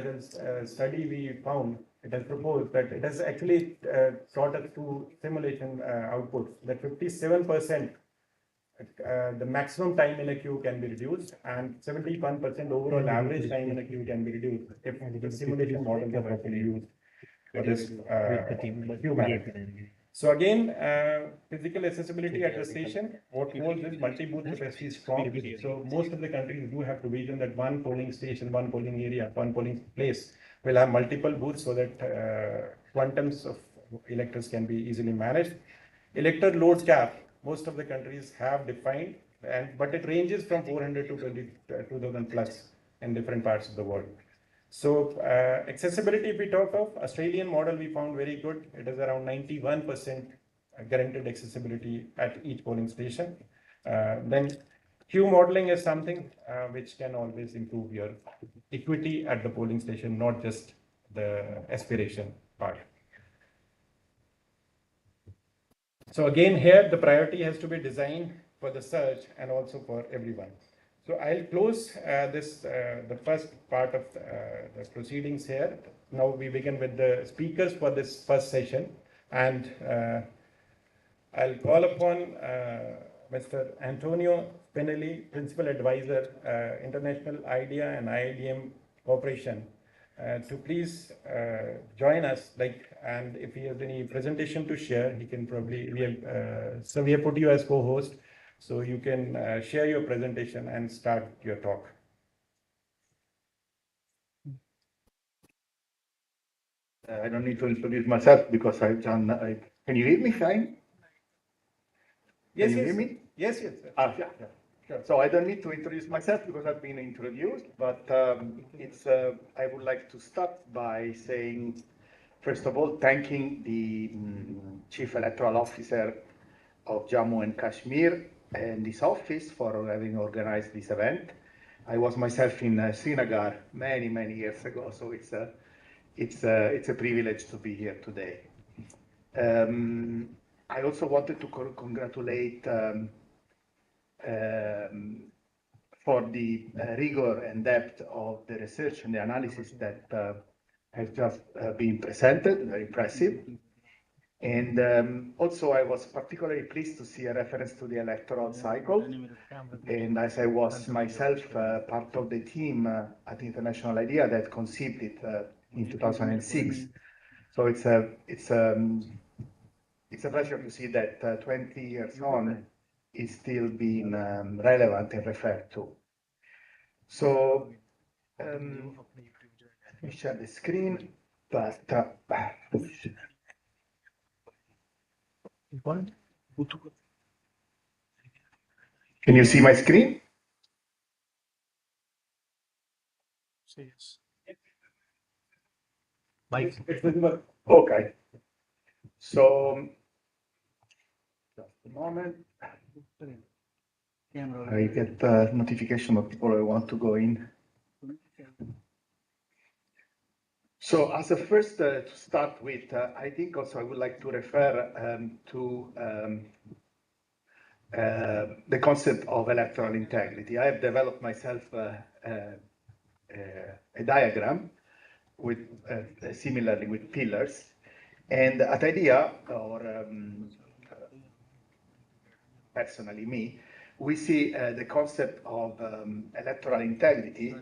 it is a study we found, it has proposed that it has actually taught us through simulation outputs that 57% the maximum time in a queue can be reduced and 71% overall average time in a queue can be reduced if the simulation models are properly used for this queue management. So again, physical accessibility at the station, what holds is multi-booth capacity is strong. So most of the countries do have provision that one polling station, one polling area, one polling place will have multiple booths so that quantums of electors can be easily managed. Elector load cap, most of the countries have defined, but it ranges from 400 to 2000 plus in different parts of the world. So accessibility, if we talk of, Australian model we found very good. It is around 91% guaranteed accessibility at each polling station. Then queue modeling is something which can always improve your equity at the polling station, not just the aspiration part. So again, here the priority has to be designed for the search and also for everyone. So I'll close the first part of the proceedings here. Now we begin with the speakers for this first session, and I'll call upon Mr. Antonio Spinelli, Principal Advisor, International IDEA and IIDM Corporation, to please join us. And if he has any presentation to share, he can probably. So we have put you as co-host. So you can share your presentation and start your talk. I don't need to introduce myself because I've done. Can you hear me fine? Yes, can you yes, hear me? Yes, yes. Yeah. Sure. So I don't need to introduce myself because I've been introduced. But I would like to start by saying, first of all, thanking the Chief Electoral Officer of Jammu and Kashmir and his office for having organized this event. I was myself in Srinagar many years ago, so it's a privilege to be here today. I also wanted to congratulate for the rigor and depth of the research and the analysis that has just been presented, very impressive. And also, I was particularly pleased to see a reference to the electoral cycle. And as I was myself part of the team at International IDEA that conceived it in 2006, so it's a pleasure to see that 20 years on is still being relevant and referred to. So let me share the screen, but. Can you see my screen? Yes. Mike. Okay. So, just a moment. I get a notification of people who want to go in. So as a first to start with, I think also I would like to refer to the concept of electoral integrity. I have developed myself a diagram with similarly with pillars, and at IDEA, or personally me, we see the concept of electoral integrity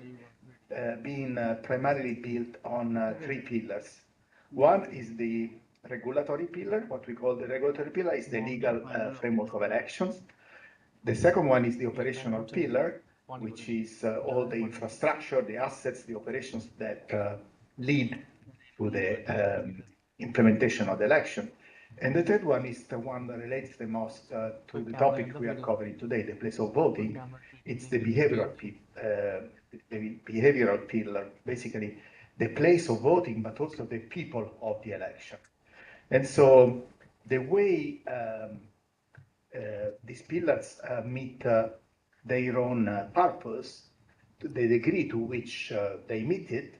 being primarily built on 3 pillars. One is the regulatory pillar. What we call the regulatory pillar is the legal framework of elections. The second one is the operational pillar, which is all the infrastructure, the assets, the operations that lead to the implementation of the election. And the third one is the one that relates the most to the topic we are covering today, the place of voting. It's the behavioral pillar, basically the place of voting, but also the people of the election. And so the way these pillars meet their own purpose, to the degree to which they meet it,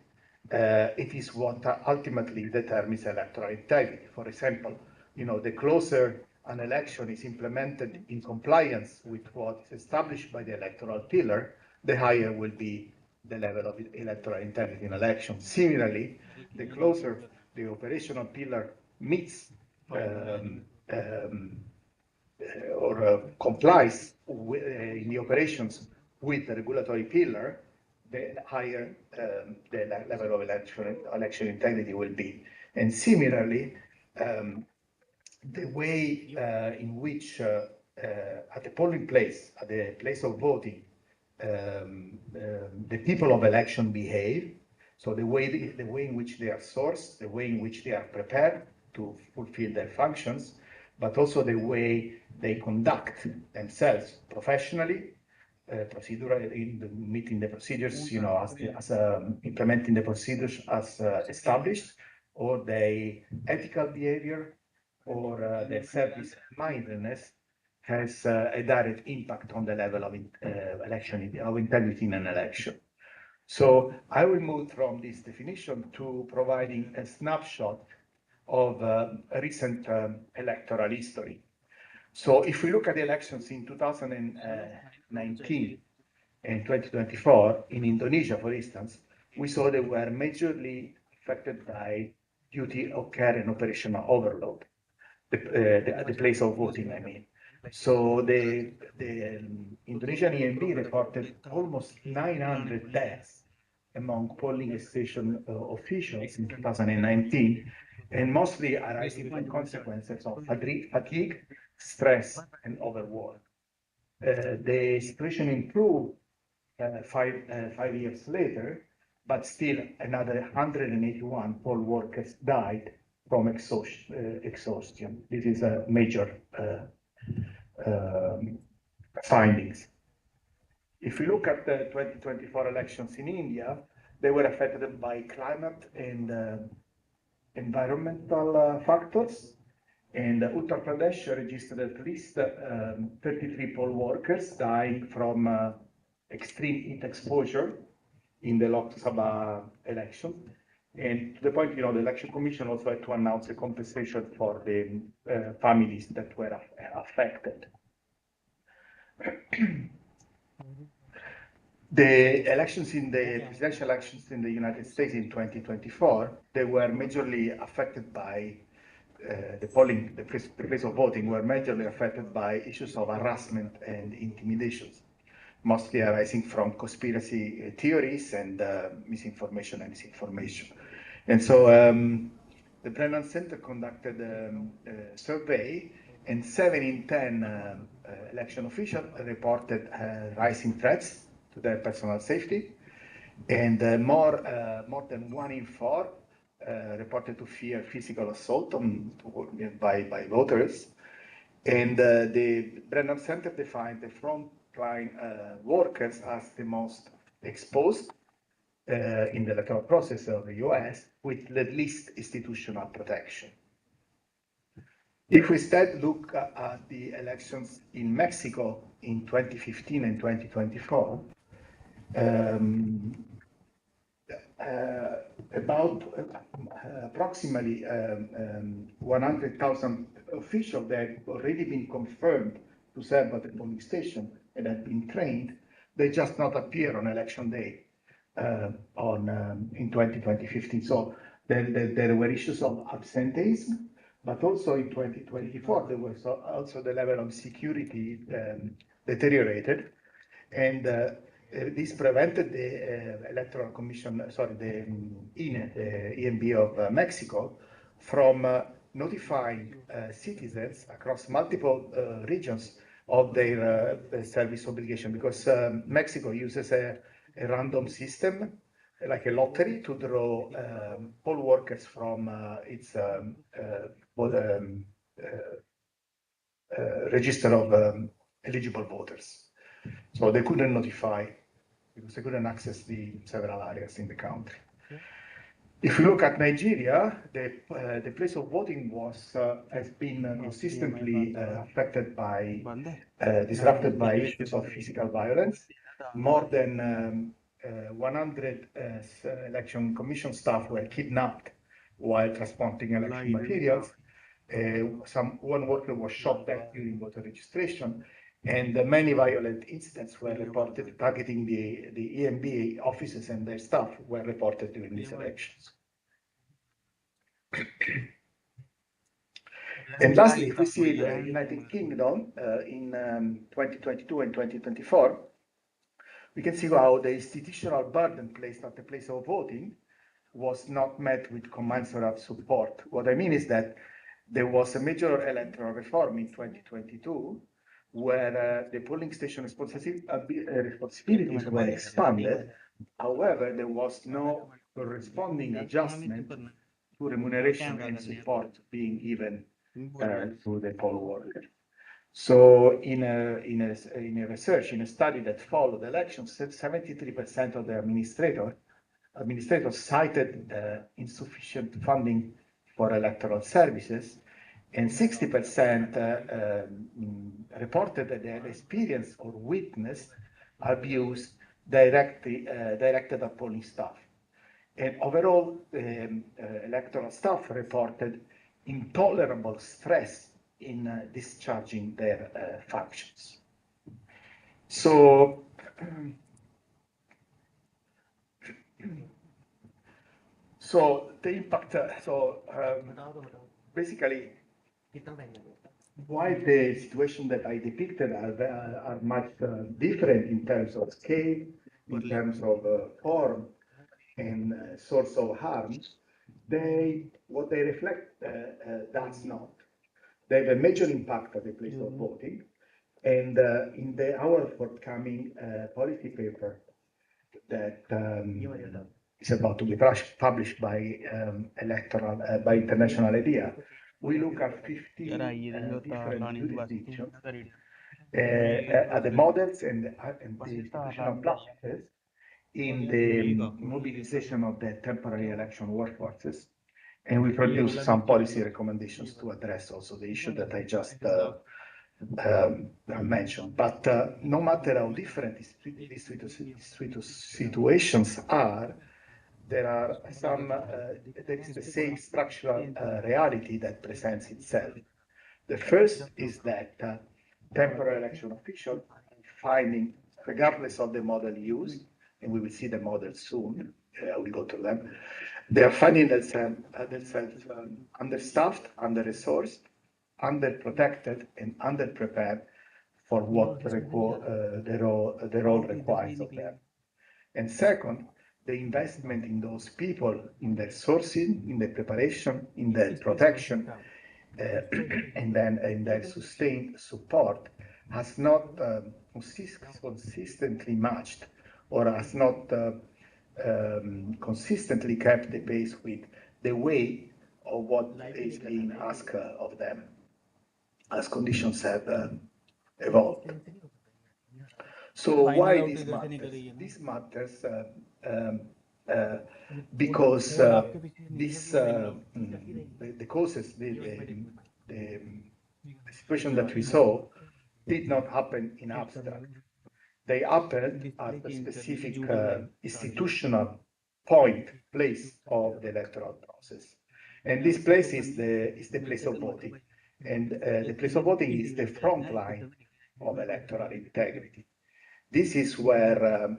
it is what ultimately determines electoral integrity. For example, the closer an election is implemented in compliance with what is established by the electoral pillar, the higher will be the level of electoral integrity in elections. Similarly, the closer the operational pillar meets complies with, in the operations with the regulatory pillar, the higher the level of election integrity will be. And similarly, the way in which at the polling place, at the place of voting, the people of election behave, so the way in which they are sourced, the way in which they are prepared to fulfill their functions, but also the way they conduct themselves professionally, procedural in meeting the procedures, you know, as implementing the procedures as established, or the ethical behavior, or their service mindedness has a direct impact on the level of integrity in an election. So I will move from this definition to providing a snapshot of a recent electoral history. So if we look at the elections in 2019 and 2024 in Indonesia, for instance, we saw they were majorly affected by duty of care and operational overload, the place of voting, I mean. So the Indonesian EMB reported almost 900 deaths among polling station officials in 2019, and mostly arising from consequences of fatigue, stress, and overwork. The situation improved 5 years later, but still another 181 poll workers died from exhaustion. This is a major findings. If we look at the 2024 elections in India, they were affected by climate and environmental factors. And Uttar Pradesh registered at least 33 poll workers dying from extreme heat exposure in the Lok Sabha election. And to the point, you know, the Election Commission also had to announce a compensation for the families that were affected. The elections in the presidential elections in the United States in 2024, they were majorly affected by the polling, the place of voting were majorly affected by issues of harassment and intimidations, mostly arising from conspiracy theories and misinformation and disinformation. And so the Brennan Center conducted a survey, and 7 in 10 election officials reported rising threats to their personal safety, and more than 1 in 4 reported to fear physical assault by voters. And the Brennan Center defined the frontline workers as the most exposed in the electoral process of the US, with the least institutional protection. If we instead look at the elections in Mexico in 2015 and 2024, about approximately 100,000 officials that had already been confirmed to serve at the polling station and had been trained, they just not appear on election day in 2015. So there were issues of absenteeism, but also in 2024 there was also the level of security deteriorated, and this prevented the Electoral Commission, the INE, the EMB of Mexico, from notifying citizens across multiple regions of their service obligation, because Mexico uses a random system, like a lottery, to draw poll workers from its register of eligible voters. So they couldn't notify because they couldn't access the several areas in the country. If we look at Nigeria, the place of voting has been consistently affected by, disrupted by issues of physical violence. More than 100 election commission staff were kidnapped while transporting election materials. One worker was shot dead during voter registration, and many violent incidents were reported targeting the EMB offices and their staff were reported during these elections. And lastly, if we see the United Kingdom in 2022 and 2024, we can see how the institutional burden placed at the place of voting was not met with commensurate support. What I mean is that there was a major electoral reform in 2022 where the polling station responsibilities were expanded. However, there was no corresponding adjustment to remuneration and support being given to the poll workers. So in a research, in a study that followed the elections, 73% of the administrators cited insufficient funding for electoral services, and 60% reported that they had experienced or witnessed abuse directed at polling staff. And overall, electoral staff reported intolerable stress in discharging their functions. So, the impact, basically, while the situation that I depicted are much different in terms of scale, in terms of form and source of harm, what they reflect does not. They have a major impact at the place of voting, and in our forthcoming policy paper that is about to be published by International IDEA, we look at 15 different jurisdictions at the models and the institutional practices in the mobilization of the temporary election workforces. And we produce some policy recommendations to address also the issue that I just mentioned. But no matter how different these situations are, there is the same structural reality that presents itself. The first is that temporary election officials finding, regardless of the model used, and we will see the model soon, we'll go to them, they are finding themselves understaffed, under-resourced, underprotected, and underprepared for what the role requires of them. And second, the investment in those people, in their sourcing, in their preparation, in their protection, and then in their sustained support has not consistently matched or has not consistently kept the pace with the way of what is being asked of them as conditions have evolved. So why this matters? This matters because the causes, the situation that we saw did not happen in abstract. They happened at a specific institutional place of the electoral process. And this place is the place of voting. And the place of voting is the front line of electoral integrity. This is where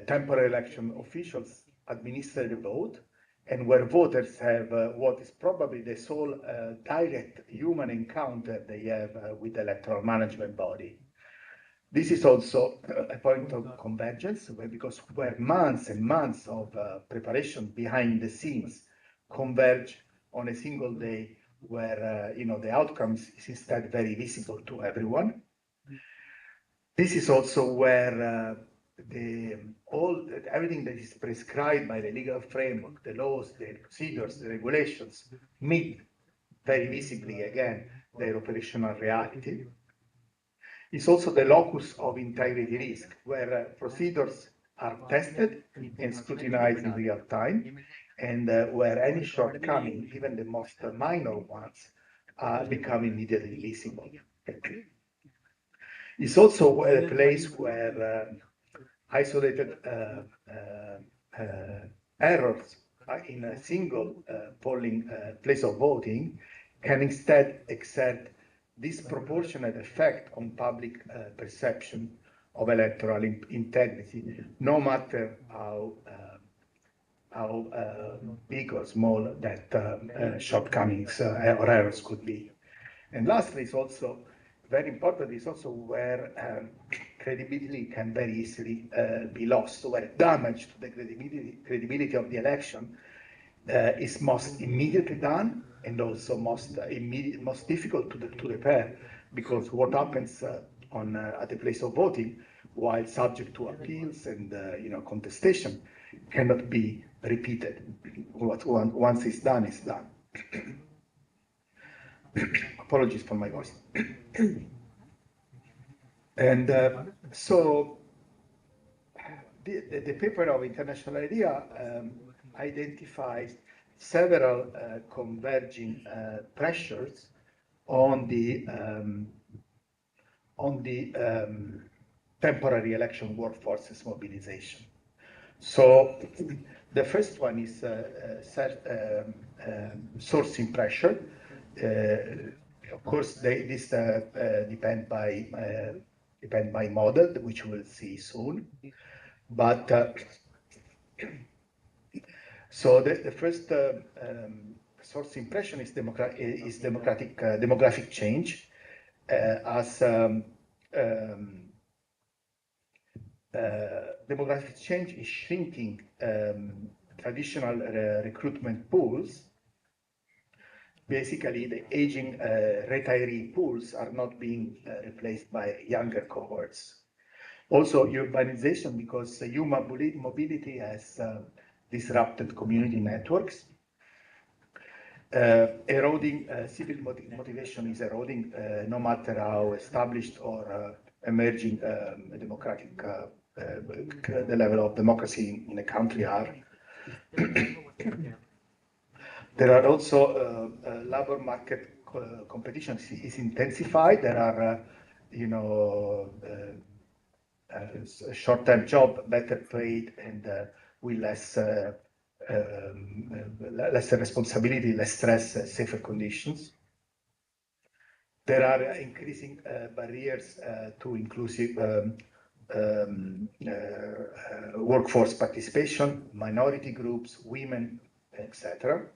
temporary election officials administer the vote, and where voters have what is probably the sole direct human encounter they have with the electoral management body. This is also a point of convergence, because where months and months of preparation behind the scenes converge on a single day, where the outcomes is instead very visible to everyone. This is also where everything that is prescribed by the legal framework, the laws, the procedures, the regulations, meet very visibly again their operational reality. It's also the locus of integrity risk, where procedures are tested and scrutinized in real time, and where any shortcoming, even the most minor ones, become immediately visible. It's also a place where isolated errors in a single polling place of voting can instead exert disproportionate effect on public perception of electoral integrity, no matter how big or small that shortcomings or errors could be. And lastly, is also very important, is also where credibility can very easily be lost, where damage to the credibility of the election is most immediately done and also most difficult to repair, because what happens at the place of voting, while subject to appeals and contestation, cannot be repeated. What once is done is done. Apologies for my voice. And so the paper of International IDEA identifies several converging pressures on the temporary election workforces mobilization. So the first one is sourcing pressure. Of course, this depend by model, which we'll see soon. But so the first source impression is demographic change, as demographic change is shrinking traditional recruitment pools. Basically, the aging retiree pools are not being replaced by younger cohorts. Also, urbanization, because human mobility has disrupted community networks. Eroding civil motivation is eroding, no matter how established or emerging democratic the level of democracy in a country are. There are also labor market competition is intensified. There are, short-term job, better paid, and with less responsibility, less stress, safer conditions. There are increasing barriers to inclusive workforce participation, minority groups, women, etc.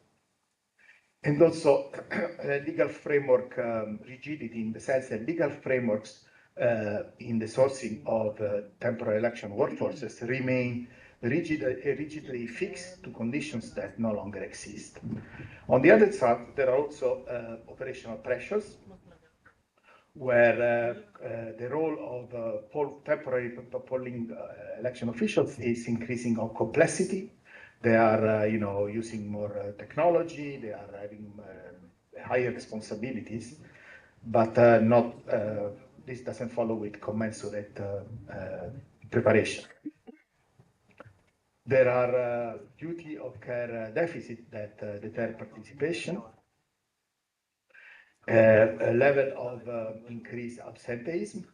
And also legal framework rigidity, in the sense that legal frameworks in the sourcing of temporary election workforces remain rigidly fixed to conditions that no longer exist. On the other side, there are also operational pressures, where the role of temporary polling election officials is increasing on complexity. They are, using more technology. They are having higher responsibilities, but not. This doesn't follow with commensurate preparation. There are duty of care deficit that deter participation. A level of increased absenteeism.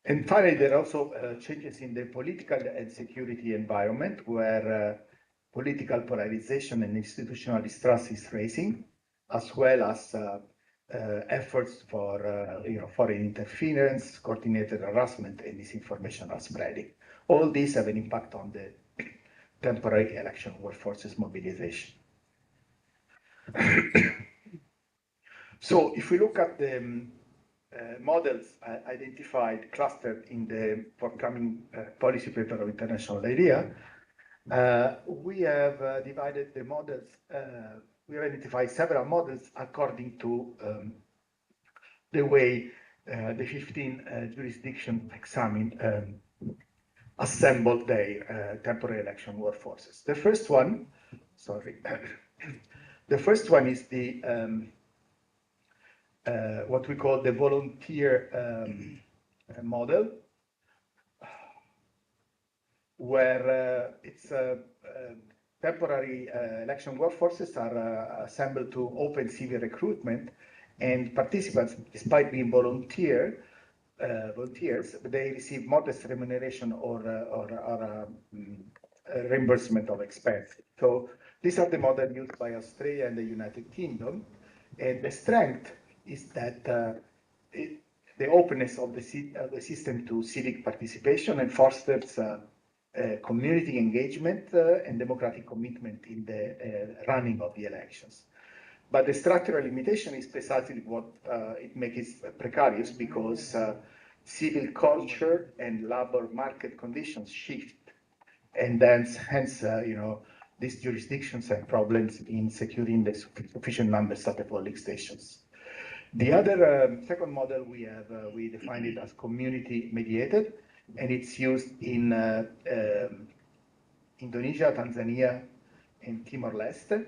And finally, there are also changes in the political and security environment, where political polarization and institutional distrust is rising, as well as efforts for foreign interference, coordinated harassment, and disinformation are spreading. All these have an impact on the temporary election workforces mobilization. So if we look at the models identified, clustered in the forthcoming policy paper of International IDEA, we have divided the models, we have identified several models according to the way the 15 jurisdictions examined assembled their temporary election workforces. The first one, the first one is the what we call the volunteer model, where it's temporary election workforces are assembled to open civil recruitment, and participants, despite being volunteers, they receive modest remuneration or reimbursement of expenses. So these are the models used by Australia and the United Kingdom. And the strength is that the openness of the system to civic participation and fosters community engagement and democratic commitment in the running of the elections. But the structural limitation is precisely what it makes it precarious, because civil culture and labor market conditions shift, and then hence, these jurisdictions have problems in securing the sufficient numbers at the polling stations. The other second model we have, we define it as community mediated, and it's used in Indonesia, Tanzania, and Timor-Leste.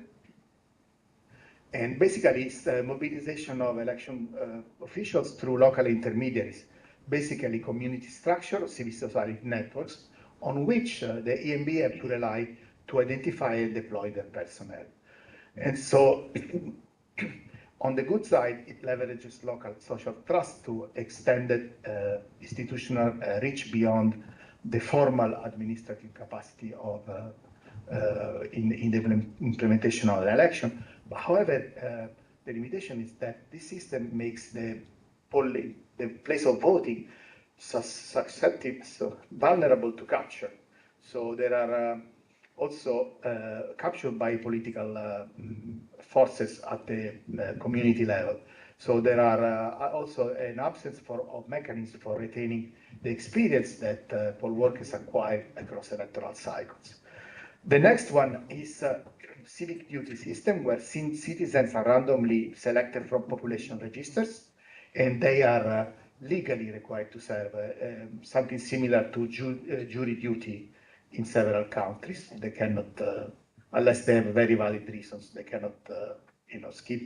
And basically, it's mobilization of election officials through local intermediaries, basically community structure, civil society networks, on which the EMB have to rely to identify and deploy their personnel. And so, on the good side, it leverages local social trust to extended institutional reach beyond the formal administrative capacity of in the implementation of the election. But however, the limitation is that this system makes the polling, the place of voting, susceptible, so vulnerable to capture. So there are also captured by political forces at the community level. So there are also an absence of mechanisms for retaining the experience that poll workers acquire across electoral cycles. The next one is civic duty system, where citizens are randomly selected from population registers, and they are legally required to serve, something similar to jury duty in several countries. They cannot, unless they have very valid reasons, they cannot, skip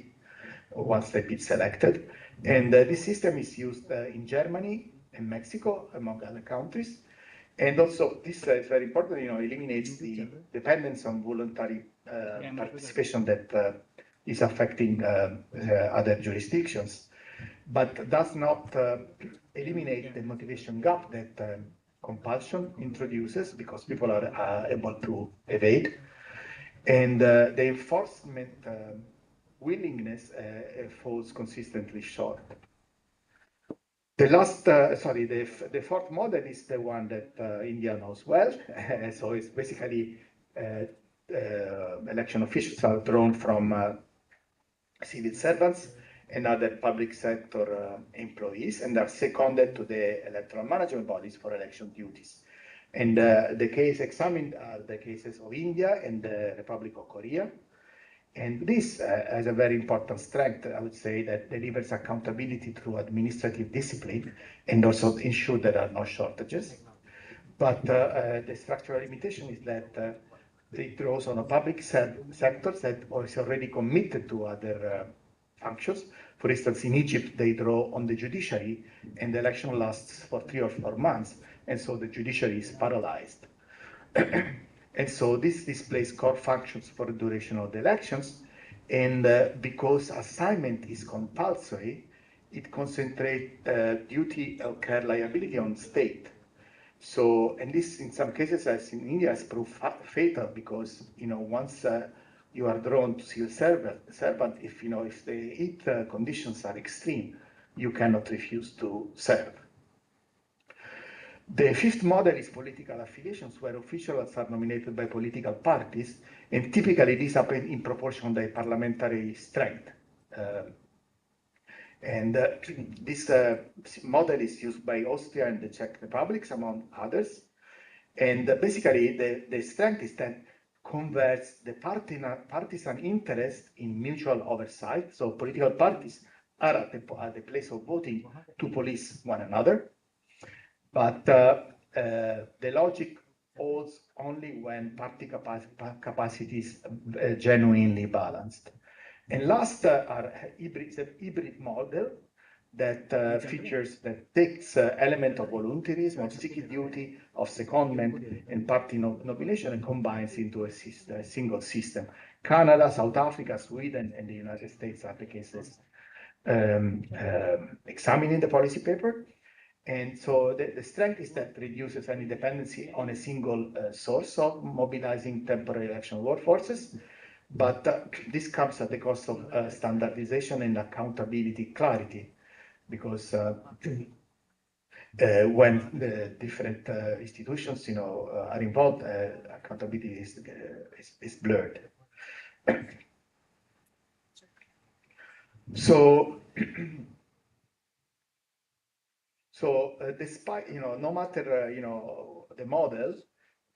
once they've been selected. And this system is used in Germany and Mexico, among other countries. And also, this is very important, eliminates the dependence on voluntary participation that is affecting other jurisdictions, but does not eliminate the motivation gap that compulsion introduces, because people are able to evade. And the enforcement willingness falls consistently short. The last, the fourth model is the one that India knows well. So it's basically election officials are drawn from civil servants and other public sector employees, and are seconded to the electoral management bodies for election duties. And the case examined are the cases of India and the Republic of Korea. And this has a very important strength, I would say, that delivers accountability through administrative discipline and also ensure there are no shortages. But the structural limitation is that it draws on a public sector that is already committed to other functions. For instance, in Egypt, they draw on the judiciary, and the election lasts for 3 or 4 months, and so the judiciary is paralyzed. And so this displays core functions for the duration of the elections, and because assignment is compulsory, it concentrates duty of care liability on state. So, and this in some cases, as in India, has proved fatal, because once you are drawn to civil servant, if the heat conditions are extreme, you cannot refuse to serve. The fifth model is political affiliations, where officials are nominated by political parties, and typically these happen in proportion to their parliamentary strength. This model is used by Austria and the Czech Republic, among others. And basically, the strength is that converts the partisan interest in mutual oversight. So political parties are at the place of voting to police one another. But the logic holds only when party capacity is genuinely balanced. And last are hybrid model that takes element of voluntarism, of civic duty, of secondment, and party nomination, and combines into a single system. Canada, South Africa, Sweden, and the United States are the cases examining the policy paper. And so the strength is that reduces any dependency on a single source of mobilizing temporary election workforces. but this comes at the cost of standardization and accountability clarity, because when the different institutions, are involved, accountability is blurred. So, despite, no matter, the model,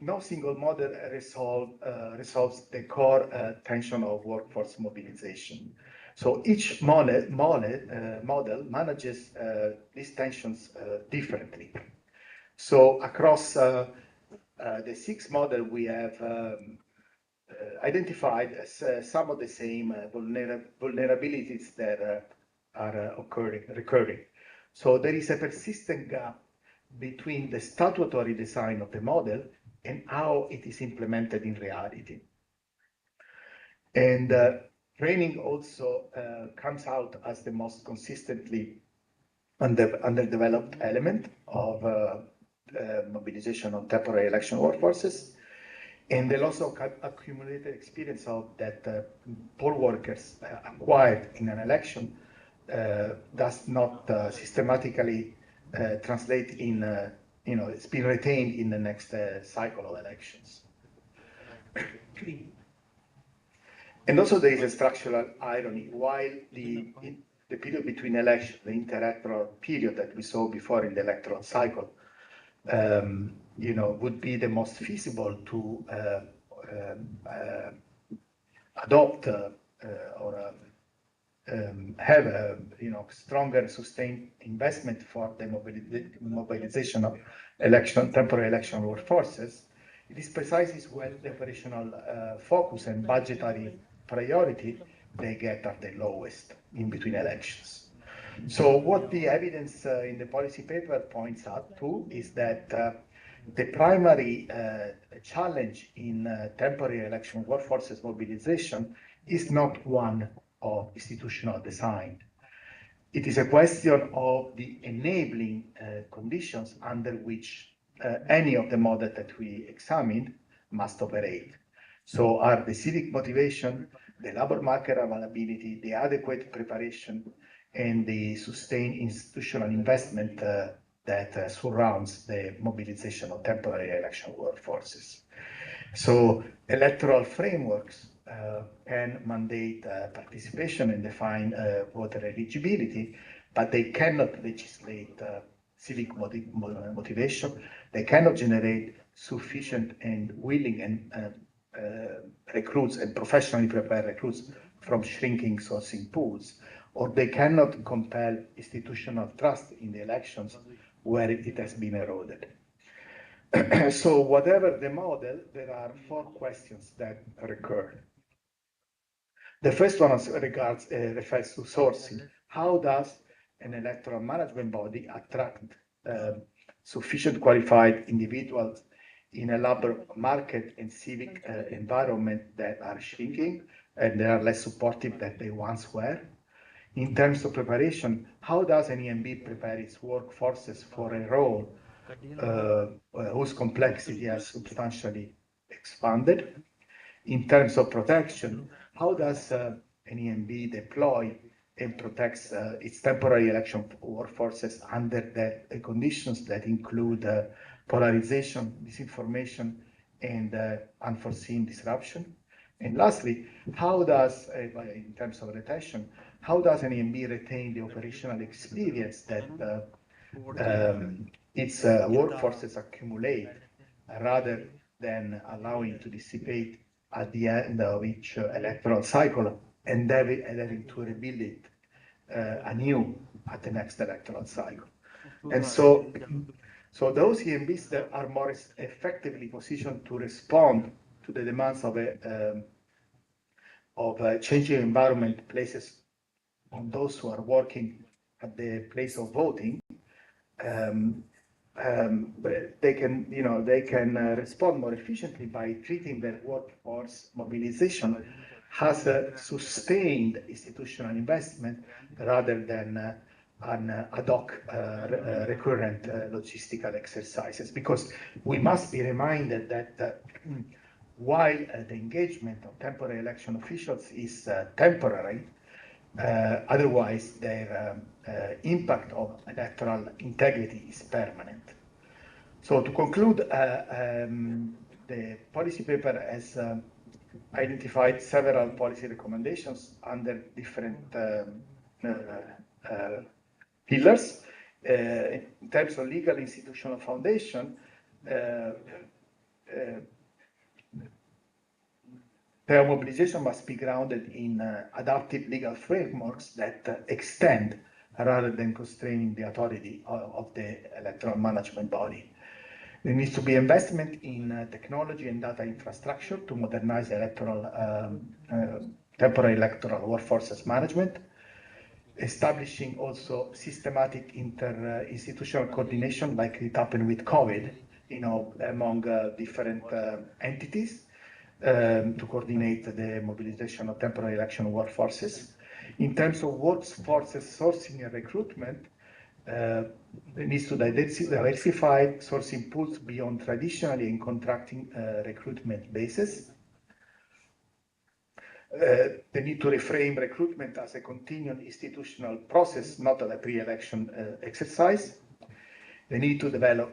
no single model resolves the core tension of workforce mobilization. So each model manages these tensions differently. So across the 6 models, we have identified some of the same vulnerabilities that are recurring. So there is a persistent gap between the statutory design of the model and how it is implemented in reality. And training also comes out as the most consistently underdeveloped element of mobilization of temporary election workforces. And the loss of accumulated experience of that poll workers acquired in an election does not systematically translate in, it's been retained in the next cycle of elections. And also there is a structural irony. While the period between elections, the inter-electoral period that we saw before in the electoral cycle, would be the most feasible to adopt or have a stronger sustained investment for the mobilization of temporary election workforces. It is precisely when the operational focus and budgetary priority they get at the lowest in between elections. So what the evidence in the policy paper points out to is that the primary challenge in temporary election workforces mobilization is not one of institutional design. It is a question of the enabling conditions under which any of the models that we examined must operate. So are the civic motivation, the labor market availability, the adequate preparation, and the sustained institutional investment that surrounds the mobilization of temporary election workforces. So electoral frameworks can mandate participation and define voter eligibility, but they cannot legislate civic motivation. They cannot generate sufficient and willing and recruits and professionally prepared recruits from shrinking sourcing pools, or they cannot compel institutional trust in the elections where it has been eroded. So whatever the model, there are 4 questions that recur. The first one refers to sourcing. How does an electoral management body attract sufficient qualified individuals in a labor market and civic environment that are shrinking and they are less supportive than they once were? In terms of preparation, how does an EMB prepare its workforces for a role whose complexity has substantially expanded? In terms of protection, how does an EMB deploy and protects its temporary election workforces under the conditions that include polarization, disinformation, and unforeseen disruption? And lastly, how does, in terms of retention, how does an EMB retain the operational experience that its workforces accumulate rather than allowing to dissipate at the end of each electoral cycle and having to rebuild it anew at the next electoral cycle? And so those EMBs that are more effectively positioned to respond to the demands of a changing environment places on those who are working at the place of voting, they can respond more efficiently by treating their workforce mobilization as a sustained institutional investment rather than an ad hoc recurrent logistical exercises. Because we must be reminded that while the engagement of temporary election officials is temporary, otherwise their impact of electoral integrity is permanent. So to conclude, the policy paper has identified several policy recommendations under different pillars. In terms of legal institutional foundation, their mobilization must be grounded in adaptive legal frameworks that extend rather than constraining the authority of the electoral management body. There needs to be investment in technology and data infrastructure to modernize electoral, temporary electoral workforces management, establishing also systematic inter-institutional coordination like it happened with COVID, among different entities to coordinate the mobilization of temporary election workforces. In terms of workforces sourcing and recruitment, there needs to diversify sourcing pools beyond traditionally in contracting recruitment bases. They need to reframe recruitment as a continuing institutional process, not as a pre-election exercise. They need to develop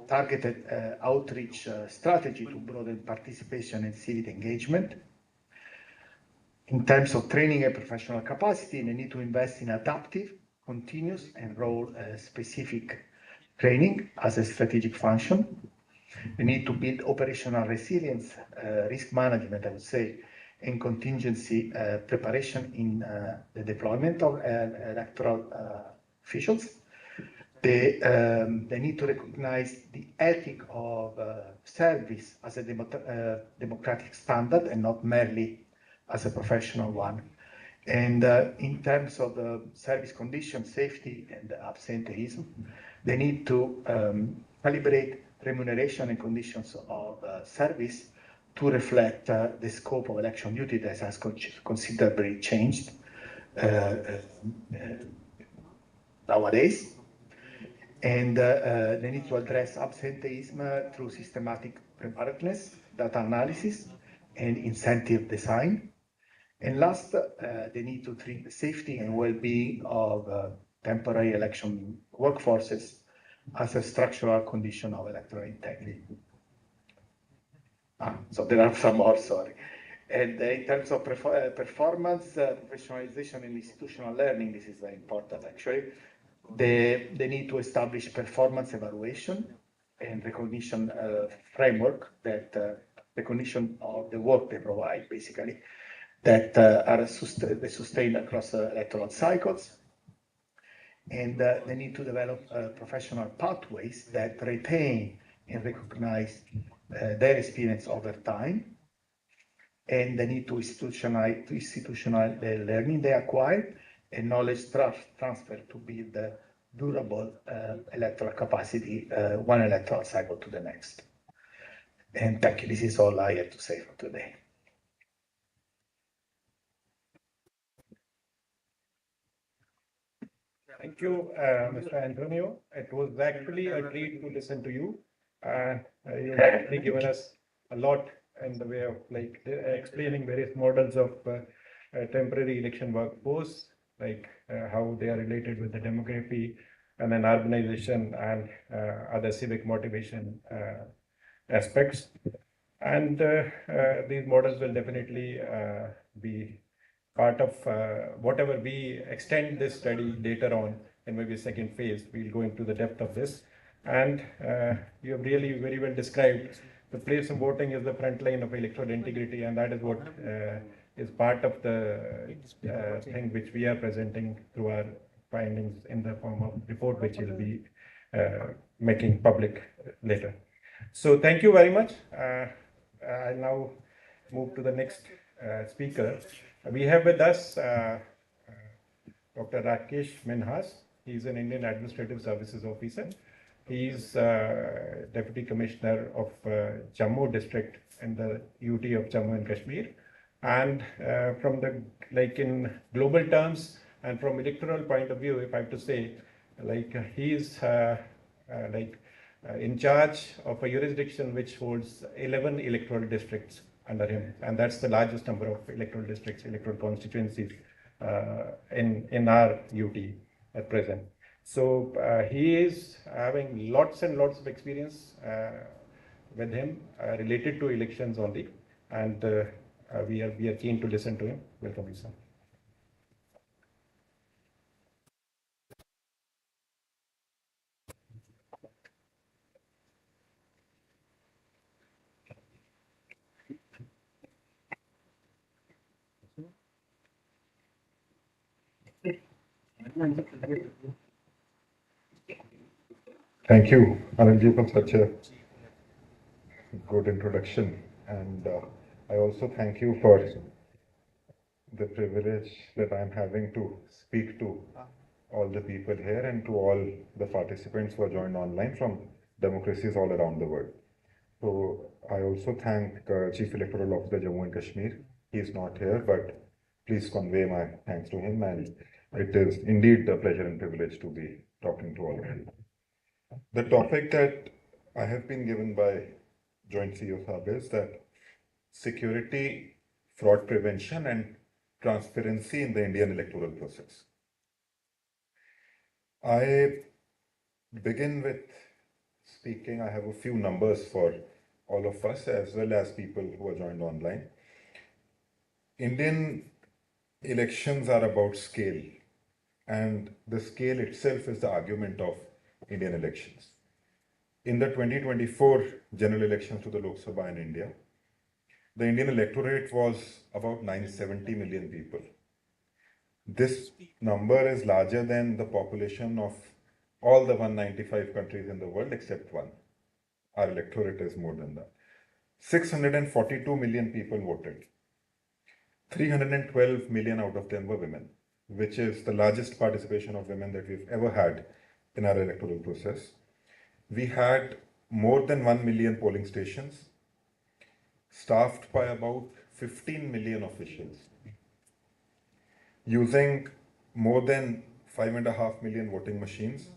targeted outreach strategy to broaden participation and civic engagement. In terms of training and professional capacity, they need to invest in adaptive, continuous, and role-specific training as a strategic function. They need to build operational resilience, risk management, I would say, and contingency preparation in the deployment of electoral officials. They need to recognize the ethic of service as a democratic standard and not merely as a professional one. And in terms of service conditions, safety, and absenteeism, they need to calibrate remuneration and conditions of service to reflect the scope of election duty that has considerably changed nowadays. And they need to address absenteeism through systematic preparedness, data analysis, and incentive design. And last, they need to treat the safety and well-being of temporary election workforces as a structural condition of electoral integrity. So there are some more, sorry. And in terms of performance, professionalization, and institutional learning, this is very important actually. They need to establish performance evaluation and recognition framework that recognition of the work they provide, basically, that are sustained across electoral cycles. And they need to develop professional pathways that retain and recognize their experience over time. And they need to institutionalize the learning they acquire and knowledge transfer to build durable electoral capacity one electoral cycle to the next. And thank you. This is all I have to say for today. Thank you, Mr. Antonio. It was actually a treat to listen to you. You've actually given us a lot in the way of explaining various models of temporary election workforce, like how they are related with the demography and then urbanization and other civic motivation aspects. And these models will definitely be part of whatever we extend this study later on in maybe second phase. We'll go into the depth of this. And you have really very well described the place of voting is the front line of electoral integrity, and that is what is part of the thing which we are presenting through our findings in the form of report which will be making public later. So thank you very much. I'll now move to the next speaker. We have with us Dr. Rakesh Minhas. He's an Indian Administrative Services Officer. He's Deputy Commissioner of Jammu District in the UT of Jammu and Kashmir. And from the, in global terms and from electoral point of view, if I have to say, he's in charge of a jurisdiction which holds 11 electoral districts under him, and that's the largest number of electoral districts, electoral constituencies in our UT at present. So he is having lots and lots of experience with him related to elections only, and we are keen to listen to him. Welcome, you, sir. Thank you, Anilji, for such a good introduction. And I also thank you for the privilege that I'm having to speak to all the people here and to all the participants who are joined online from democracies all around the world. So I also thank Chief Electoral Officer Jammu and Kashmir. He is not here, but please convey my thanks to him. And it is indeed a pleasure and privilege to be talking to all of you. The topic that I have been given by Joint CEO Saab is that security, fraud prevention, and transparency in the Indian electoral process. I begin with speaking. I have a few numbers for all of us as well as people who are joined online. Indian elections are about scale, and the scale itself is the argument of Indian elections. In the 2024 general elections to the Lok Sabha in India, the Indian electorate was about 970 million people. This number is larger than the population of all the 195 countries in the world except one. Our electorate is more than that. 642 million people voted. 312 million out of them were women, which is the largest participation of women that we've ever had in our electoral process. We had more than 1 million polling stations, staffed by about 15 million officials, using more than 5.5 million voting machines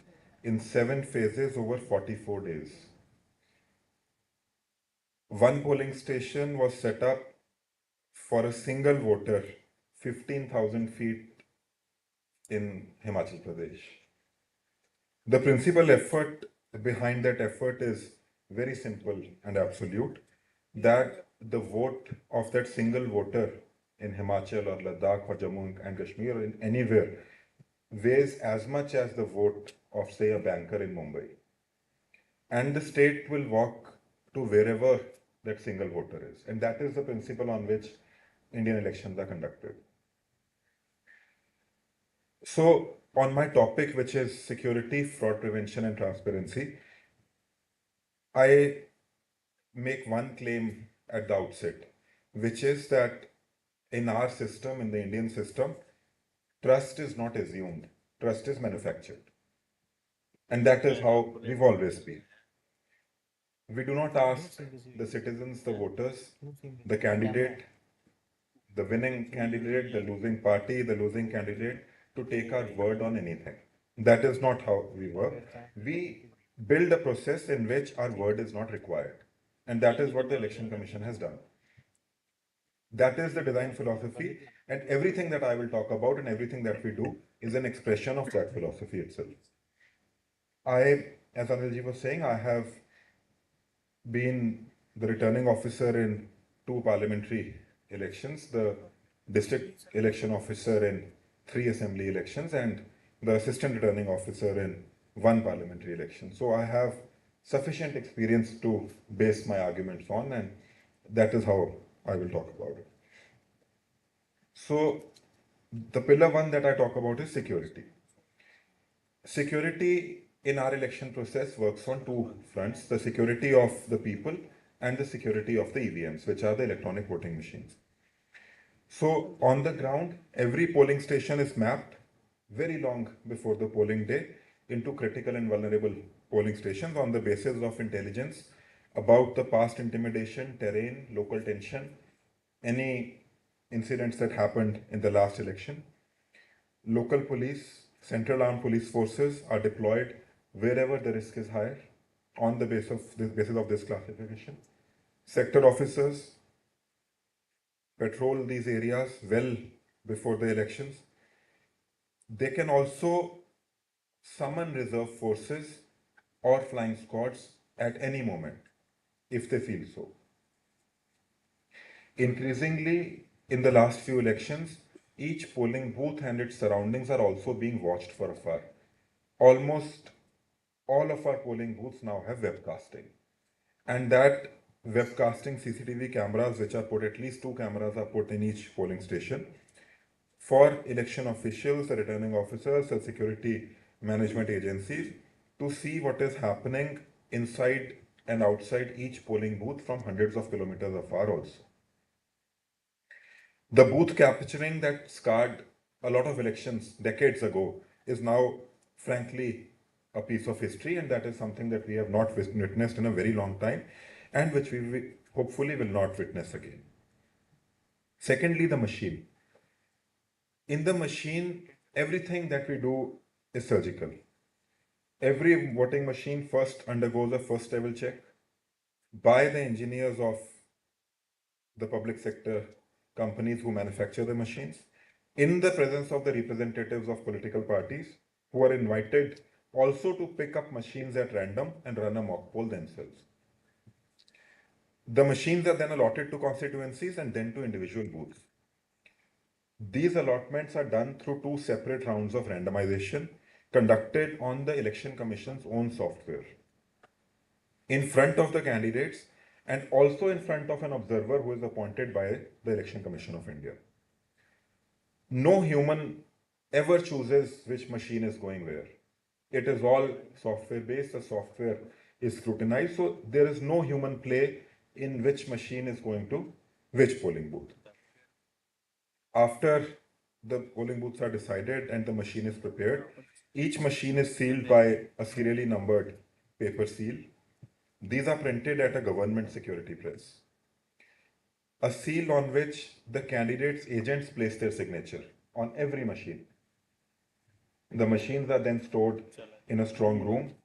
in 7 phases over 44 days. One polling station was set up for a single voter 15,000 feet in Himachal Pradesh. The principal effort behind that effort is very simple and absolute, that the vote of that single voter in Himachal or Ladakh or Jammu and Kashmir or in anywhere weighs as much as the vote of, say, a banker in Mumbai. And the state will walk to wherever that single voter is. And that is the principle on which Indian elections are conducted. So, on my topic, which is security, fraud prevention, and transparency, I make one claim at the outset, which is that in our system, in the Indian system, trust is not assumed, trust is manufactured. And that is how we've always been. We do not ask the citizens, the voters, the candidate, the winning candidate, the losing party, the losing candidate to take our word on anything. That is not how we work. We build a process in which our word is not required. And that is what the Election Commission has done. That is the design philosophy, and everything that I will talk about and everything that we do is an expression of that philosophy itself. As Anilji was saying, I have been the returning officer in 2 parliamentary elections, the district election officer in 3 assembly elections, and the assistant returning officer in 1 parliamentary election. So I have sufficient experience to base my arguments on, and that is how I will talk about it. So the pillar 1 that I talk about is security. Security in our election process works on 2 fronts: the security of the people and the security of the EVMs, which are the electronic voting machines. So on the ground, every polling station is mapped very long before the polling day into critical and vulnerable polling stations on the basis of intelligence about the past intimidation, terrain, local tension, any incidents that happened in the last election. Local police, central armed police forces are deployed wherever the risk is higher. on the basis of this classification. Sector officers patrol these areas well before the elections. They can also summon reserve forces or flying squads at any moment if they feel so. Increasingly, in the last few elections, each polling booth and its surroundings are also being watched from afar. Almost all of our polling booths now have webcasting. And that webcasting CCTV cameras, which are put, at least 2 cameras are put in each polling station, for election officials, the returning officers, the security management agencies to see what is happening inside and outside each polling booth from hundreds of kilometers afar also. The booth capturing that scarred a lot of elections decades ago is now, frankly, a piece of history, and that is something that we have not witnessed in a very long time and which we hopefully will not witness again. Secondly, the machine. In the machine, everything that we do is surgical. Every voting machine first undergoes a first level check by the engineers of the public sector companies who manufacture the machines, in the presence of the representatives of political parties who are invited also to pick up machines at random and run a mock poll themselves. The machines are then allotted to constituencies and then to individual booths. These allotments are done through 2 separate rounds of randomization conducted on the Election Commission's own software, in front of the candidates and also in front of an observer who is appointed by the Election Commission of India. No human ever chooses which machine is going where. It is all software based, the software is scrutinized, so there is no human play in which machine is going to which polling booth. After the polling booths are decided and the machine is prepared, each machine is sealed by a serially numbered paper seal. These are printed at a government security press. A seal on which the candidates' agents place their signature on every machine. The machines are then stored in a strong room,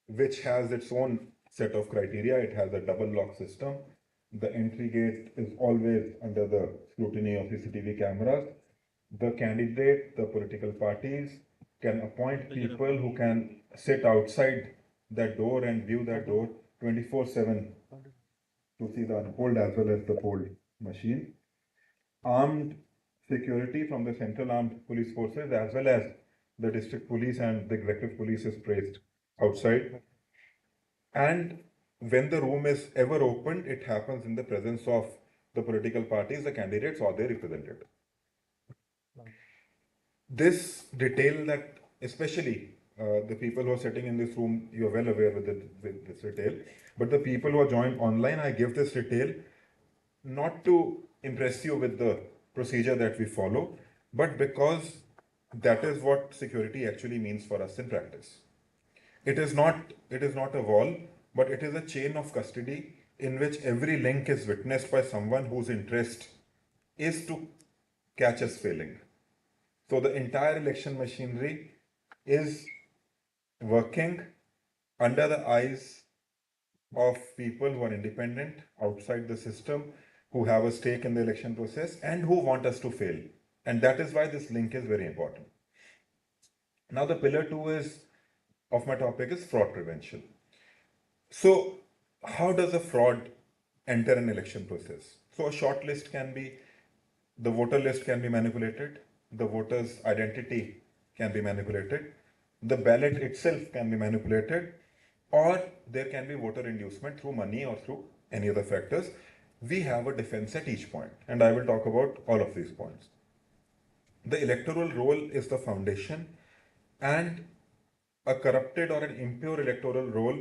which has its own set of criteria. It has a double lock system. The entry gate is always under the scrutiny of CCTV cameras. The candidate, the political parties can appoint people who can sit outside that door and view that door 24/7 to see the unfold as well as the polled machine. Armed security from the Central Armed Police Forces as well as the district police and the executive police is placed outside. And when the room is ever opened, it happens in the presence of the political parties, the candidates, or their representative. This detail that, especially the people who are sitting in this room, you're well aware with this detail, but the people who are joined online, I give this detail not to impress you with the procedure that we follow, but because that is what security actually means for us in practice. It is not a wall, but it is a chain of custody in which every link is witnessed by someone whose interest is to catch us failing. So the entire election machinery is working under the eyes of people who are independent, outside the system, who have a stake in the election process and who want us to fail. And that is why this link is very important. Now the pillar 2 of my topic is fraud prevention. So how does a fraud enter an election process? So a short list can be, the voter list can be manipulated, the voter's identity can be manipulated, the ballot itself can be manipulated, or there can be voter inducement through money or through any other factors. We have a defense at each point, and I will talk about all of these points. The electoral roll is the foundation, and a corrupted or an impure electoral roll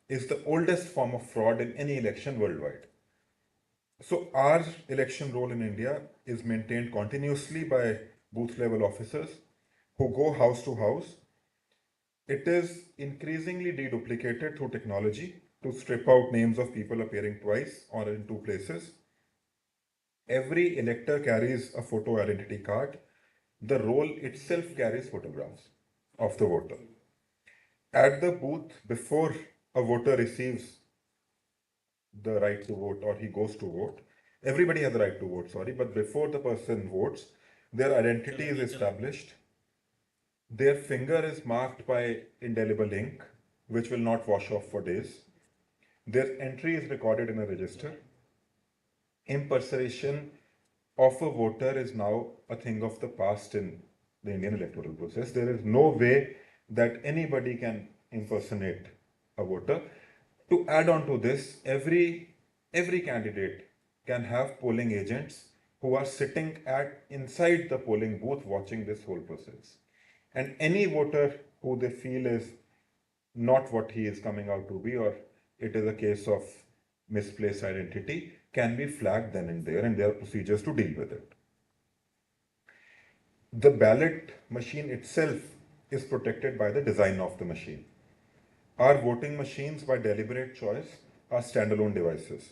is the oldest form of fraud in any election worldwide. So our election roll in India is maintained continuously by booth level officers who go house to house. It is increasingly deduplicated through technology to strip out names of people appearing twice or in 2 places. Every elector carries a photo identity card. The roll itself carries photographs of the voter. At the booth, before a voter receives the right to vote or he goes to vote, everybody has the right to vote, sorry, but before the person votes, their identity is established. Their finger is marked by indelible ink, which will not wash off for days. Their entry is recorded in a register. Impersonation of a voter is now a thing of the past in the Indian electoral process. There is no way that anybody can impersonate a voter. To add on to this, every candidate can have polling agents who are sitting at inside the polling booth watching this whole process. And any voter who they feel is not what he is coming out to be, or it is a case of misplaced identity, can be flagged then and there are procedures to deal with it. The ballot machine itself is protected by the design of the machine. Our voting machines, by deliberate choice, are standalone devices.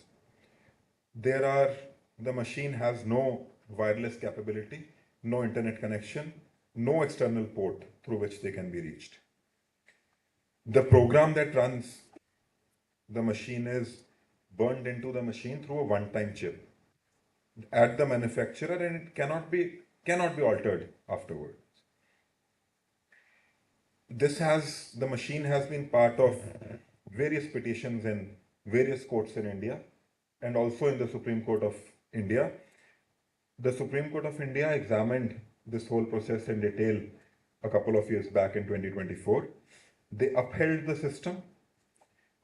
The machine has no wireless capability, no internet connection, no external port through which they can be reached. The program that runs the machine is burned into the machine through a one-time chip at the manufacturer, and it cannot be altered afterwards. The machine has been part of various petitions in various courts in India and also in the Supreme Court of India. The Supreme Court of India examined this whole process in detail a couple of years back in 2024. They upheld the system.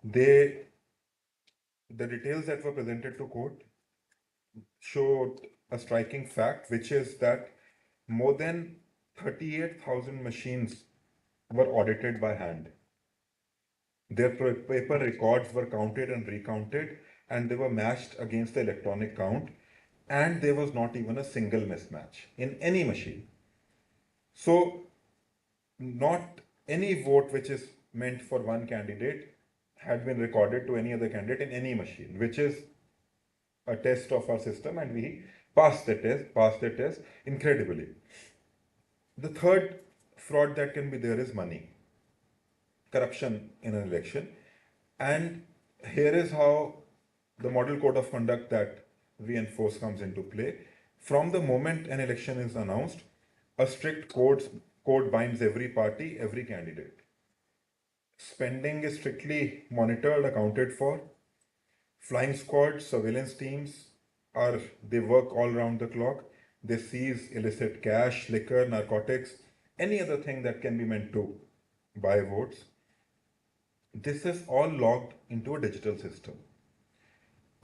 The details that were presented to court showed a striking fact, which is that more than 38,000 machines were audited by hand. Their paper records were counted and recounted, and they were matched against the electronic count, and there was not even a single mismatch in any machine. So, not any vote which is meant for one candidate had been recorded to any other candidate in any machine, which is a test of our system, and we passed the test incredibly. The third fraud that can be there is money, corruption in an election. And here is how the model code of conduct that we enforce comes into play. From the moment an election is announced, a strict code binds every party, every candidate. Spending is strictly monitored, accounted for. Flying squads, surveillance teams they work all around the clock. They seize illicit cash, liquor, narcotics, any other thing that can be meant to buy votes. This is all logged into a digital system.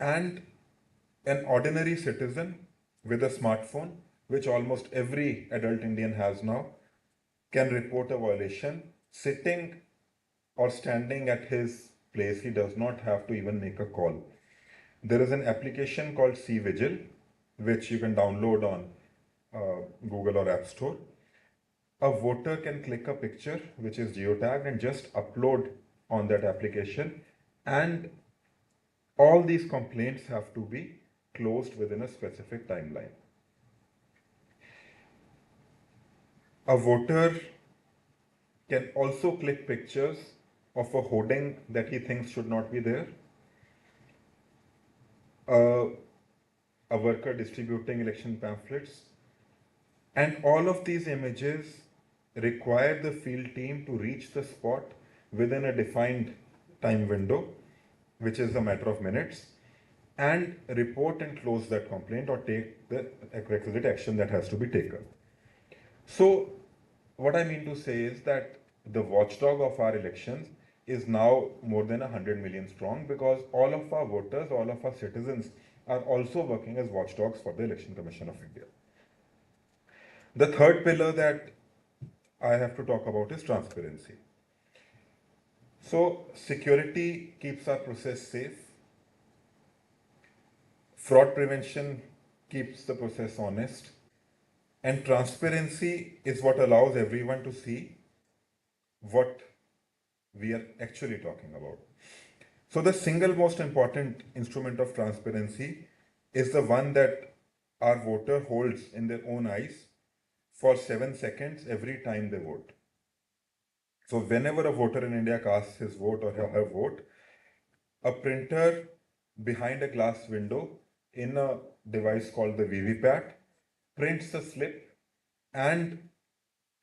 And an ordinary citizen with a smartphone, which almost every adult Indian has now, can report a violation sitting or standing at his place. He does not have to even make a call. There is an application called SVEEP, which you can download on Google or App Store. A voter can click a picture which is geotagged and just upload on that application, and all these complaints have to be closed within a specific timeline. A voter can also click pictures of a hoarding that he thinks should not be there. A worker distributing election pamphlets. And all of these images require the field team to reach the spot within a defined time window, which is a matter of minutes, and report and close that complaint or take the requisite action that has to be taken. So, what I mean to say is that the watchdog of our elections is now more than 100 million strong, because all of our voters, all of our citizens are also working as watchdogs for the Election Commission of India. The third pillar that I have to talk about is transparency. So, security keeps our process safe. Fraud prevention keeps the process honest. And transparency is what allows everyone to see what we are actually talking about. So, the single most important instrument of transparency is the one that our voter holds in their own eyes for 7 seconds every time they vote. So whenever a voter in India casts his vote or her vote, a printer behind a glass window in a device called the VVPAT prints the slip and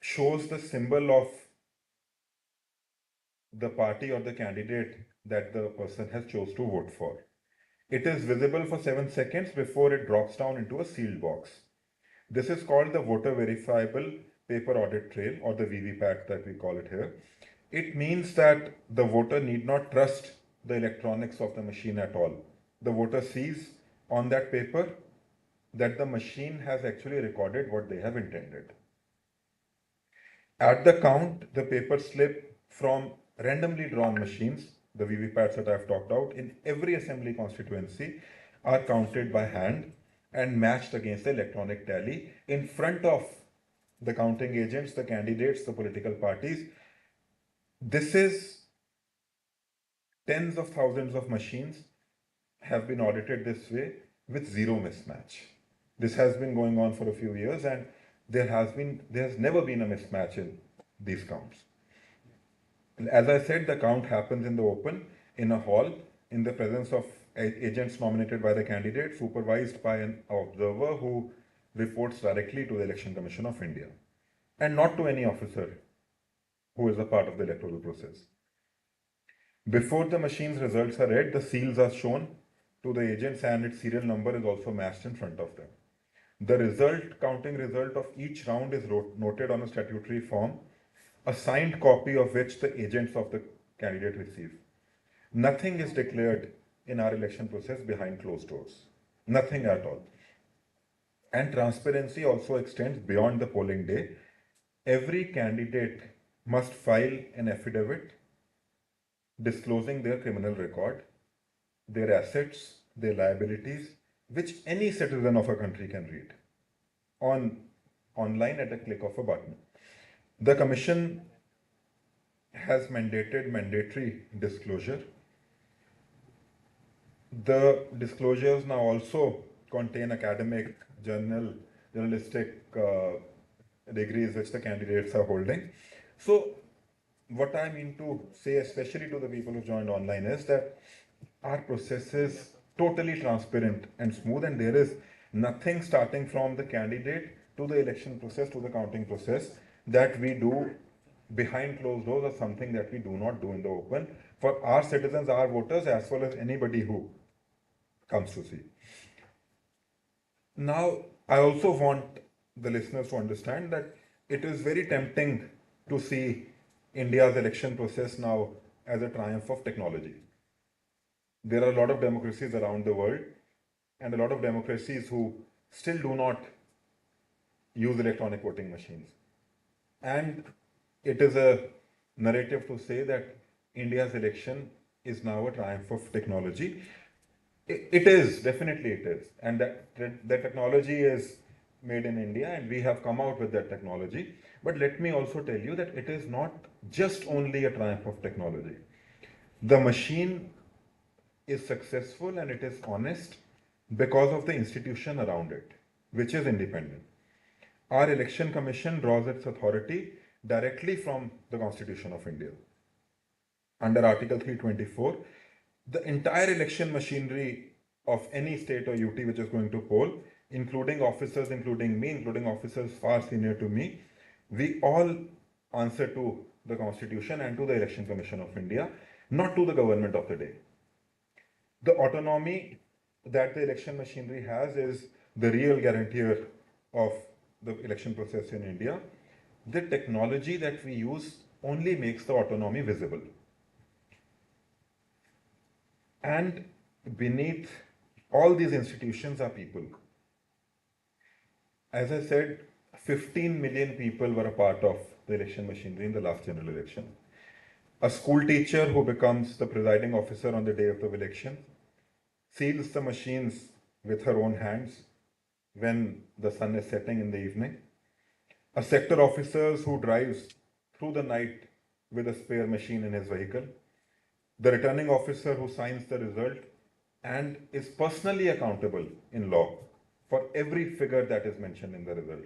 shows the symbol of the party or the candidate that the person has chose to vote for. It is visible for 7 seconds before it drops down into a sealed box. This is called the voter verifiable paper audit trail, or the VVPAT that we call it here. It means that the voter need not trust the electronics of the machine at all. The voter sees on that paper that the machine has actually recorded what they have intended. At the count, the paper slip from randomly drawn machines, the VVPATs that I've talked about, in every assembly constituency are counted by hand and matched against the electronic tally in front of the counting agents, the candidates, the political parties. This is tens of thousands of machines have been audited this way with zero mismatch. This has been going on for a few years, and there has never been a mismatch in these counts. As I said, the count happens in the open, in a hall, in the presence of agents nominated by the candidate, supervised by an observer who reports directly to the Election Commission of India, and not to any officer who is a part of the electoral process. Before the machine's results are read, the seals are shown to the agents and its serial number is also matched in front of them. The counting result of each round is noted on a statutory form, a signed copy of which the agents of the candidate receive. Nothing is declared in our election process behind closed doors. Nothing at all. And transparency also extends beyond the polling day. Every candidate must file an affidavit disclosing their criminal record, their assets, their liabilities, which any citizen of a country can read online at a click of a button. The Commission has mandated mandatory disclosure. The disclosures now also contain academic, journalistic degrees which the candidates are holding. So, what I mean to say, especially to the people who joined online, is that our process is totally transparent and smooth, and there is nothing starting from the candidate to the election process to the counting process that we do behind closed doors, or something that we do not do in the open for our citizens, our voters, as well as anybody who comes to see. Now, I also want the listeners to understand that it is very tempting to see India's election process now as a triumph of technology. There are a lot of democracies around the world, and a lot of democracies who still do not use electronic voting machines. And it is a narrative to say that India's election is now a triumph of technology. It is, definitely it is. And that the technology is made in India, and we have come out with that technology. But let me also tell you that it is not just only a triumph of technology. The machine is successful and it is honest because of the institution around it, which is independent. Our election commission draws its authority directly from the Constitution of India. Under Article 324, the entire election machinery of any state or UT which is going to poll, including officers, including me, including officers far senior to me, we all answer to the Constitution and to the Election Commission of India, not to the government of the day. The autonomy that the election machinery has is the real guarantor of the election process in India. The technology that we use only makes the autonomy visible. And beneath all these institutions are people. As I said, 15 million people were a part of the election machinery in the last general election. A school teacher who becomes the presiding officer on the day of the election seals the machines with her own hands when the sun is setting in the evening. A sector officer who drives through the night with a spare machine in his vehicle. The returning officer who signs the result and is personally accountable in law for every figure that is mentioned in the result.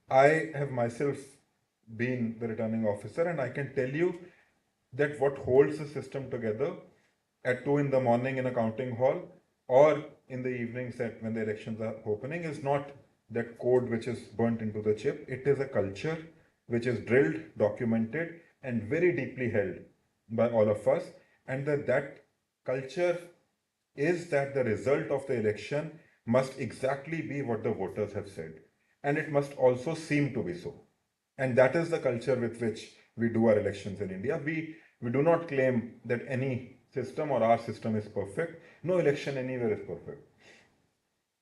I have myself been the returning officer, and I can tell you that what holds the system together at 2 in the morning in a counting hall or in the evenings when the elections are opening is not that code which is burnt into the chip. It is a culture which is drilled, documented, and very deeply held by all of us. And that culture is that the result of the election must exactly be what the voters have said. And it must also seem to be so. And that is the culture with which we do our elections in India. We do not claim that any system or our system is perfect. No election anywhere is perfect.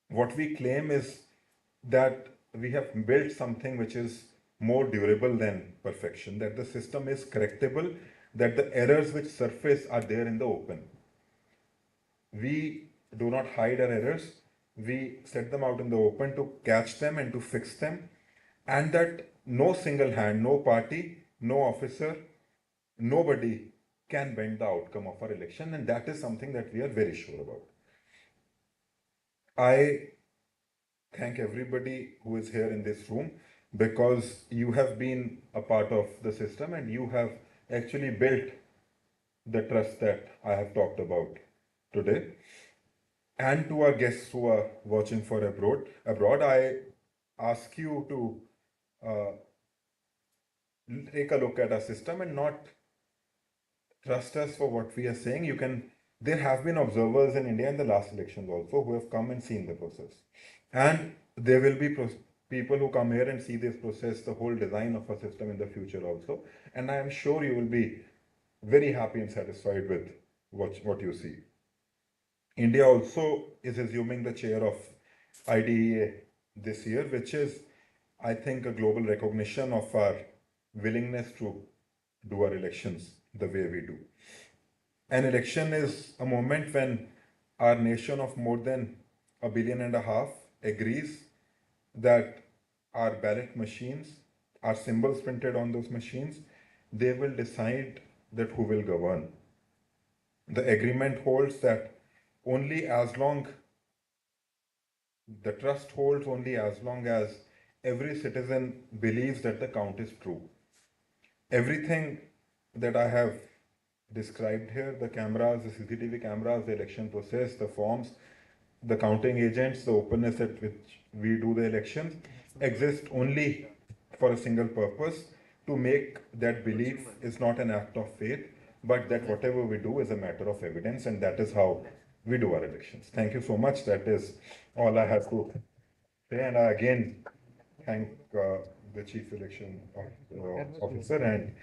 What we claim is that we have built something which is more durable than perfection, that the system is correctable, that the errors which surface are there in the open. We do not hide our errors, we set them out in the open to catch them and to fix them, and that no single hand, no party, no officer, nobody can bend the outcome of our election, and that is something that we are very sure about. I thank everybody who is here in this room because you have been a part of the system and you have actually built the trust that I have talked about today. And to our guests who are watching for abroad, I ask you to take a look at our system and not trust us for what we are saying. There have been observers in India in the last elections also who have come and seen the process. And there will be people who come here and see this process, the whole design of a system in the future also. And I am sure you will be very happy and satisfied with what you see. India also is assuming the chair of IDEA this year, which is, I think, a global recognition of our willingness to do our elections the way we do. An election is a moment when our nation of more than 1.5 billion agrees that our ballot machines, our symbols printed on those machines, they will decide that who will govern. The agreement holds that only as long, the trust holds only as long as every citizen believes that the count is true. Everything that I have described here, the cameras, the CCTV cameras, the election process, the forms, the counting agents, the openness at which we do the elections, exist only for a single purpose, to make that belief is not an act of faith, but that whatever we do is a matter of evidence, and that is how we do our elections. Thank you so much. That is all I have to say, and I again thank the Chief Election Officer and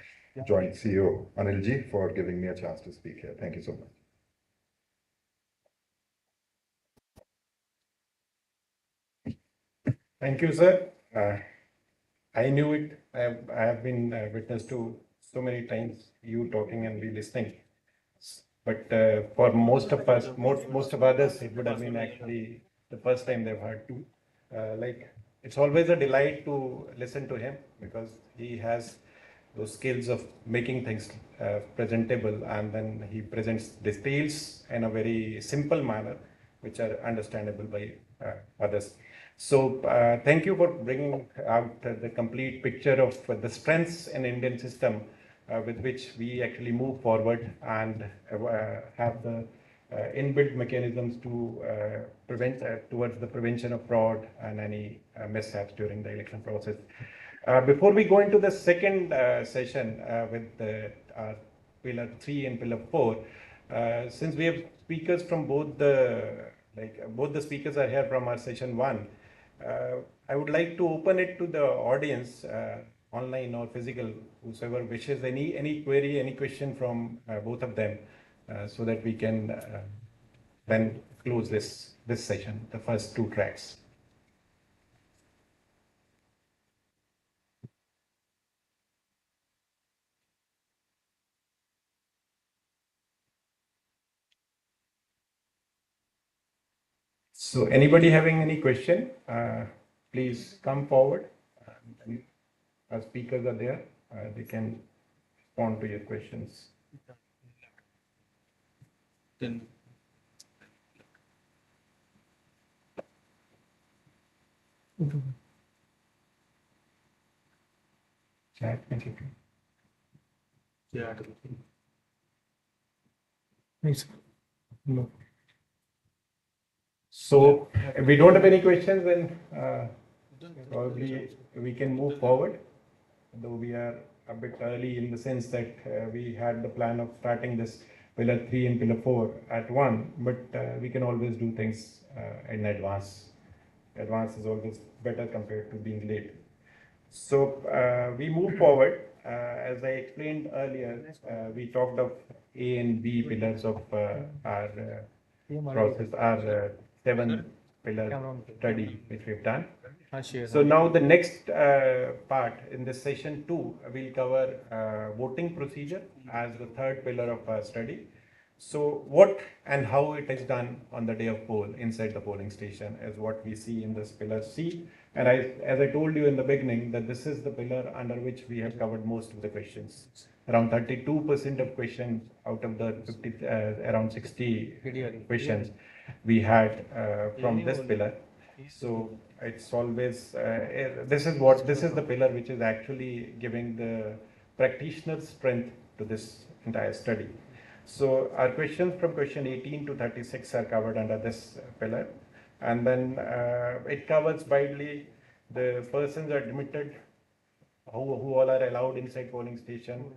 Joint CEO Anilji for giving me a chance to speak here. Thank you so much. Thank you, sir. I knew it. I have been witness to so many times you talking and we listening. But for most of us, most of others, it would have been actually the first time they've heard. Like it's always a delight to listen to him because he has those skills of making things presentable, and then he presents details in a very simple manner, which are understandable by others. So thank you for bringing out the complete picture of the strengths in Indian system with which we actually move forward and have the inbuilt mechanisms to prevent towards the prevention of fraud and any mishaps during the election process. Before we go into the second session with pillar 3 and pillar 4, since we have speakers from both the speakers are here from our session 1, I would like to open it to the audience, online or physical, whosoever wishes any query, any question from both of them, so that we can then close this session, the first 2 tracks. So anybody having any question, please come forward. Our speakers are there. They can respond to your questions. Then Chat में ठीक है. No. So if we don't have any questions, then probably we can move forward. Though we are a bit early in the sense that we had the plan of starting this pillar 3 and pillar 4 at one, but we can always do things in advance. Advance is always better compared to being late. So we move forward. As I explained earlier, we talked of A and B pillars of our process, our 7 pillar study which we've done. So now the next part in this session 2, we'll cover voting procedure as the third pillar of our study. So what and how it is done on the day of poll inside the polling station is what we see in this pillar C. And as I told you in the beginning, that this is the pillar under which we have covered most of the questions. Around 32% of questions out of the 50, around 60 questions we had from this pillar. So it's always this is the pillar which is actually giving the practitioner's strength to this entire study. So our questions from question 18 to 36 are covered under this pillar, and then it covers widely the persons admitted, who all are allowed inside polling station,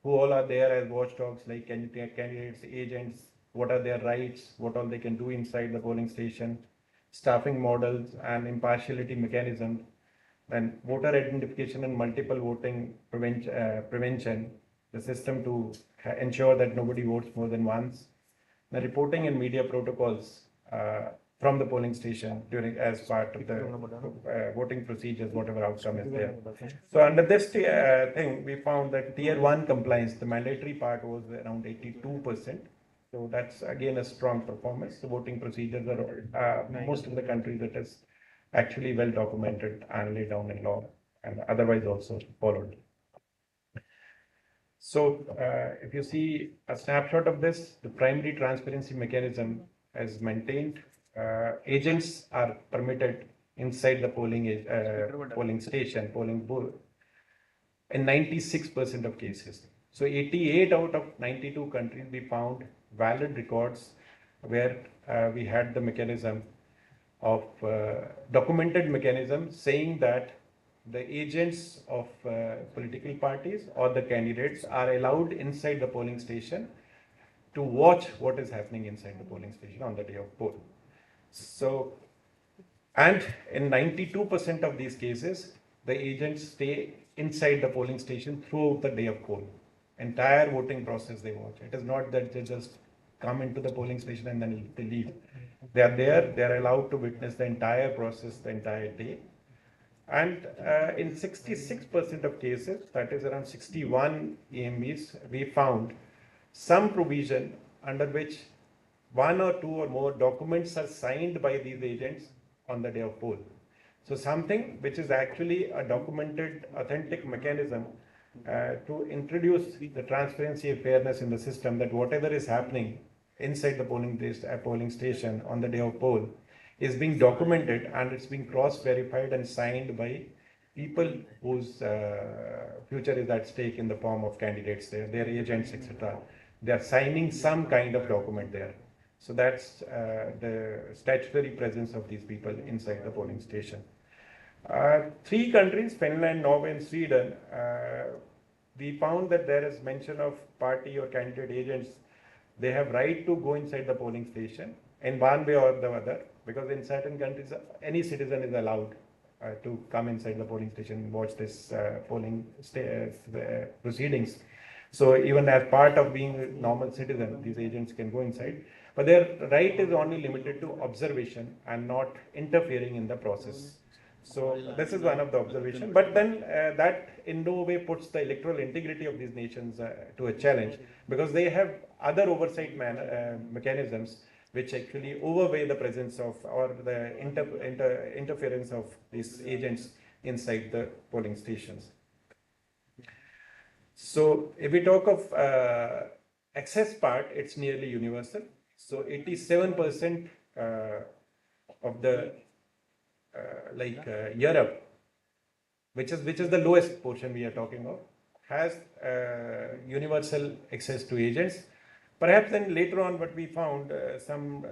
who all are there as watchdogs like candidates, agents, what are their rights, what all they can do inside the polling station, staffing models and impartiality mechanism, and voter identification and multiple voting prevention, the system to ensure that nobody votes more than once, the reporting and media protocols from the polling station during as part of the voting procedures, whatever outcome is there. So under this thing, we found that tier 1 compliance, the mandatory part was around 82%. So that's again a strong performance. The voting procedures are most of the countries it is actually well documented and laid down in law and otherwise also followed. So if you see a snapshot of this, the primary transparency mechanism is maintained. Agents are permitted inside the polling station, polling booth in 96% of cases. So 88 out of 92 countries we found valid records where we had the mechanism of documented mechanism saying that the agents of political parties or the candidates are allowed inside the polling station to watch what is happening inside the polling station on the day of poll. So, and in 92% of these cases, the agents stay inside the polling station throughout the day of poll. Entire voting process they watch. It is not that they just come into the polling station and then they leave. They are there, they are allowed to witness the entire process the entire day. And in 66% of cases, that is around 61 EMEs, we found some provision under which 1 or 2 or more documents are signed by these agents on the day of poll. So something which is actually a documented, authentic mechanism to introduce the transparency and fairness in the system, that whatever is happening inside the polling station on the day of poll is being documented and it's being cross-verified and signed by people whose future is at stake in the form of candidates there, their agents, etc. They are signing some kind of document there. So that's the statutory presence of these people inside the polling station. 3 countries, Finland, Norway, and Sweden, we found that there is mention of party or candidate agents. They have right to go inside the polling station in one way or the other, because in certain countries, any citizen is allowed to come inside the polling station and watch this polling proceedings. So even as part of being a normal citizen, these agents can go inside, but their right is only limited to observation and not interfering in the process. So this is one of the observations, but then that in no way puts the electoral integrity of these nations to a challenge, because they have other oversight mechanisms which actually overweigh the presence of or the interference of these agents inside the polling stations. So if we talk of access part, it's nearly universal. So 87% of the Europe, which is the lowest portion we are talking of, has universal access to agents. Perhaps then later on, what we found some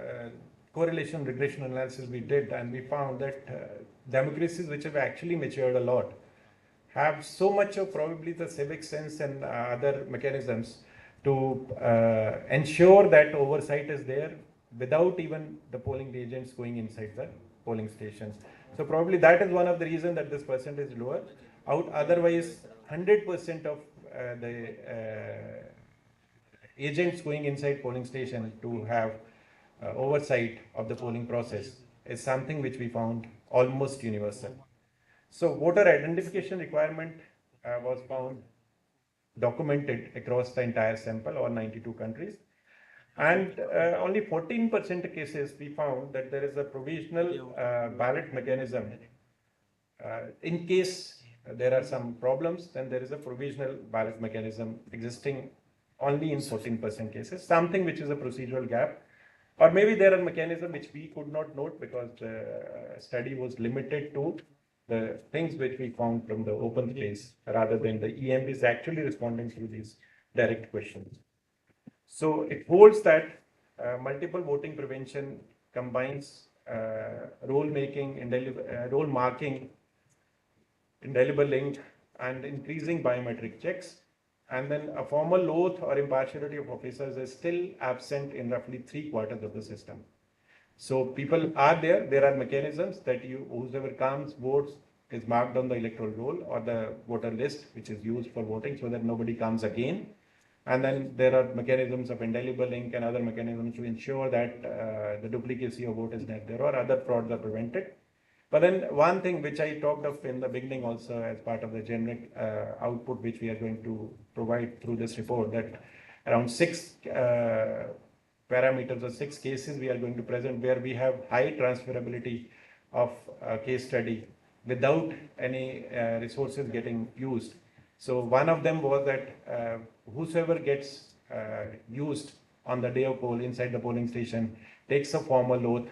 correlation regression analysis we did, and we found that democracies which have actually matured a lot have so much of probably the civic sense and other mechanisms to ensure that oversight is there without even the polling agents going inside the polling stations. So probably that is one of the reasons that this percentage is lower. Otherwise, 100% of the agents going inside polling station to have oversight of the polling process is something which we found almost universal. So voter identification requirement was found documented across the entire sample, all 92 countries. And only 14% of cases we found that there is a provisional ballot mechanism. In case there are some problems, then there is a provisional ballot mechanism existing only in 14% cases, something which is a procedural gap. Or maybe there are mechanisms which we could not note because the study was limited to the things which we found from the open space rather than the EMBs actually responding to these direct questions. So it holds that multiple voting prevention combines role making, role marking, indelible link, and increasing biometric checks. And then a formal oath or impartiality of officers is still absent in roughly 3/4 of the system. So people are there. There are mechanisms that whoever comes, votes, is marked on the electoral roll or the voter list, which is used for voting, so that nobody comes again. And then there are mechanisms of indelible ink and other mechanisms to ensure that the duplicacy of vote is not there or other frauds are prevented. But then one thing which I talked of in the beginning also as part of the generic output which we are going to provide through this report, that around 6 parameters or 6 cases we are going to present where we have high transferability of case study without any resources getting used. So one of them was that whosoever gets used on the day of poll inside the polling station takes a formal oath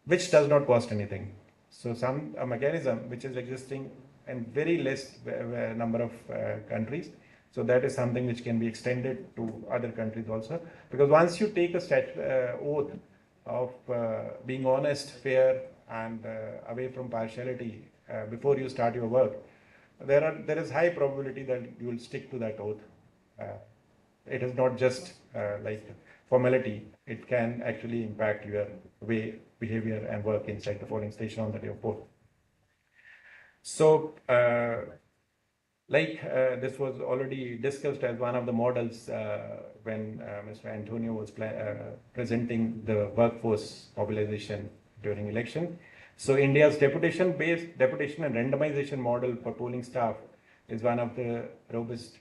which does not cost anything. So a mechanism which is existing in very less number of countries. So that is something which can be extended to other countries also. Because once you take a oath of being honest, fair, and away from partiality before you start your work, there is high probability that you will stick to that oath. It is not just like formality. It can actually impact your behavior and work inside the polling station on the day of poll. So, this was already discussed as one of the models when Mr. Antonio was presenting the workforce mobilization during election. So India's deputation and randomization model for polling staff is one of the robust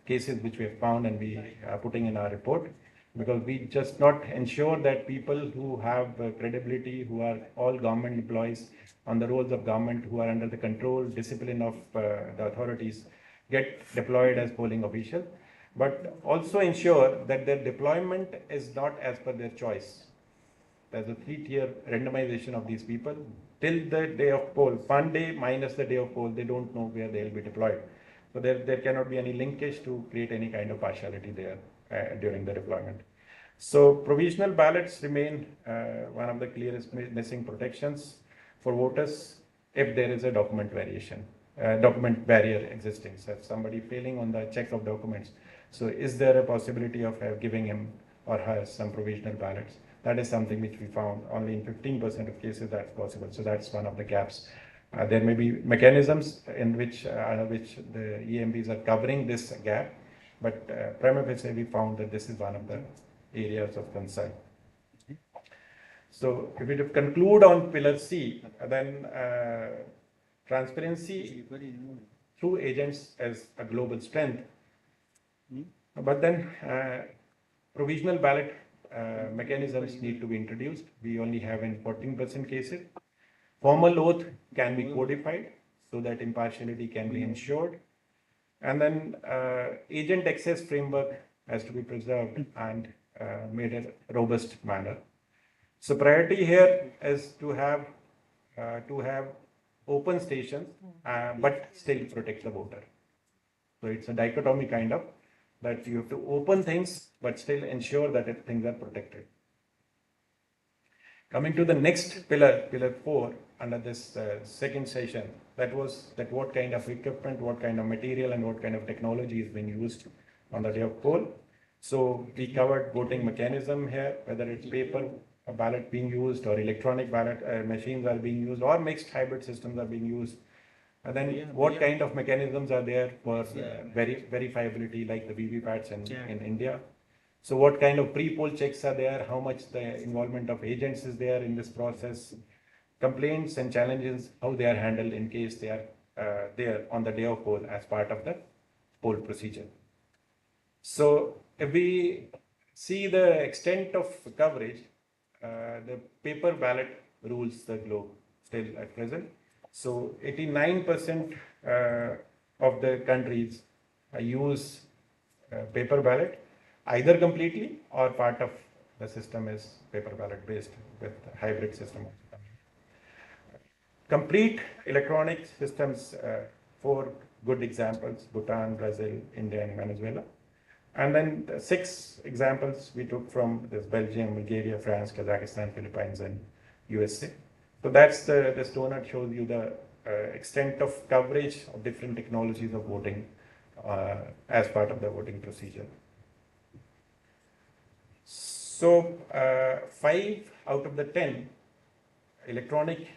cases which we have found and we are putting in our report, because we just not ensure that people who have credibility, who are all government employees on the roles of government, who are under the control, discipline of the authorities, get deployed as polling officials, but also ensure that their deployment is not as per their choice. There's a 3-tier randomization of these people till the day of poll. One day minus the day of poll, they don't know where they'll be deployed. So there cannot be any linkage to create any kind of partiality there during the deployment. So provisional ballots remain one of the clearest missing protections for voters if there is a document barrier existing. So if somebody failing on the check of documents, so is there a possibility of giving him or her some provisional ballots? That is something which we found only in 15% of cases that's possible. So that's one of the gaps. There may be mechanisms in which the EMBs are covering this gap, but prima facie we found that this is one of the areas of concern. So if we conclude on pillar C, then transparency through agents as a global strength. But then provisional ballot mechanisms need to be introduced. We only have in 14% cases. Formal oath can be codified so that impartiality can be ensured. And then agent access framework has to be preserved and made in a robust manner. So priority here is to have open stations, but still protect the voter. So it's a dichotomy kind of, that you have to open things, but still ensure that things are protected. Coming to the next pillar, pillar 4, under this second session, that was that what kind of equipment, what kind of material, and what kind of technology is being used on the day of poll. So we covered voting mechanism here, whether it's paper ballot being used or electronic ballot machines are being used, or mixed hybrid systems are being used. And then what kind of mechanisms are there for verifiability, like the VVPATs in India. So what kind of pre-poll checks are there? How much the involvement of agents is there in this process? Complaints and challenges, how they are handled in case they are there on the day of poll as part of the poll procedure. So if we see the extent of coverage, the paper ballot rules the globe still at present. So 89% of the countries use paper ballot, either completely or part of the system is paper ballot based with hybrid system. Complete electronic systems, 4 good examples: Bhutan, Brazil, India, and Venezuela. And then 6 examples we took from this: Belgium, Bulgaria, France, Kazakhstan, Philippines, and USA. So that's the donut shows you the extent of coverage of different technologies of voting as part of the voting procedure. So 5 out of the 10 electronic,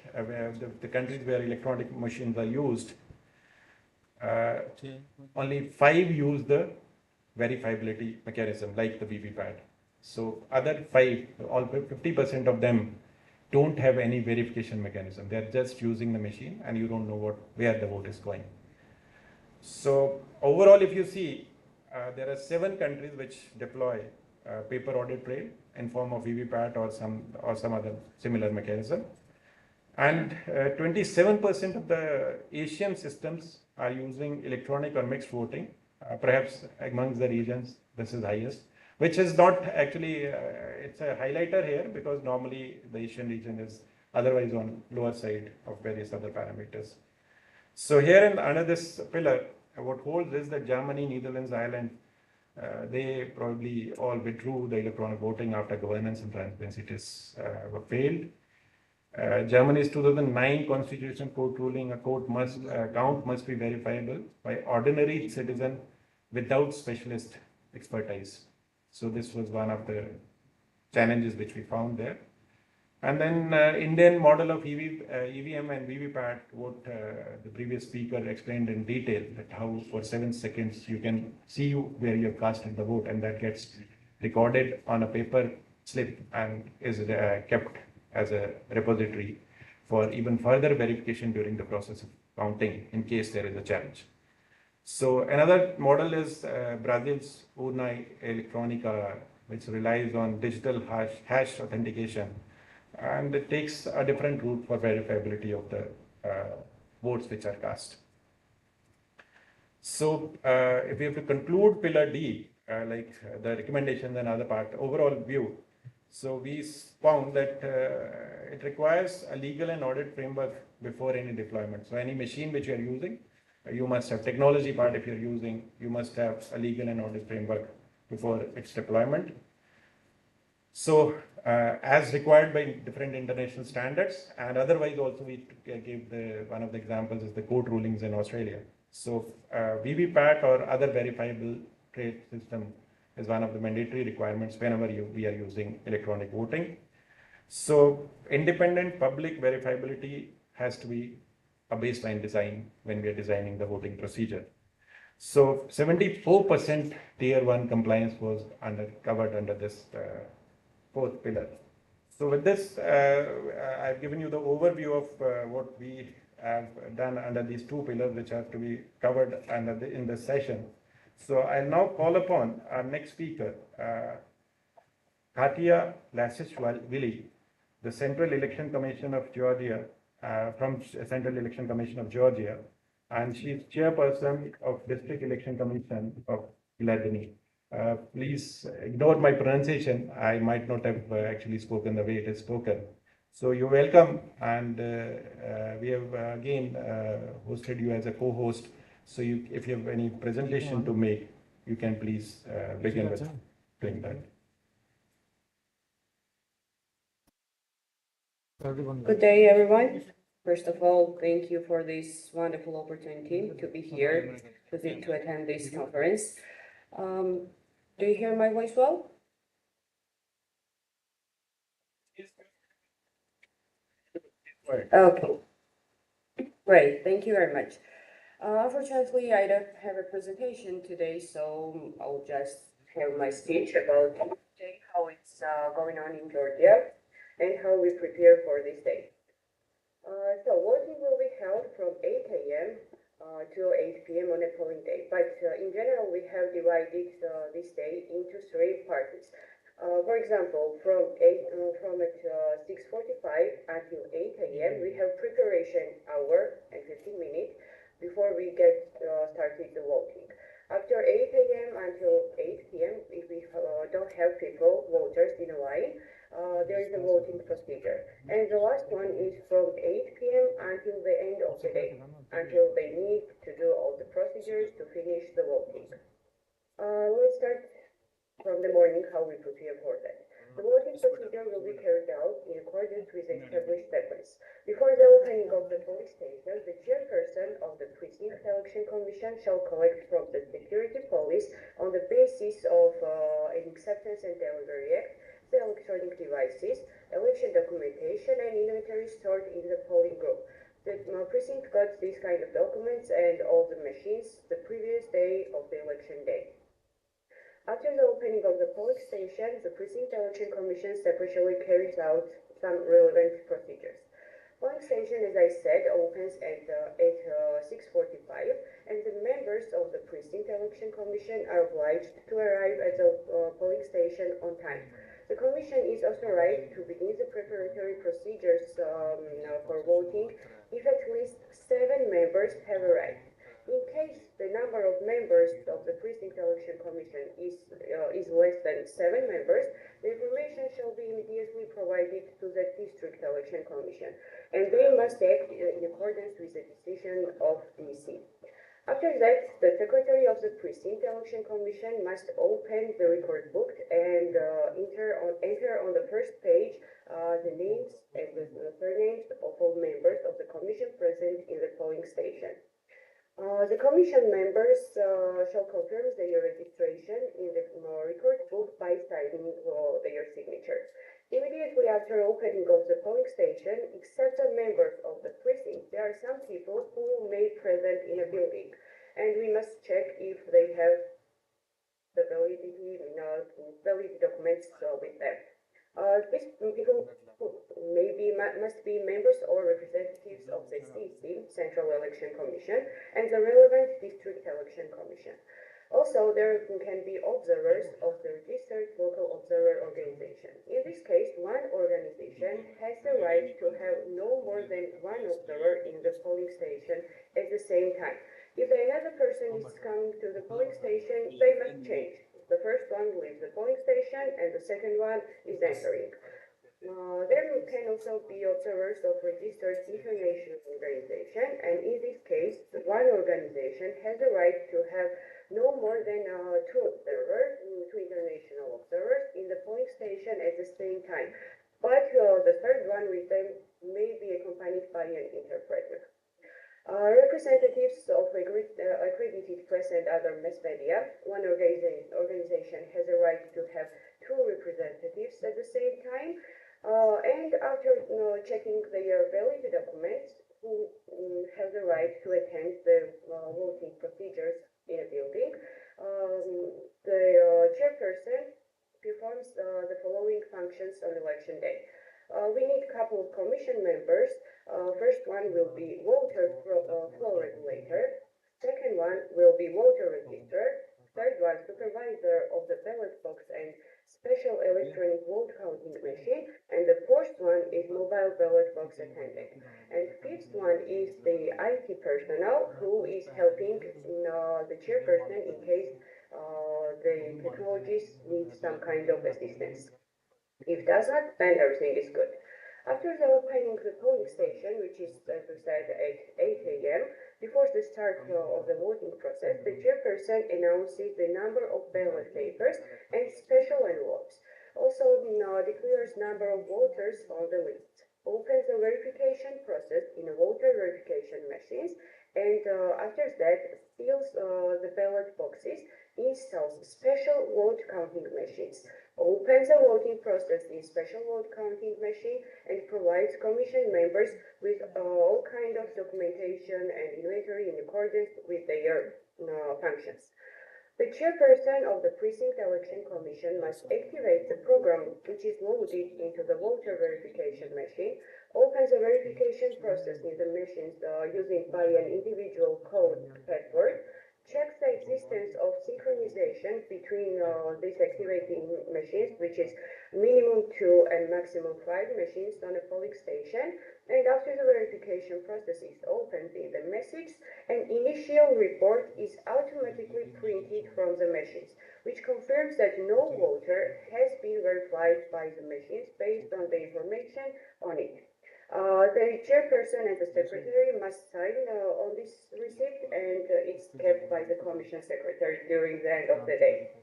the countries where electronic machines are used, only 5 use the verifiability mechanism like the VVPAT. So other 5, all 50% of them don't have any verification mechanism. They're just using the machine and you don't know where the vote is going. So overall, if you see, there are 7 countries which deploy paper audit trail in form of VVPAT or some other similar mechanism. And 27% of the Asian systems are using electronic or mixed voting. Perhaps amongst the regions, this is highest, which is not actually, it's a highlighter here because normally the Asian region is otherwise on lower side of various other parameters. So here in under this pillar, what holds is that Germany, Netherlands, Ireland, they probably all withdrew the electronic voting after governance and transparency tests were failed. Germany's 2009 constitution court ruling: a court must count must be verifiable by ordinary citizen without specialist expertise. So this was one of the challenges which we found there. And then Indian model of EVM and VVPAT, what the previous speaker explained in detail, that how for 7 seconds you can see where you have casted the vote, and that gets recorded on a paper slip and is kept as a repository for even further verification during the process of counting in case there is a challenge. So another model is Brazil's Urna Electronica, which relies on digital hash authentication, and it takes a different route for verifiability of the votes which are cast. So if we have to conclude pillar D, like the recommendations and other part, overall view, so we found that it requires a legal and audit framework before any deployment. So any machine which you are using, you must have technology part. If you're using, you must have a legal and audit framework before its deployment. So as required by different international standards, and otherwise also we gave one of the examples is the court rulings in Australia. So VVPAT or other verifiable trade system is one of the mandatory requirements whenever we are using electronic voting. So independent public verifiability has to be a baseline design when we are designing the voting procedure. So 74% tier 1 compliance was covered under this 4th pillar. So with this, I've given you the overview of what we have done under these 2 pillars, which have to be covered in this session. So I'll now call upon our next speaker, Katia Lasishvili, the Central Election Commission of Georgia, from Central Election Commission of Georgia, and she's chairperson of District Election Commission of Gladney. Please ignore my pronunciation. I might not have actually spoken the way it is spoken. So you're welcome, and we have again hosted you as a co-host. So if you have any presentation to make, you can please begin with doing that. Good day, everyone. First of all, thank you for this wonderful opportunity to be here to attend this conference. Do you hear my voice well? Okay. Great. Thank you very much. Unfortunately, I don't have a presentation today, so I'll just have my speech about how it's going on in Georgia and how we prepare for this day. So voting will be held from 8 a.m. To 8 p.m. on a polling day, but in general we have divided this day into three parts. For example, from 6:45 until 8 a.m. we have preparation hour and 15 minutes before we get started the voting. After 8 a.m. until 8 p.m. if we don't have people, voters in a line, there is a voting procedure. And the last one is from 8 p.m. until the end of the day, until they need to do all the procedures to finish the voting. Let's start from the morning how we prepare for that. The voting procedure will be carried out in accordance with established sequence. Before the opening of the polling station, the chairperson of the Precinct Election Commission shall collect from the security police on the basis of an acceptance and delivery act the electronic devices, election documentation, and inventory stored in the polling group. The precinct got these kind of documents and all the machines the previous day of the election day. After the opening of the polling station, the Precinct Election Commission separately carries out some relevant procedures. Polling station, as I said, opens at 6:45, and the members of the Precinct Election Commission are obliged to arrive at the polling station on time. The Commission is authorized to begin the preparatory procedures for voting if at least 7 members have arrived. In case the number of members of the Precinct Election Commission is less than 7 members, the information shall be immediately provided to the District Election Commission, and they must act in accordance with the decision of DC. After that, the Secretary of the Precinct Election Commission must open the record book and enter on the first page the names and the surnames of all members of the Commission present in the polling station. The Commission members shall confirm their registration in the record book by signing their signatures. Immediately after opening of the polling station, except the members of the precinct, there are some people who may present in a building, and we must check if they have the valid documents with them. These people must be members or representatives of the CEC, Central Election Commission, and the relevant District Election Commission. Also, there can be observers of the registered local observer organization. In this case, one organization has the right to have no more than one observer in the polling station at the same time. If another person is coming to the polling station, they must change. The first one leaves the polling station and the second one is entering. There can also be observers of registered international organization, and in this case, one organization has the right to have no more than 2 observers, 2 international observers in the polling station at the same time. But the third one with them may be accompanied by an interpreter. Representatives of accredited press and other mass media, one organization has a right to have 2 representatives at the same time. And after checking their valid documents, who have the right to attend the voting procedures in a building, the chairperson performs the following functions on election day. We need a couple of commission members. First one will be voter flow regulator. Second one will be voter registrar. Third one, supervisor of the ballot box and special electronic vote counting machine, and the fourth one is mobile ballot box attendant. And fifth one is the IT personnel who is helping the chairperson in case the technologies need some kind of assistance. If does not, then everything is good. After the opening the polling station, which is, as we said, at 8 a.m., before the start of the voting process, the chairperson announces the number of ballot papers and special envelopes. Also declares number of voters on the list, opens the verification process in voter verification machines, and after that seals the ballot boxes, installs special vote counting machines, opens the voting process in special vote counting machine, and provides commission members with all kind of documentation and inventory in accordance with their functions. The chairperson of the Precinct Election Commission must activate the program which is loaded into the voter verification machine, opens the verification process in the machines using by an individual code password, checks the existence of synchronization between these activating machines, which is minimum 2 and maximum 5 machines on a polling station, and after the verification process is opened in the message, an initial report is automatically printed from the machines, which confirms that no voter has been verified by the machines based on the information on it. The chairperson and the secretary must sign on this receipt, and it's kept by the commission secretary during the end of the day.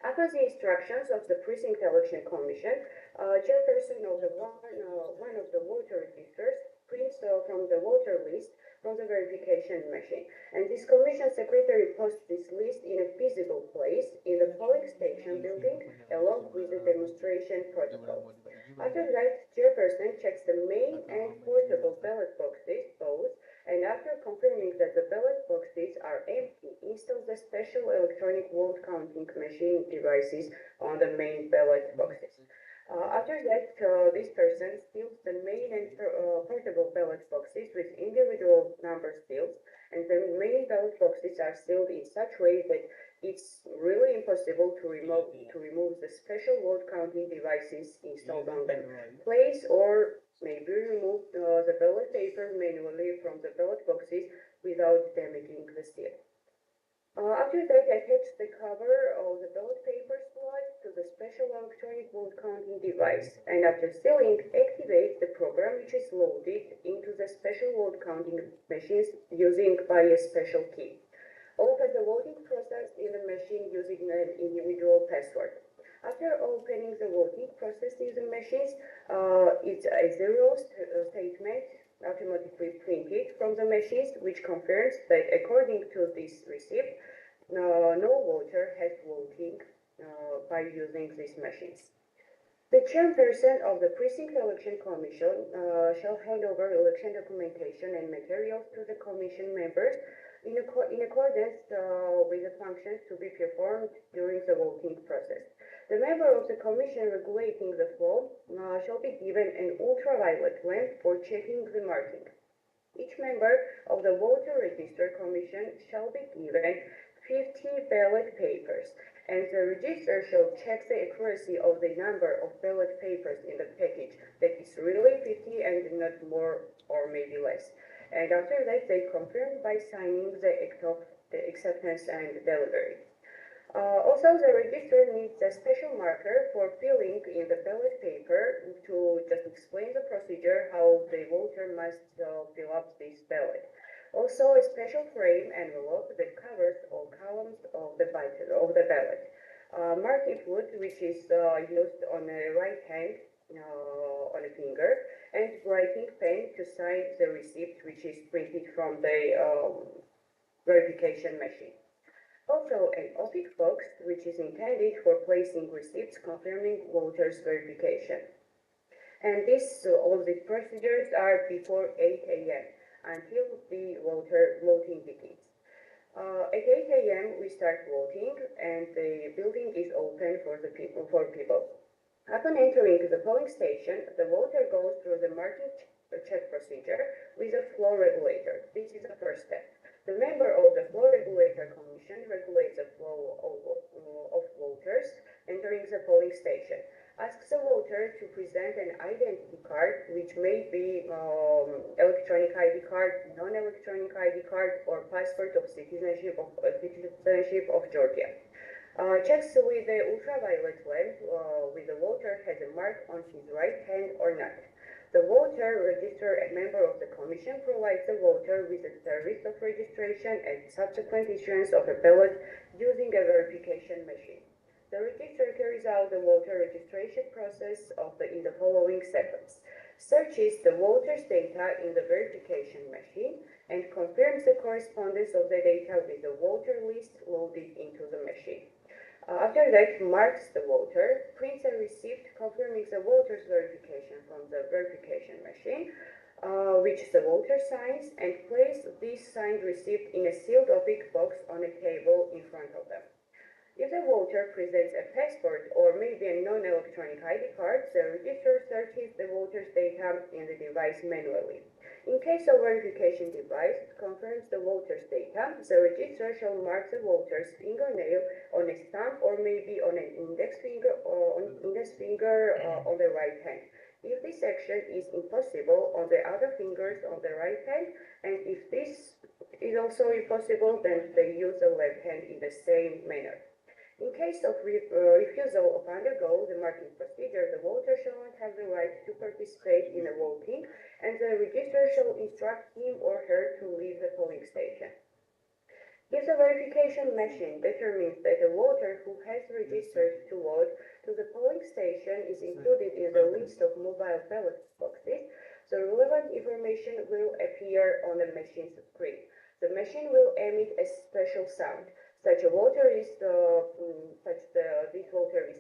After the instructions of the Precinct Election Commission, chairperson of the one of the voter registers prints from the voter list from the verification machine, and this commission secretary posts this list in a visible place in the polling station building along with the demonstration protocols. After that, chairperson checks the main and portable ballot boxes both, and after confirming that the ballot boxes are empty, installs the special electronic vote counting machine devices on the main ballot boxes. After that, this person seals the main and portable ballot boxes with individual number seals, and the main ballot boxes are sealed in such way that it's really impossible to remove the special vote counting devices installed on them. Place or maybe remove the ballot paper manually from the ballot boxes without damaging the seal. After that, attach the cover of the ballot paper slide to the special electronic vote counting device, and after sealing, activate the program which is loaded into the special vote counting machines using by a special key. Open the voting process in the machine using an individual password. After opening the voting process in the machines, it's a zero statement automatically printed from the machines, which confirms that according to this receipt, no voter has voting by using these machines. The chairperson of the Precinct Election Commission shall hand over election documentation and materials to the commission members in accordance with the functions to be performed during the voting process. The member of the commission regulating the flow shall be given an ultraviolet lamp for checking the marking. Each member of the voter register commission shall be given 50 ballot papers, and the register shall check the accuracy of the number of ballot papers in the package, that is really 50 and not more or maybe less. And after that, they confirm by signing the act of the acceptance and delivery. Also, the register needs a special marker for filling in the ballot paper to just explain the procedure how the voter must fill up this ballot. Also, a special frame envelope that covers all columns of the ballot. Marking foot, which is used on the right hand on a finger, and writing pen to sign the receipt, which is printed from the verification machine. Also, an office box, which is intended for placing receipts confirming voters' verification. And all the procedures are before 8 a.m. until the voting begins. At 8 a.m. we start voting, and the building is open for people. Upon entering the polling station, the voter goes through the marking check procedure with a flow regulator. This is the first step. The member of the flow regulator commission regulates the flow of voters entering the polling station. Asks the voter to present an identity card, which may be electronic ID card, non-electronic ID card, or passport of citizenship of Georgia. Checks with the ultraviolet lamp with the voter has a mark on his right hand or not. register, a member of the Commission provides the voter with the service of registration and subsequent issuance of a ballot using a verification machine. The register carries out the voter registration process in the following steps: searches the voter's data in the verification machine and confirms the correspondence of the data with the voter list loaded into the machine. After that, marks the voter, prints a receipt confirming the voter's verification from the verification machine, which the voter signs, and places this signed receipt in a sealed opaque box on a table in front of them. If the voter presents a passport or maybe a non-electronic ID card, the register searches the voter's data in the device manually. In case of verification device confirms the voter's data, the register shall mark the voter's fingernail on a stump or maybe on an index finger on the right hand. If this action is impossible, on the other fingers on the right hand, and if this is also impossible, then they use the left hand in the same manner. In case of refusal of undergo the marking procedure, the voter shall not have the right to participate in the voting, and the register shall instruct him or her to leave the polling station. If the verification machine determines that a voter who has registered to vote to the polling station is included in the list of mobile ballot boxes, the relevant information will appear on the machine's screen. The machine will emit a special sound. This voter is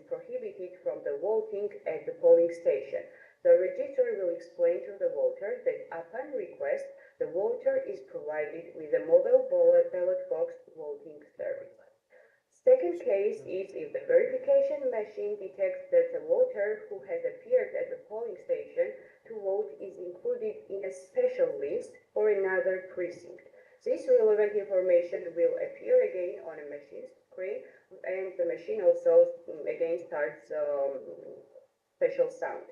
prohibited from the voting at the polling station. The register will explain to the voter that upon request, the voter is provided with a mobile ballot box voting service. Second case is if the verification machine detects that the voter who has appeared at the polling station to vote is included in a special list for another precinct. This relevant information will appear again on a machine screen, and the machine also again starts special sound.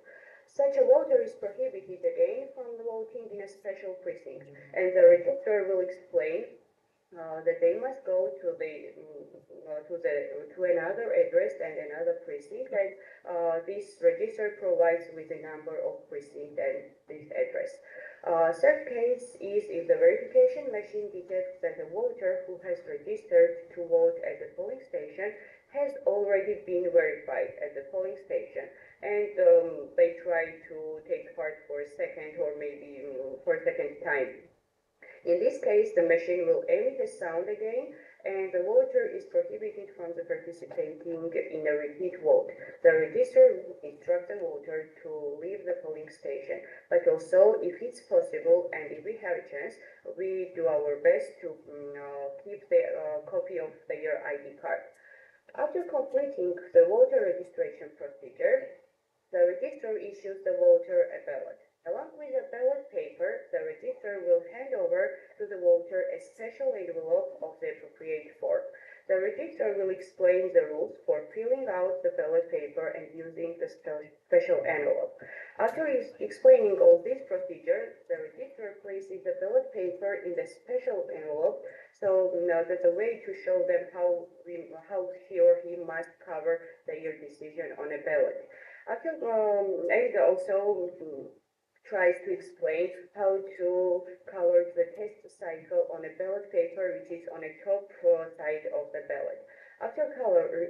Such a voter is prohibited again from voting in a special precinct, and the register will explain that they must go to another address and another precinct, and this register provides with a number of precinct and this address. Third case is if the verification machine detects that a voter who has registered to vote at the polling station has already been verified at the polling station, and they try to take part for a second or maybe for a second time. In this case, the machine will emit a sound again, and the voter is prohibited from participating in a repeat vote. The register will instruct the voter to leave the polling station, but also, if it's possible and if we have a chance, we do our best to keep the copy of their ID card. After completing the voter registration procedure, the register issues the voter a ballot. Along with the ballot paper, the register will hand over to the voter a special envelope of the appropriate form. The register will explain the rules for filling out the ballot paper and using the special envelope. After explaining all this procedure, the register places the ballot paper in the special envelope, so that's a way to show them how he or he must cover their decision on a ballot. After, and also tries to explain how to color the test cycle on a ballot paper, which is on the top side of the ballot. After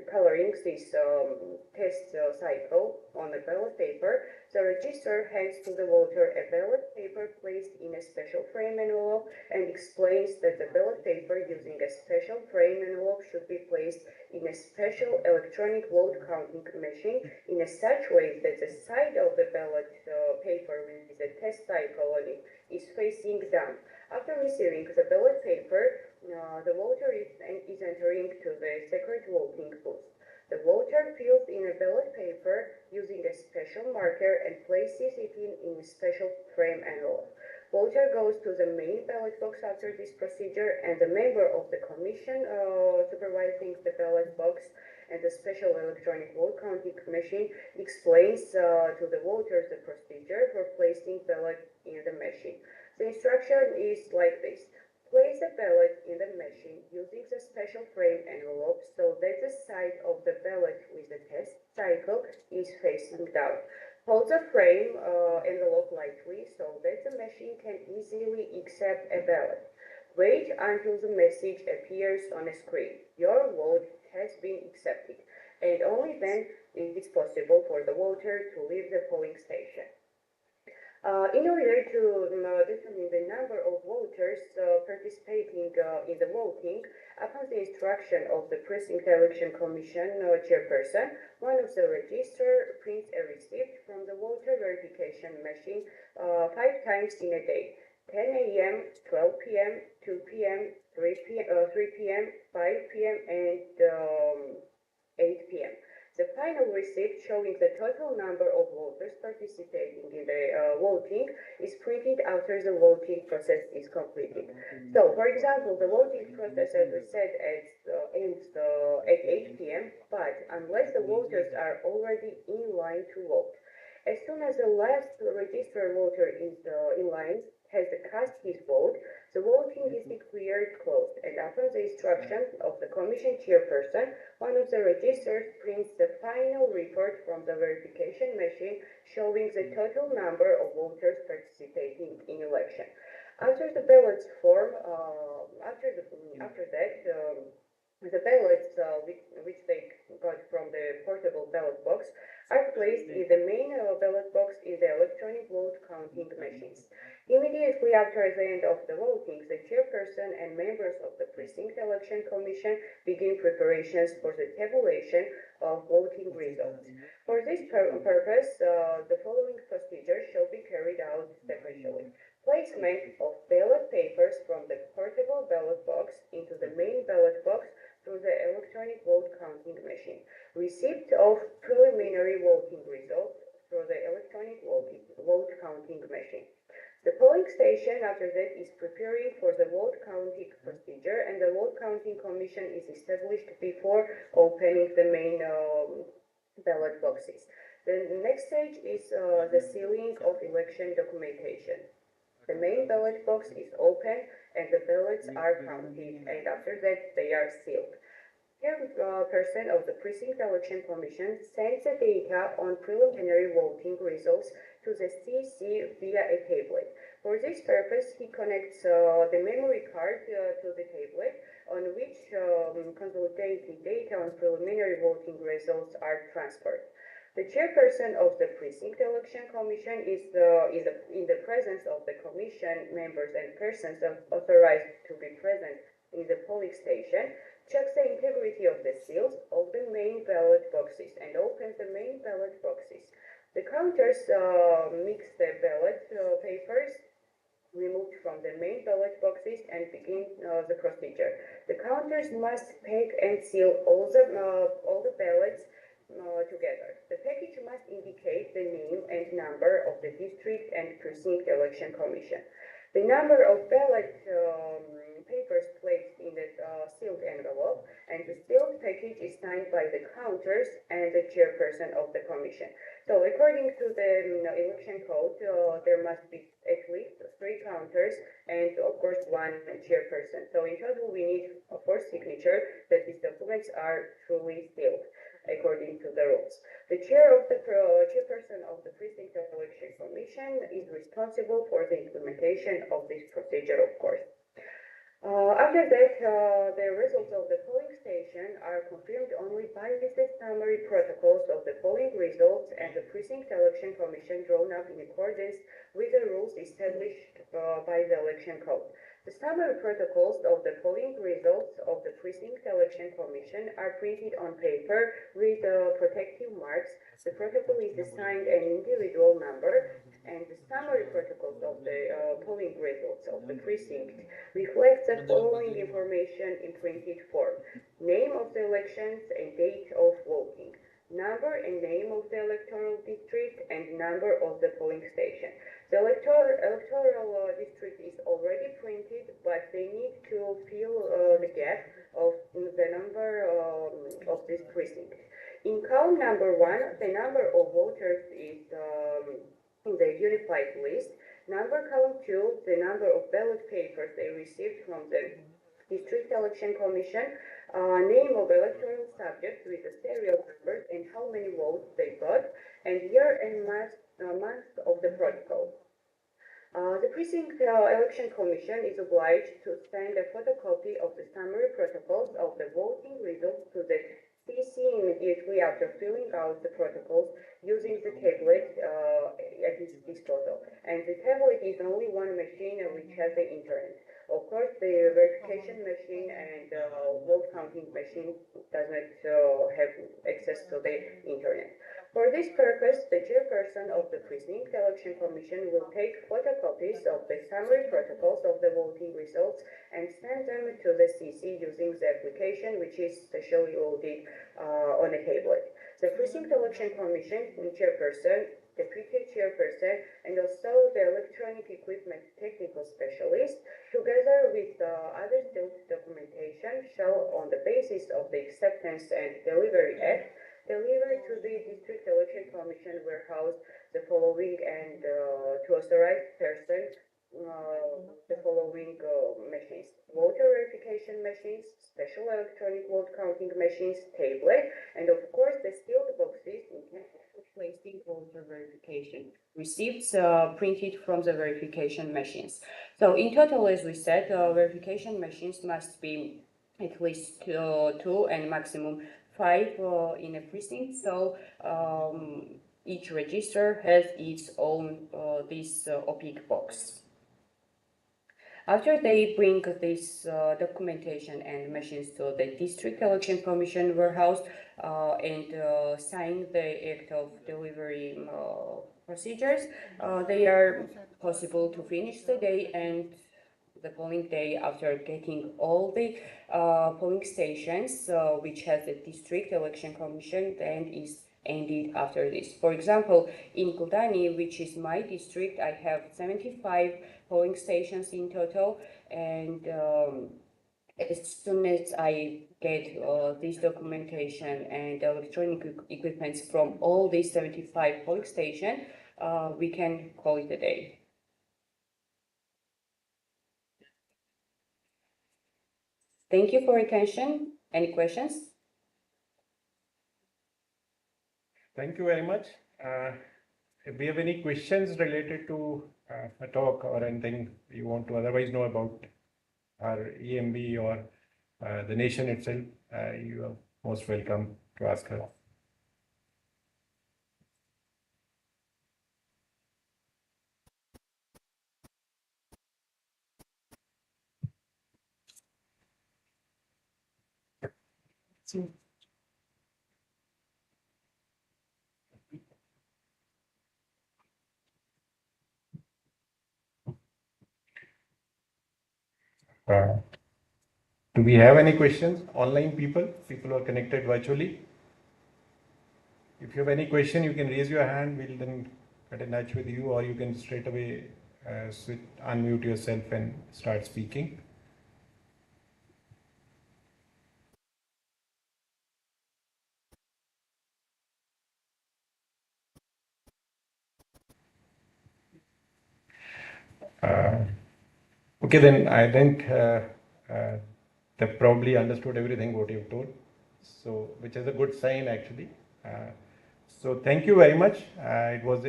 coloring this test cycle on the ballot paper, the register hands to the voter a ballot paper placed in a special frame envelope and explains that the ballot paper using a special frame envelope should be placed in a special electronic vote counting machine in a such way that the side of the ballot paper with the test cycle on it is facing down. After receiving the ballot paper, the voter is entering to the secret voting booth. The voter fills in a ballot paper using a special marker and places it in a special frame envelope. Voter goes to the main ballot box after this procedure, and the member of the commission supervising the ballot box and the special electronic vote counting machine explains to the voters the procedure for placing ballot in the machine. The instruction is like this. Place the ballot in the machine using the special frame envelope so that the side of the ballot with the test cycle is facing down. Hold the frame envelope lightly so that the machine can easily accept a ballot. Wait until the message appears on a screen. Your vote has been accepted, and only then it is possible for the voter to leave the polling station. In order to determine the number of voters participating in the voting, upon the instruction of the Precinct Election Commission chairperson, one of the register prints a receipt from the voter verification machine 5 times in a day: 10 a.m., 12 p.m., 2 p.m., 3 p.m., 5 p.m., and 8 p.m. The final receipt showing the total number of voters participating in the voting is printed after the voting process is completed. So, for example, the voting process, as we said, ends at 8 p.m., but unless the voters are already in line to vote, as soon as the last registered voter is in line, has cast his vote, the voting is declared closed, and upon the instruction of the commission chairperson, one of the registers prints the final report from the verification machine showing the total number of voters participating in election. After the ballots form, after that, the ballots which they got from the portable ballot box are placed in the main ballot box in the electronic vote counting machines. Immediately after the end of the voting, the chairperson and members of the Precinct Election Commission begin preparations for the tabulation of voting results. For this purpose, the following procedure shall be carried out sequentially. Placement of ballot papers from the portable ballot box into the main ballot box through the electronic vote counting machine. Receipt of preliminary voting results through the electronic vote counting machine. The polling station after that is preparing for the vote counting procedure, and the vote counting commission is established before opening the main ballot boxes. The next stage is the sealing of election documentation. The main ballot box is open and the ballots are counted, and after that they are sealed. Chairperson of the Precinct Election Commission sends the data on preliminary voting results to the CC via a tablet. For this purpose, he connects the memory card to the tablet, on which consolidated data on preliminary voting results are transferred. The chairperson of the Precinct Election Commission is in the presence of the commission members and persons authorized to be present in the polling station, checks the integrity of the seals of the main ballot boxes and opens the main ballot boxes. The counters mix the ballot papers removed from the main ballot boxes and begin the procedure. The counters must pack and seal all the ballots together. The package must indicate the name and number of the district and precinct election commission. The number of ballot papers placed in the sealed envelope, and the sealed package is signed by the counters and the chairperson of the commission. So according to the election code, there must be at least 3 counters and of course 1 chairperson. So in total we need 4 signature that these documents are truly sealed according to the rules. The chairperson of the Precinct Election Commission is responsible for the implementation of this procedure, of course. After that, the results of the polling station are confirmed only by the summary protocols of the polling results and the Precinct Election Commission drawn up in accordance with the rules established by the Election Code. The summary protocols of the polling results of the Precinct Election Commission are printed on paper with protective marks. The protocol is assigned an individual number, and the summary protocols of the polling results of the precinct reflects the following information in printed form: name of the elections and date of voting, number and name of the electoral district, and number of the polling station. The electoral district is already printed, but they need to fill the gap of the number of this precinct. In column number 1, the number of voters is in the unified list. Number column 2, the number of ballot papers they received from the District Election Commission, name of electoral subject with the serial numbers and how many votes they got, and year and month of the protocol. The Precinct Election Commission is obliged to send a photocopy of the summary protocols of the voting results to the CC immediately after filling out the protocols using the tablet at its disposal. And the tablet is only one machine which has the internet. Of course, the verification machine and vote counting machine does not have access to the internet. For this purpose, the chairperson of the Precinct Election Commission will take photocopies of the summary protocols of the voting results and send them to the CC using the application, which is specially loaded on a tablet. The Precinct Election Commission chairperson, deputy chairperson, and also the electronic equipment technical specialist, together with other documentation, shall, on the basis of the Acceptance and Delivery Act, deliver to the District Election Commission warehouse the following and to authorized person the following machines: voter verification machines, special electronic vote counting machines, tablet, and of course the sealed boxes placing voter verification receipts printed from the verification machines. So in total, as we said, verification machines must be at least two and maximum 5 in a precinct. So each register has its own this opaque box. After they bring this documentation and machines to the District Election Commission warehouse and sign the Act of Delivery procedures, they are possible to finish the day and the polling day after getting all the polling stations which has the District Election Commission then is ended after this. For example, in Kuldani, which is my district, I have 75 polling stations in total, and as soon as I get this documentation and electronic equipment from all these 75 polling stations, we can call it a day. Thank you for your attention. Any questions? Thank you very much. If we have any questions related to a talk or anything you want to otherwise know about our EMB or the nation itself, you are most welcome to ask her. Do we have any questions? Online people who are connected virtually? If you have any question, you can raise your hand. We'll then get in touch with you, or you can straight away unmute yourself and start speaking. Okay, then I think they've probably understood everything what you've told, so which is a good sign actually. So thank you very much. It was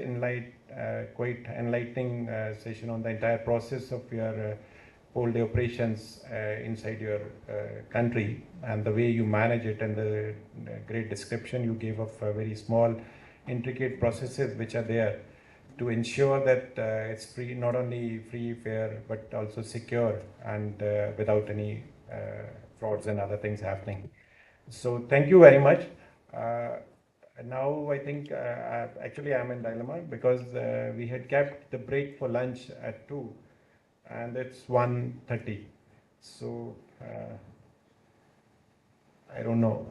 quite enlightening session on the entire process of your whole day operations inside your country and the way you manage it, and the great description you gave of very small, intricate processes which are there to ensure that it's free, not only free, fair, but also secure and without any frauds and other things happening. So thank you very much. Now I think actually I'm in dilemma because we had kept the break for lunch at 2 and it's 1:30. So I don't know.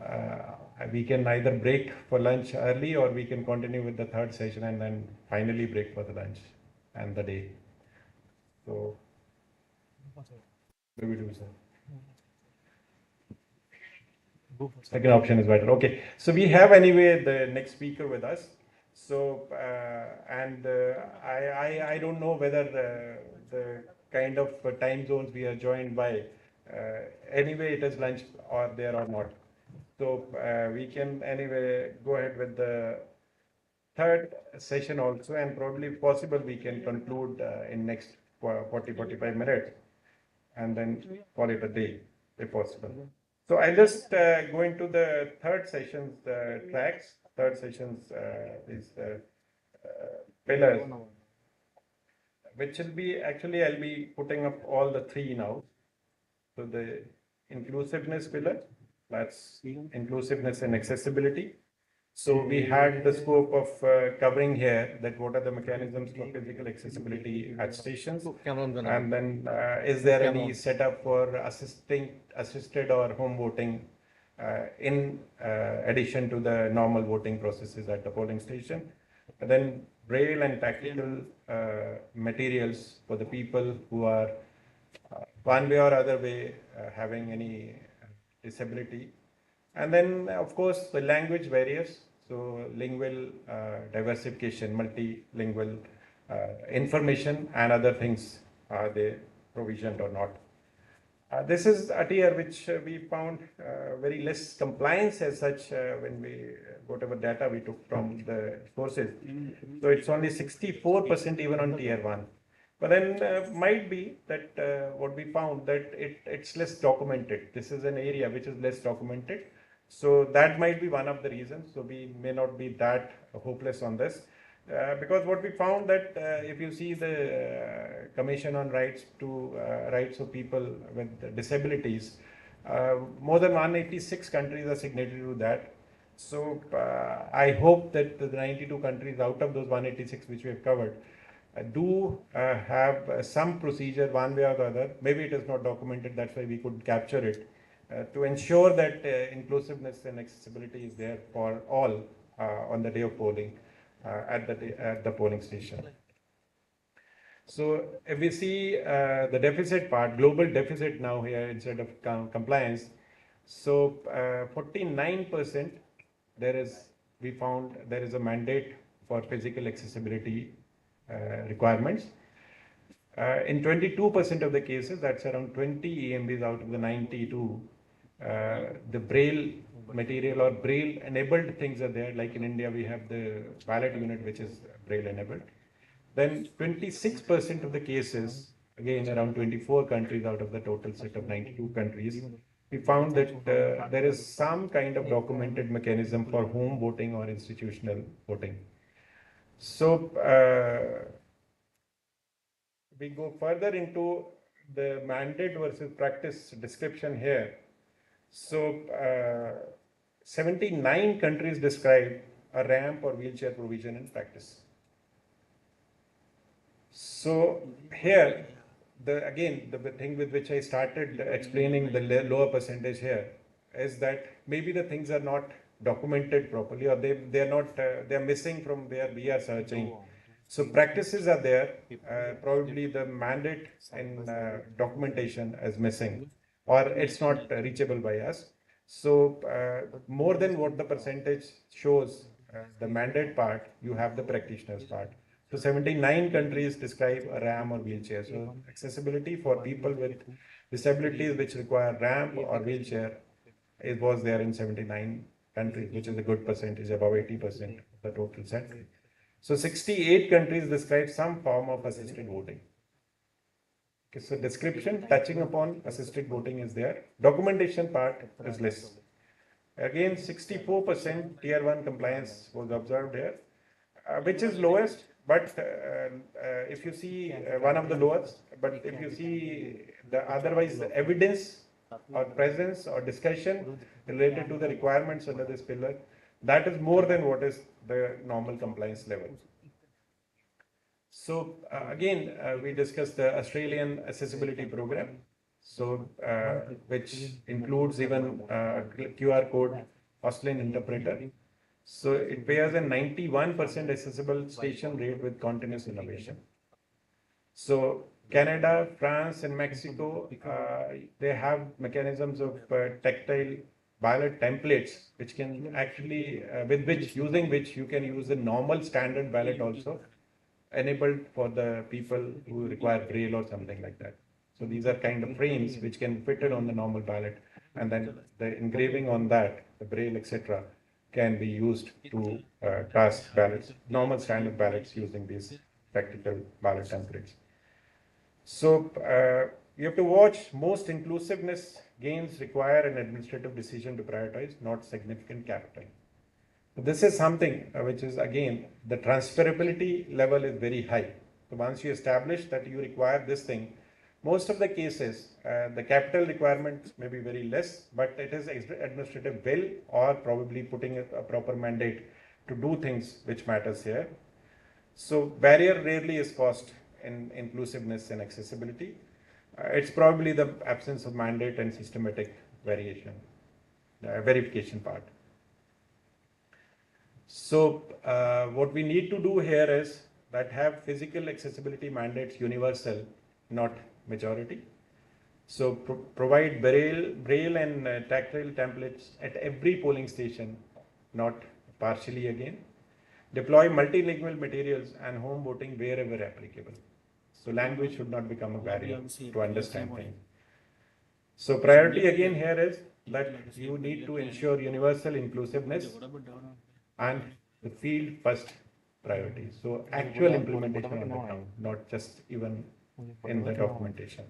We can either break for lunch early or we can continue with the third session and then finally break for the lunch and the day. So, what do we do, sir? Second option is better. Okay. So we have anyway the next speaker with us. So, I don't know whether the kind of time zones we are joined by Anyway, it is lunch or there or not. So we can anyway go ahead with the third session also, and probably if possible we can conclude in next 40-45 minutes and then call it a day if possible. So I'll just go into the third session's tracks. Third session's is pillars, which will be actually I'll be putting up all the three now. So the inclusiveness pillar, that's inclusiveness and accessibility. So we had the scope of covering here that what are the mechanisms for physical accessibility at stations, and then is there any setup for assisted or home voting in addition to the normal voting processes at the polling station. And then braille and tactile materials for the people who are one way or other way having any disability. And then, of course, the language barriers. So, lingual diversification, multilingual information, and other things are they provisioned or not. This is a tier which we found very less compliance as such when we whatever data we took from the sources. So it's only 64% even on tier 1. But then might be that what we found that it's less documented. This is an area which is less documented. So that might be one of the reasons. So we may not be that hopeless on this. Because what we found that if you see the Commission on Rights of People with Disabilities, more than 186 countries are signatory to that. So I hope that the 92 countries out of those 186 which we have covered do have some procedure one way or the other. Maybe it is not documented, that's why we could capture it, to ensure that inclusiveness and accessibility is there for all on the day of polling. At the polling station. So if we see the deficit part, global deficit now here instead of compliance, so 49% we found there is a mandate for physical accessibility requirements. In 22% of the cases, that's around 20 EMBs out of the 92, the braille material or braille enabled things are there. Like in India, we have the ballot unit which is braille enabled. Then 26% of the cases, again around 24 countries out of the total set of 92 countries, we found that there is some kind of documented mechanism for home voting or institutional voting. So we go further into the mandate versus practice description here. So 79 countries describe a ramp or wheelchair provision in practice. So here, the thing with which I started explaining the lower percentage here is that maybe the things are not documented properly, or they're missing from where we are searching. So practices are there, probably the mandate and documentation is missing, or it's not reachable by us. So more than what the percentage shows, the mandate part, you have the practitioners part. So 79 countries describe a RAM or wheelchair. So accessibility for people with disabilities which require ramp or wheelchair was there in 79 countries, which is a good percentage, above 80% of the total set. So 68 countries describe some form of assisted voting. Okay, so description touching upon assisted voting is there. Documentation part is less. Again, 64% tier 1 compliance was observed here, which is lowest, but if you see one of the lowest, but if you see the otherwise the evidence or presence or discussion related to the requirements under this pillar, that is more than what is the normal compliance level. So again, we discussed the Australian accessibility program, so which includes even QR code Australian interpreter. So it bears a 91% accessible station rate with continuous innovation. So Canada, France, and Mexico, they have mechanisms of tactile ballot templates, which can actually, using which you can use the normal standard ballot also, enabled for the people who require braille or something like that. So these are kind of frames which can fit it on the normal ballot, and then the engraving on that, the braille, etc., can be used to cast ballots, normal standard ballots using these practical ballot templates. So you have to watch. Most inclusiveness gains require an administrative decision to prioritize, not significant capital. So this is something which is, again, the transferability level is very high. So once you establish that you require this thing, most of the cases, the capital requirement may be very less, but it is administrative will or probably putting a proper mandate to do things which matters here. So barrier rarely is cost in inclusiveness and accessibility. It's probably the absence of mandate and systematic verification part. So what we need to do here is that have physical accessibility mandates universal, not majority. So provide braille and tactile templates at every polling station, not partially again. Deploy multilingual materials and home voting wherever applicable. So language should not become a barrier to understand things. So priority again here is that you need to ensure universal inclusiveness and the field first priority. So actual implementation on the ground, not just even in the documentation.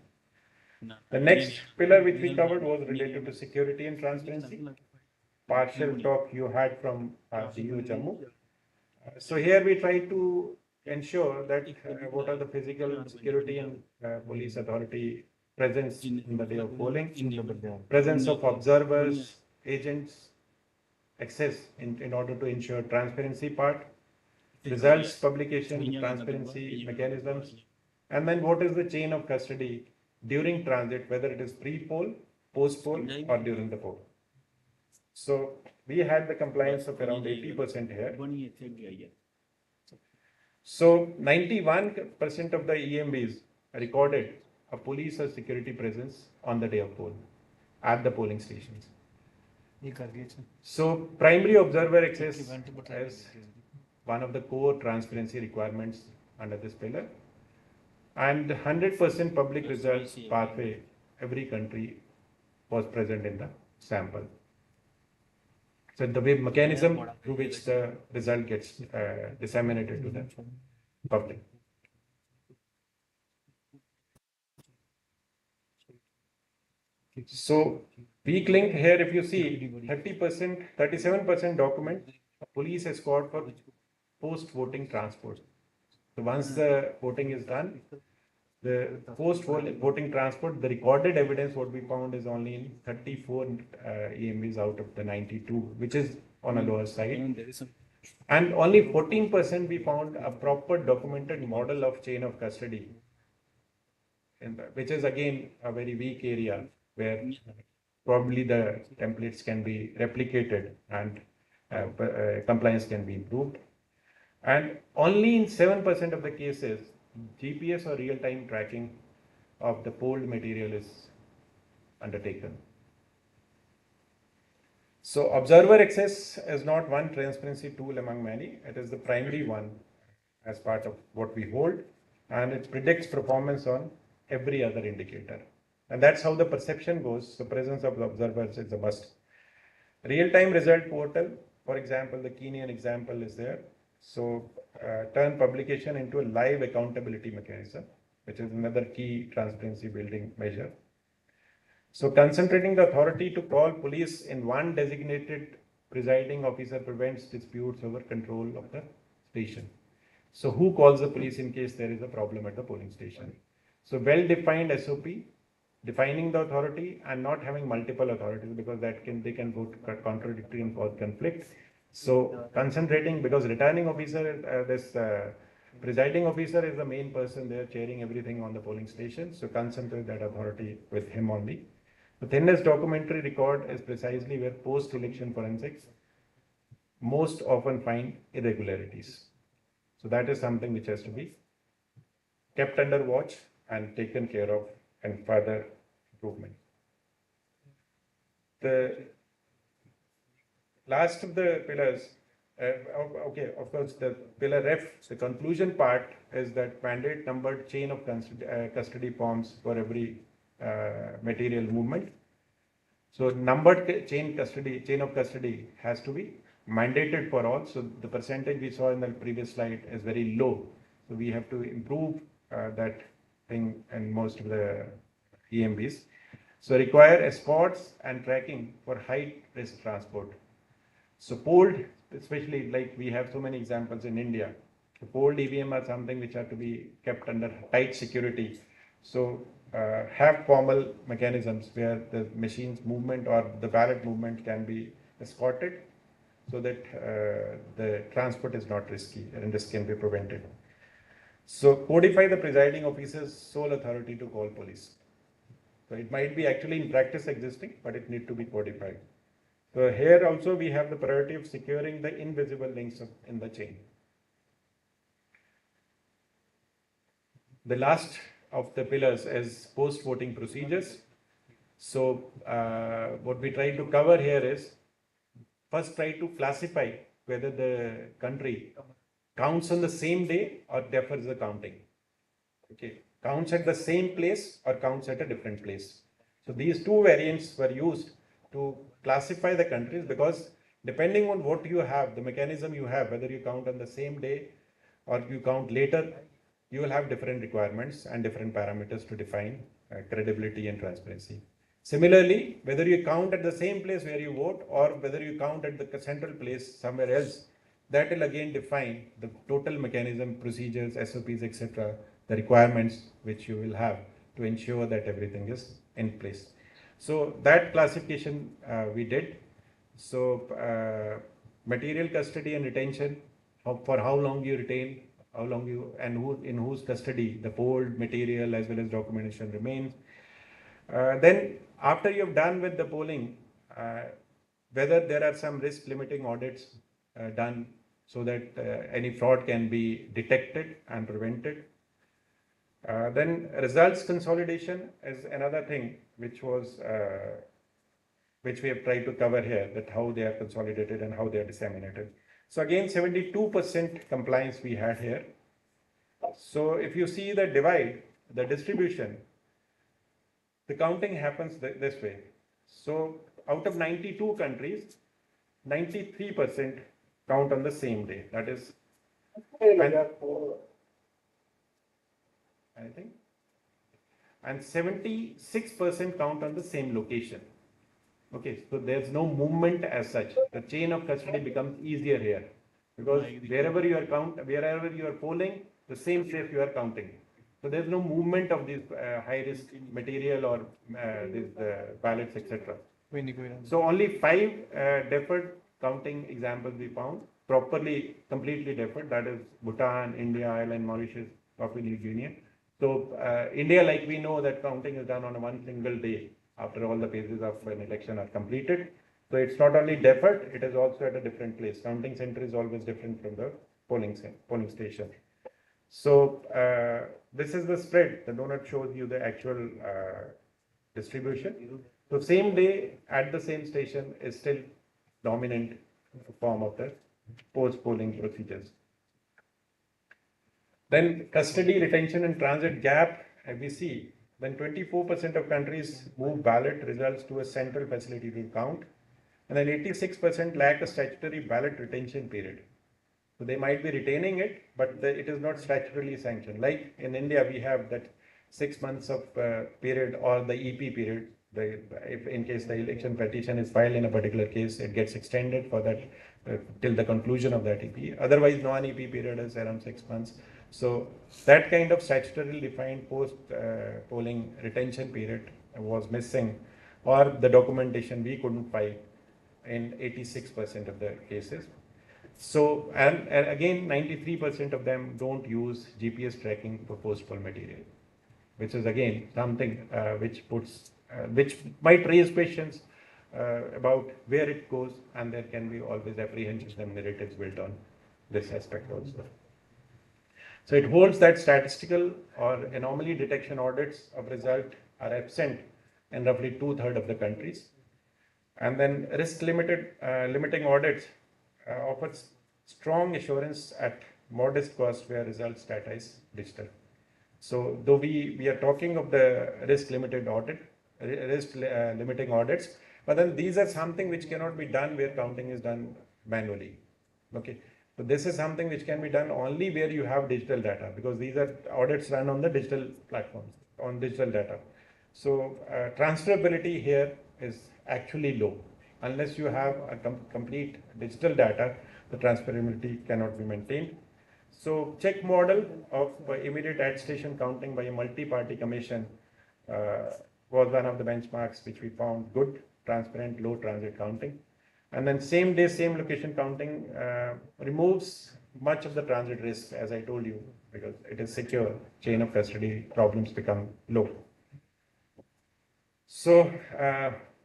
The next pillar which we covered was related to security and transparency. Partial talk you had from DU Jammu. So here we try to ensure that what are the physical security and police authority presence in the day of polling, presence of observers, agents, access in order to ensure transparency part, results publication, transparency mechanisms, and then what is the chain of custody during transit, whether it is pre-poll, post-poll, or during the poll. So we had the compliance of around 80% here. So 91% of the EMBs recorded a police or security presence on the day of poll at the polling stations. So primary observer access is one of the core transparency requirements under this pillar, and 100% public results pathway, every country was present in the sample. So the way mechanism through which the result gets disseminated to the public. So weak link here, if you see 30%, 37% document police escort for post-voting transport. So once the voting is done, the post-voting transport, the recorded evidence what we found is only in 34 EMBs out of the 92, which is on a lower side. And only 14% we found a proper documented model of chain of custody, which is again a very weak area where probably the templates can be replicated and compliance can be improved. And only in 7% of the cases, GPS or real-time tracking of the polled material is undertaken. So observer access is not one transparency tool among many. It is the primary one as part of what we hold, and it predicts performance on every other indicator. And that's how the perception goes. The presence of the observers is a must. Real-time result portal, for example, the Kenyan example is there. So turn publication into a live accountability mechanism, which is another key transparency building measure. So concentrating the authority to call police in one designated presiding officer prevents disputes over control of the station. So who calls the police in case there is a problem at the polling station? So well-defined SOP, defining the authority and not having multiple authorities, because they can go to contradictory and cause conflict. So concentrating, because returning officer, presiding officer is the main person there chairing everything on the polling station. So concentrate that authority with him only. The thinnest documentary record is precisely where post-election forensics most often find irregularities. So that is something which has to be kept under watch and taken care of and further improvement. The last of the pillars Okay, of course, the pillar F, the conclusion part is that mandate numbered chain of custody forms for every material movement. So numbered chain of custody has to be mandated for all. So the percentage we saw in the previous slide is very low. So we have to improve that thing in most of the EMBs. So require escorts and tracking for high risk transport. So pooled, especially like we have so many examples in India. So pooled EVM are something which are to be kept under tight security. So have formal mechanisms where the machine's movement or the ballot movement can be escorted so that the transport is not risky and this can be prevented. So codify the presiding officer's sole authority to call police. So it might be actually in practice existing, but it need to be codified. So here also we have the priority of securing the invisible links in the chain. The last of the pillars is post-voting procedures. So what we try to cover here is first try to classify whether the country counts on the same day or differs the counting. Okay, counts at the same place or counts at a different place. So these two variants were used to classify the countries because depending on what you have, the mechanism you have, whether you count on the same day or you count later, you will have different requirements and different parameters to define credibility and transparency. Similarly, whether you count at the same place where you vote or whether you count at the central place somewhere else, that will again define the total mechanism, procedures, SOPs, etc., the requirements which you will have to ensure that everything is in place. So that classification we did. So material custody and retention, for how long you retain, how long you, and who, in whose custody the polled material as well as documentation remains. Then after you've done with the polling, whether there are some risk limiting audits done so that any fraud can be detected and prevented. Then results consolidation is another thing which was which we have tried to cover here, that how they are consolidated and how they are disseminated. So again, 72% compliance we had here. So if you see the divide, the distribution, the counting happens this way. So out of 92 countries, 93% count on the same day. That is, anything? And 76% count on the same location. Okay, so there's no movement as such. The chain of custody becomes easier here because wherever you are polling, the same place you are counting. So there's no movement of this high risk material or these ballots, etc. So only 5 deferred counting examples we found, properly, completely deferred. That is Bhutan, India, Ireland, Mauritius, Papua New Guinea. So India, like we know that counting is done on one single day after all the phases of an election are completed. So it's not only deferred, it is also at a different place. Counting center is always different from the polling station. So this is the spread. The donut shows you the actual distribution. So same day at the same station is still dominant form of the post-polling procedures. Then custody, retention and transit gap, we see when 24% of countries move ballot results to a central facility to count, and then 86% lack a statutory ballot retention period. So they might be retaining it, but it is not statutorily sanctioned. Like in India, we have that 6 months of period or the EP period. If in case the election petition is filed in a particular case, it gets extended for that till the conclusion of that EP. Otherwise, non-EP period is around 6 months. So that kind of statutorily defined post-polling retention period was missing, or the documentation we couldn't find in 86% of the cases. So, and again, 93% of them don't use GPS tracking for post-poll material, which is again something which might raise questions about where it goes, and there can be always apprehensions and narratives built on this aspect also. So it holds that statistical or anomaly detection audits of result are absent in roughly 2/3 of the countries. And then risk limiting audits offers strong assurance at modest cost where results data is digital. So though we are talking of the risk limited audit, limiting audits, but then these are something which cannot be done where counting is done manually. Okay, so this is something which can be done only where you have digital data, because these are audits run on the digital platforms, on digital data. So transferability here is actually low. Unless you have a complete digital data, the transferability cannot be maintained. So check model of immediate at station counting by a multi-party commission was one of the benchmarks which we found good, transparent, low transit counting. And then same day, same location counting removes much of the transit risk, as I told you, because it is secure, chain of custody problems become low. So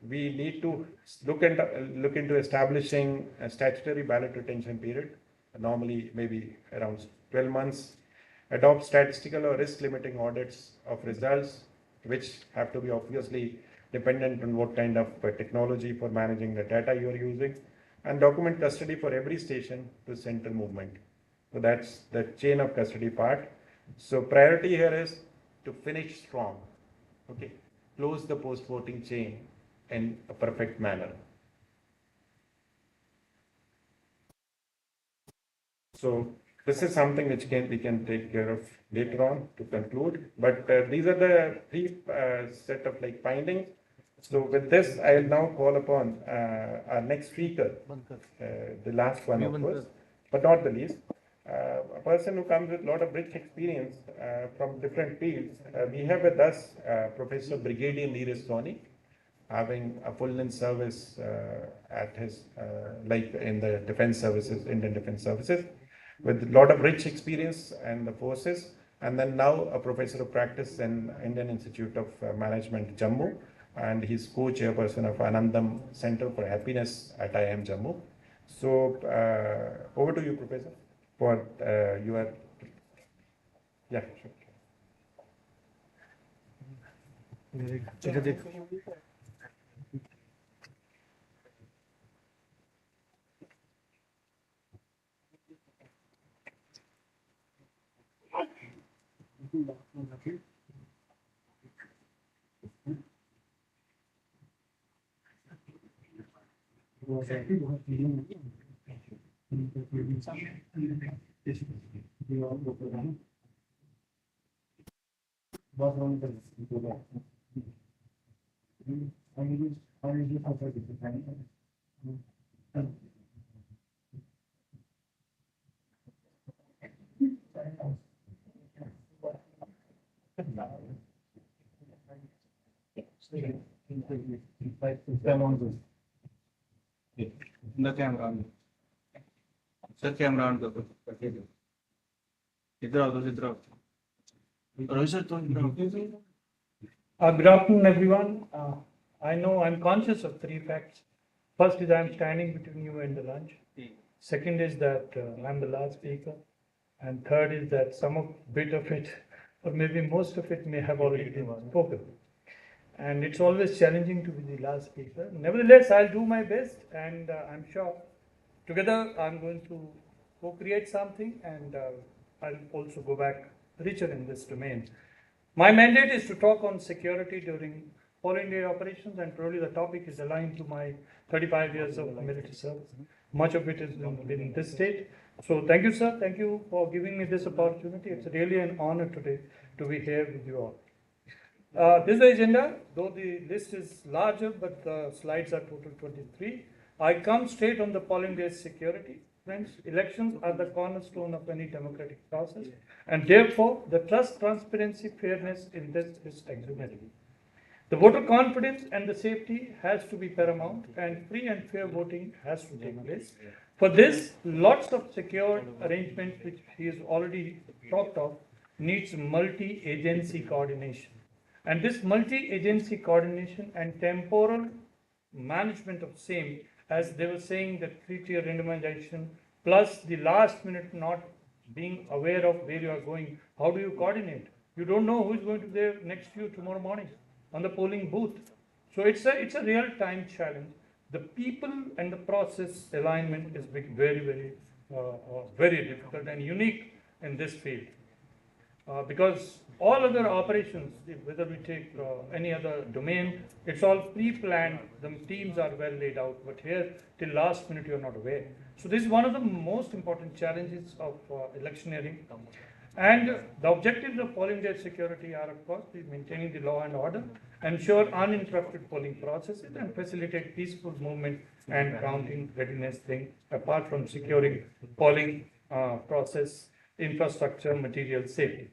we need to look into establishing a statutory ballot retention period, normally maybe around 12 months, adopt statistical or risk limiting audits of results, which have to be obviously dependent on what kind of technology for managing the data you are using, and document custody for every station to central movement. So that's the chain of custody part. So priority here is to finish strong, okay, close the post-voting chain in a perfect manner. So this is something which we can take care of later on to conclude. But these are the three set of like findings. So with this, I will now call upon our next speaker, the last one of course, but not the least, a person who comes with a lot of rich experience from different fields. We have with us Professor Brigadier Neeraj Soni, having a full-length service at his, like in the defense services, Indian Defense Services, with a lot of rich experience and the forces, and then now a professor of practice in Indian Institute of Management, Jammu, and he's co-chairperson of Anandam Center for Happiness at IIM Jammu. So over to you, Professor, for your, yeah, sure. The camera on. Sir, camera on करो. इधर आओ, इधर आओ. Rohit sir, तो इधर आओ. Good afternoon, everyone. I know I'm conscious of three facts. First is I'm standing between you and the lunch. Second is that I'm the last speaker. And third is that some of bit of it, or maybe most of it, may have already been spoken. And it's always challenging to be the last speaker. Nevertheless, I'll do my best, and I'm sure together I'm going to co-create something, and I'll also go back richer in this domain. My mandate is to talk on security during all India operations, and probably the topic is aligned to my 35 years of military service. Much of it has been in this state. So thank you, sir. Thank you for giving me this opportunity. It's really an honor today to be here with you all. This is the agenda, though the list is larger, but the slides are total 23. I come straight on the polling day security. Friends, elections are the cornerstone of any democratic process, and therefore the trust, transparency, fairness in this is exemplary. The voter confidence and the safety has to be paramount, and free and fair voting has to take place. For this, lots of secure arrangements, which he has already talked of, needs multi-agency coordination. And this multi-agency coordination and temporal management of same, as they were saying, that 3-tier randomization, plus the last minute not being aware of where you are going, how do you coordinate? You don't know who is going to be there next to you tomorrow morning on the polling booth. So it's a real time challenge. The people and the process alignment is very, very very difficult and unique in this field. Because all other operations, whether we take any other domain, it's all pre-planned, the teams are well laid out, but here till last minute you're not aware. So this is one of the most important challenges of electioneering. And the objectives of polling day security are, of course, maintaining the law and order, ensure uninterrupted polling processes, and facilitate peaceful movement and counting readiness thing, apart from securing polling process, infrastructure, material safety.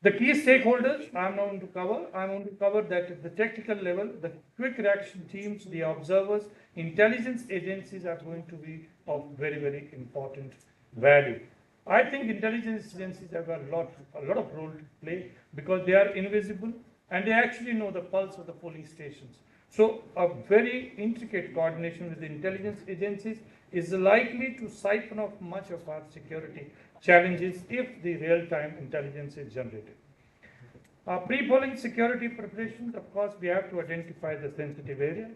The key stakeholders I'm going to cover that at the technical level, the quick reaction teams, the observers, intelligence agencies are going to be of very, very important value. I think intelligence agencies have a lot of role to play because they are invisible and they actually know the pulse of the polling stations. So a very intricate coordination with the intelligence agencies is likely to siphon off much of our security challenges if the real-time intelligence is generated. Pre-polling security preparations, of course, we have to identify the sensitive areas,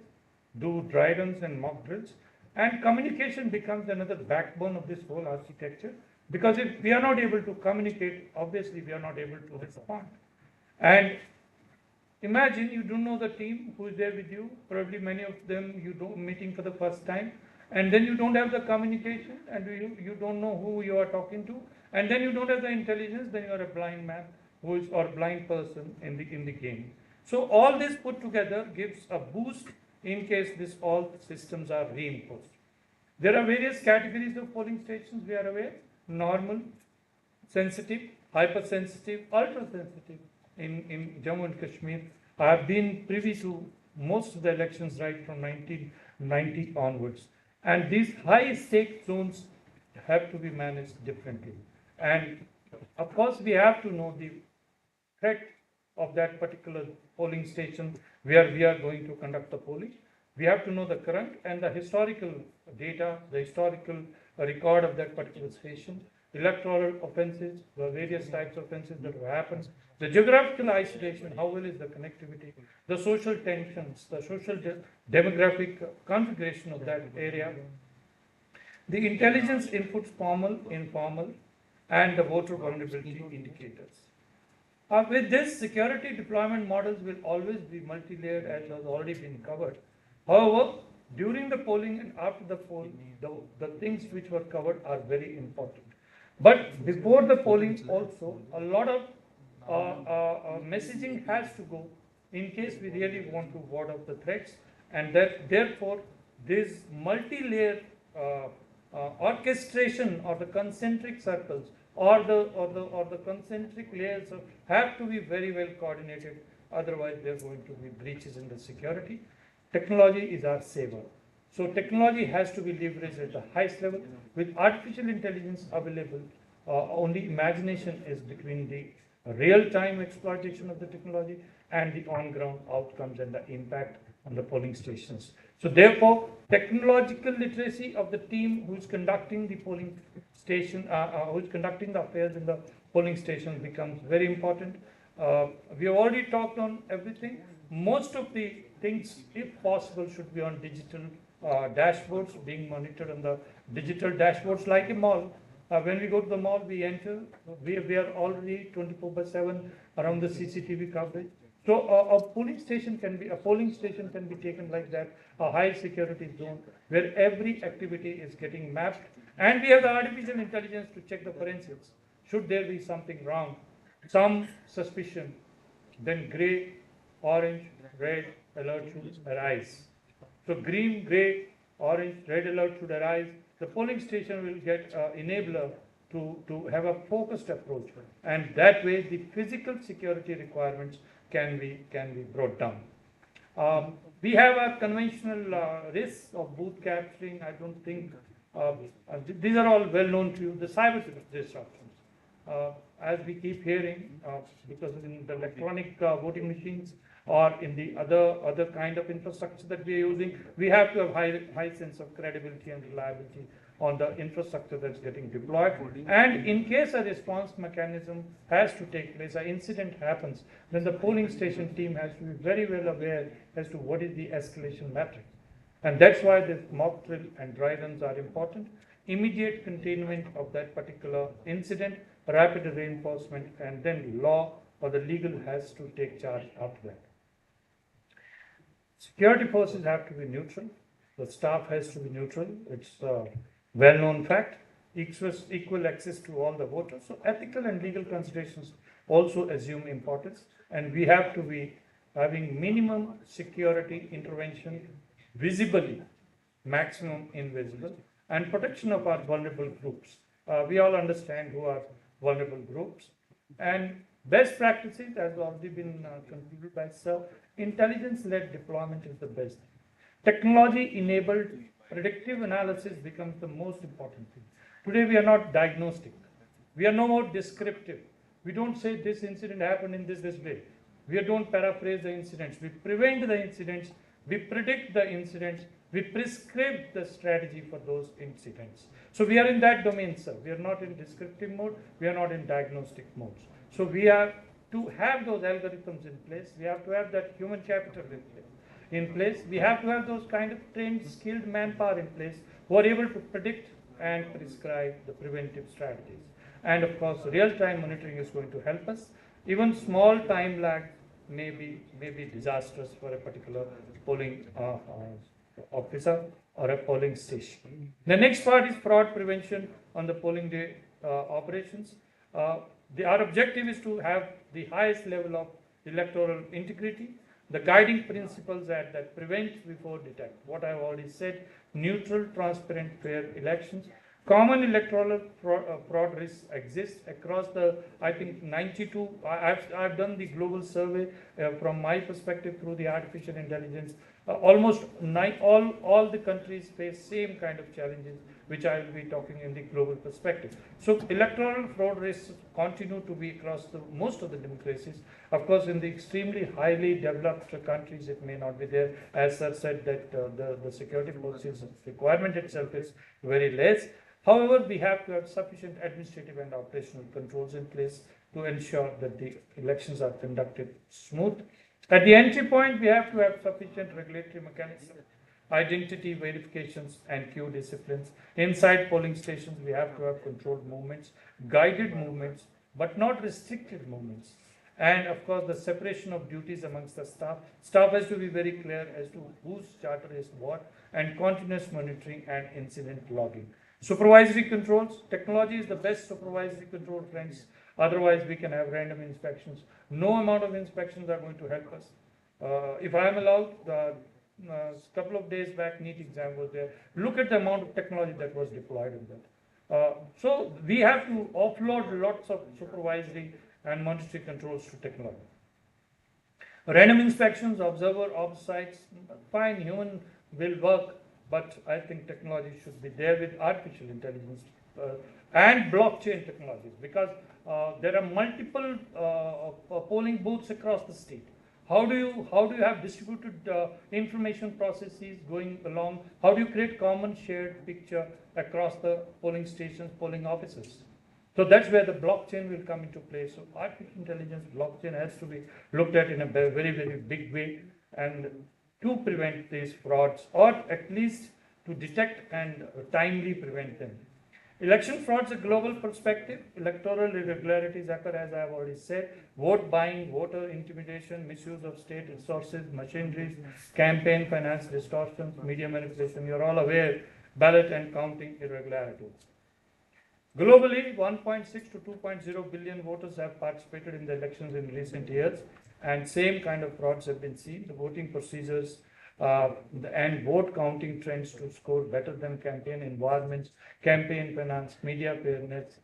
do dry runs and mock drills, and communication becomes another backbone of this whole architecture, because if we are not able to communicate, obviously we are not able to respond. And imagine you don't know the team who is there with you, probably many of them you don't meeting for the first time, and then you don't have the communication, and you don't know who you are talking to, and then you don't have the intelligence, then you are a blind man who is or blind person in the game. So all this put together gives a boost in case this all systems are reinforced. There are various categories of polling stations, we are aware: normal, sensitive, hypersensitive, ultra-sensitive. In Jammu and Kashmir, I have been privy to most of the elections right from 1990 onwards. And these high-stake zones have to be managed differently. And of course, we have to know the threat of that particular polling station where we are going to conduct the polling. We have to know the current and the historical data, the historical record of that particular station, electoral offenses, the various types of offenses that have happened, the geographical isolation, how well is the connectivity, the social tensions, the social demographic configuration of that area, the intelligence inputs, formal, informal, and the voter vulnerability indicators. With this, security deployment models will always be multi-layered, as has already been covered. However, during the polling and after the poll, the things which were covered are very important. But before the polling also, a lot of messaging has to go in case we really want to ward off the threats, and that therefore this multi-layer orchestration or the concentric circles or the concentric layers have to be very well coordinated. Otherwise, there are going to be breaches in the security. Technology is our saver. So technology has to be leveraged at the highest level. With artificial intelligence available, only imagination is between the real-time exploitation of the technology and the on-ground outcomes and the impact on the polling stations. So therefore, technological literacy of the team who is conducting the polling station, who is conducting the affairs in the polling station becomes very important. We have already talked on everything. Most of the things, if possible, should be on digital dashboards, being monitored on the digital dashboards like a mall. When we go to the mall, we enter, we are already 24/7 around the CCTV coverage. So a polling station can be taken like that, a high security zone where every activity is getting mapped, and we have the artificial intelligence to check the forensics. Should there be something wrong, some suspicion, then gray, orange, red alert should arise. So green, gray, orange, red alert should arise. The polling station will get enabler to have a focused approach, and that way the physical security requirements can be brought down. We have a conventional risks of booth capturing. I don't think these are all well known to you. The cyber disruptions, as we keep hearing, because in the electronic voting machines or in the other kind of infrastructure that we are using, we have to have high sense of credibility and reliability on the infrastructure that's getting deployed. And in case a response mechanism has to take place, an incident happens, then the polling station team has to be very well aware as to what is the escalation matrix. And that's why the mock drill and dry runs are important. immediate containment of that particular incident, rapid reinforcement, and then law or the legal has to take charge after that. Security forces have to be neutral. The staff has to be neutral. It's a well-known fact. Equal access to all the voters. So ethical and legal considerations also assume importance, and we have to be having minimum security intervention visibly, maximum invisible, and protection of our vulnerable groups. We all understand who are vulnerable groups. And best practices, as already been concluded by Sir, intelligence-led deployment is the best. Technology-enabled predictive analysis becomes the most important thing. Today we are not diagnostic. We are no more descriptive. We don't say this incident happened in this way. We don't paraphrase the incidents. We prevent the incidents. We predict the incidents. We prescribe the strategy for those incidents. So we are in that domain, sir. We are not in descriptive mode. We are not in diagnostic mode. So we have to have those algorithms in place. We have to have that human capital in place. We have to have those kind of trained, skilled manpower in place who are able to predict and prescribe the preventive strategies. And of course, real-time monitoring is going to help us. Even small time lag may be disastrous for a particular polling officer or a polling station. The next part is fraud prevention on the polling day operations. Our objective is to have the highest level of electoral integrity. The guiding principles are that prevent before detect. What I have already said, neutral, transparent, fair elections. Common electoral fraud risks exist across the, I think, 92. I've done the global survey from my perspective through the artificial intelligence. Almost all the countries face same kind of challenges, which I will be talking in the global perspective. So electoral fraud risks continue to be across most of the democracies. Of course, in the extremely highly developed countries, it may not be there. As Sir said, that the security forces requirement itself is very less. However, we have to have sufficient administrative and operational controls in place to ensure that the elections are conducted smooth. At the entry point, we have to have sufficient regulatory mechanisms, identity verifications, and queue disciplines. Inside polling stations, we have to have controlled movements, guided movements, but not restricted movements. And of course, the separation of duties amongst the staff. Staff has to be very clear as to whose charter is what, and continuous monitoring and incident logging. Supervisory controls. Technology is the best supervisory control, friends. Otherwise, we can have random inspections. No amount of inspections are going to help us. If I am allowed, a couple of days back, NEET exam was there. Look at the amount of technology that was deployed in that. So we have to offload lots of supervisory and monetary controls to technology. Random inspections, observer oversights, fine, human will work, but I think technology should be there with artificial intelligence and blockchain technologies, because there are multiple polling booths across the state. How do you have distributed information processes going along? How do you create common shared picture across the polling stations, polling offices? So that's where the blockchain will come into play. So artificial intelligence, blockchain has to be looked at in a very, very big way, and to prevent these frauds, or at least to detect and timely prevent them. Election frauds, a global perspective. Electoral irregularities occur, as I have already said. Vote buying, voter intimidation, misuse of state resources, machineries, campaign finance distortions, media manipulation. You're all aware, ballot and counting irregularities. Globally, 1.6 to 2.0 billion voters have participated in the elections in recent years, and same kind of frauds have been seen. The voting procedures and vote counting trends to score better than campaign environments, campaign finance, media fairness,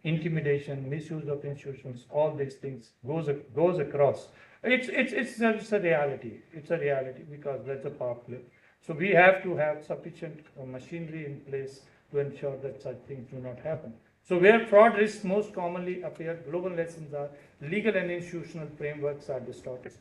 intimidation, misuse of institutions. All these things goes across. It's a reality. It's a reality because that's a power play. So we have to have sufficient machinery in place to ensure that such things do not happen. So where fraud risks most commonly appear, global lessons are legal and institutional frameworks are distorted.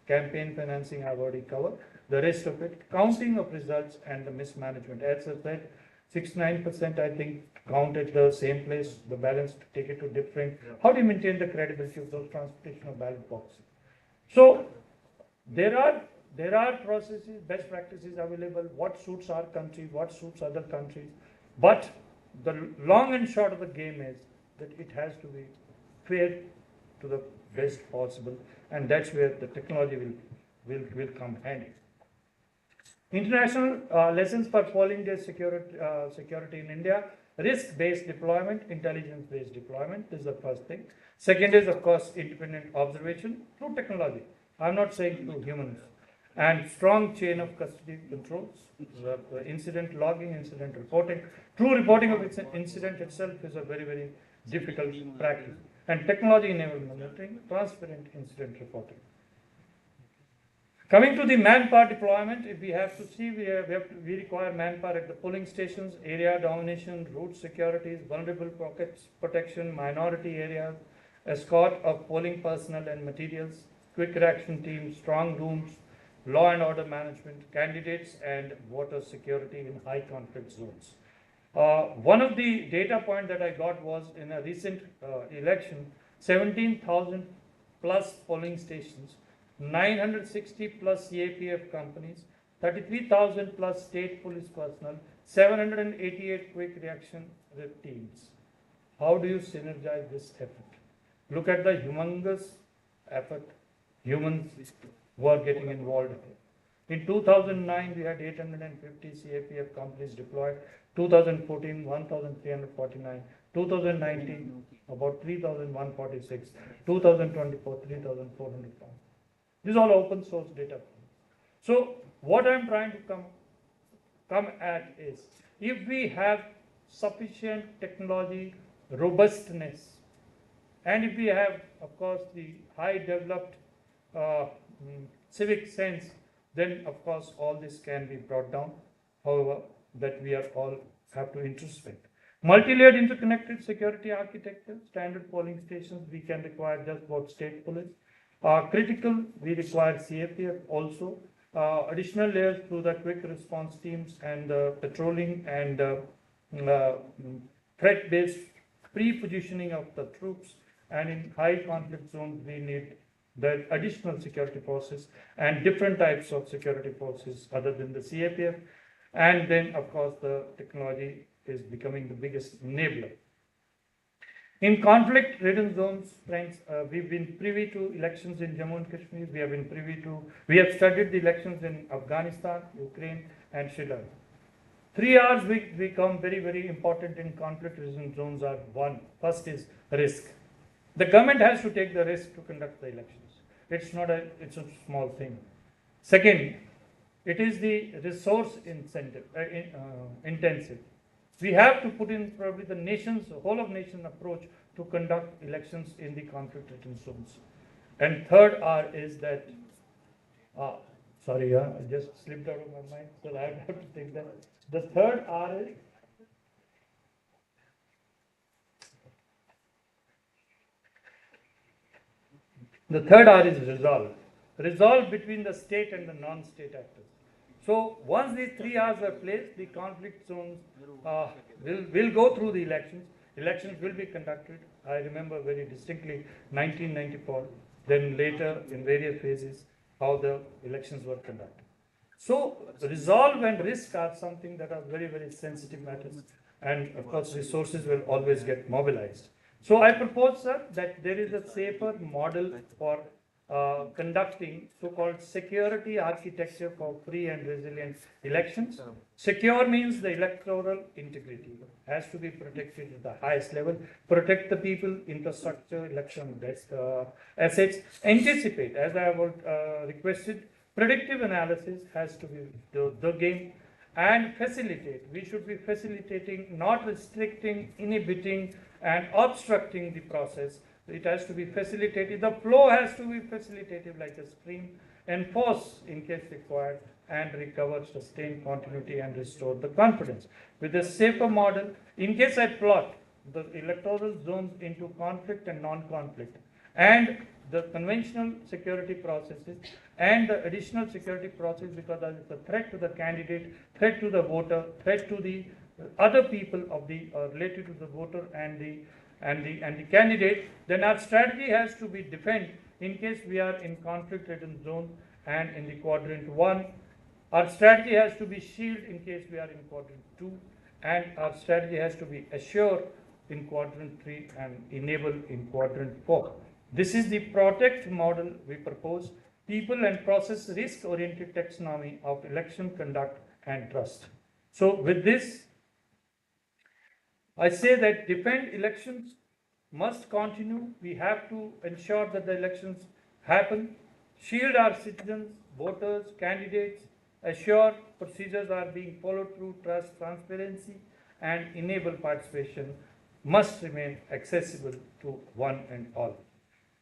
Campaign financing I've already covered. The rest of it, counting of results and the mismanagement. As I said, 69% I think count at the same place, the balance to take it to different. How do you maintain the credibility of those transportation of ballot boxes? So there are processes, best practices available, what suits our country, what suits other countries. But the long and short of the game is that it has to be fair to the best possible, and that's where the technology will come handy. International lessons for polling day security in India: risk-based deployment, intelligence-based deployment. This is the first thing. Second is, of course, independent observation through technology. I'm not saying through humans. And strong chain of custody controls, incident logging, incident reporting. True reporting of incident itself is a very, very difficult practice. And technology-enabled monitoring, transparent incident reporting. Coming to the manpower deployment, if we have to see, we require manpower at the polling stations, area domination, route securities, vulnerable pockets protection, minority areas, escort of polling personnel and materials, quick reaction teams, strong rooms, law and order management, candidates and voter security in high conflict zones. One of the data point that I got was in a recent election, 17,000 plus polling stations, 960 plus CAPF companies, 33,000 plus state police personnel, 788 quick reaction teams. How do you synergize this effort? Look at the humongous effort humans were getting involved in. In 2009, we had 850 CAPF companies deployed. 2014, 1,349. 2019, about 3,146. 2024, 3,400. These are all open source data. So what I'm trying to come at is, if we have sufficient technology robustness, and if we have, of course, the high developed civic sense, then of course all this can be brought down. However, that we are all have to introspect. Multi-layered interconnected security architecture, standard polling stations, we can require just about state police. Critical, we require CAPF also. Additional layers through the quick response teams and patrolling and threat-based pre-positioning of the troops. And in high conflict zones, we need the additional security forces and different types of security forces other than the CAPF. And then, of course, the technology is becoming the biggest enabler. In conflict-ridden zones, friends, we've been privy to elections in Jammu and Kashmir. We have studied the elections in Afghanistan, Ukraine, and Sri Lanka. 3 R's become very, very important in conflict-ridden zones are: one, first is risk. The government has to take the risk to conduct the elections. It's a small thing. Second, it is the resource intensive. We have to put in probably the whole of nation approach to conduct elections in the conflict-ridden zones. And third R is that, sorry, I just slipped out of my mind, so I have to take that. The third R is, resolve. Resolve between the state and the non-state actors. So once these 3 R's are placed, the conflict zones will go through the elections. Elections will be conducted. I remember very distinctly 1994, then later in various phases how the elections were conducted. So resolve and risk are something that are very, very sensitive matters, and of course resources will always get mobilized. So I propose, sir, that there is a safer model for conducting so-called security architecture for free and resilient elections. Secure means the electoral integrity has to be protected at the highest level, protect the people, infrastructure, election assets, anticipate, as I have requested, predictive analysis has to be the game, and facilitate. We should be facilitating, not restricting, inhibiting, and obstructing the process. It has to be facilitated. The flow has to be facilitated like a stream, enforce in case required, and recover, sustain continuity, and restore the confidence. With a safer model, in case I plot the electoral zones into conflict and non-conflict, and the conventional security processes, and the additional security process, because there is a threat to the candidate, threat to the voter, threat to the other people of the related to the voter and the candidate, then our strategy has to be defend in case we are in conflict-ridden zone and in the quadrant 1. Our strategy has to be shield in case we are in quadrant 2, and our strategy has to be assure in quadrant 3 and enable in quadrant 4. This is the protect model we propose, people and process risk oriented taxonomy of election conduct and trust. So with this, I say that defend elections must continue. We have to ensure that the elections happen, shield our citizens, voters, candidates, assure procedures are being followed through trust, transparency, and enable participation must remain accessible to one and all.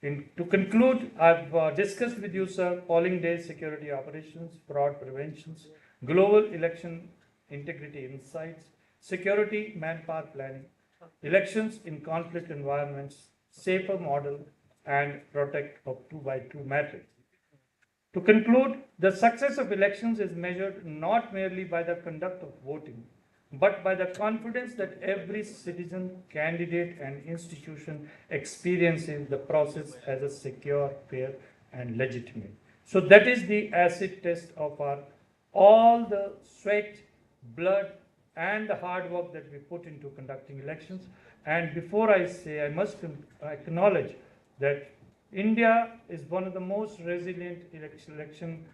To conclude, I've discussed with you, sir, polling days, security operations, fraud preventions, global election integrity insights, security manpower planning, elections in conflict environments, safer model, and protect of 2x2 matrix. To conclude, the success of elections is measured not merely by the conduct of voting, but by the confidence that every citizen, candidate, and institution experiences the process as a secure, fair, and legitimate. So that is the acid test of our all the sweat, blood, and the hard work that we put into conducting elections. And before I say, I must acknowledge that India is one of the most resilient election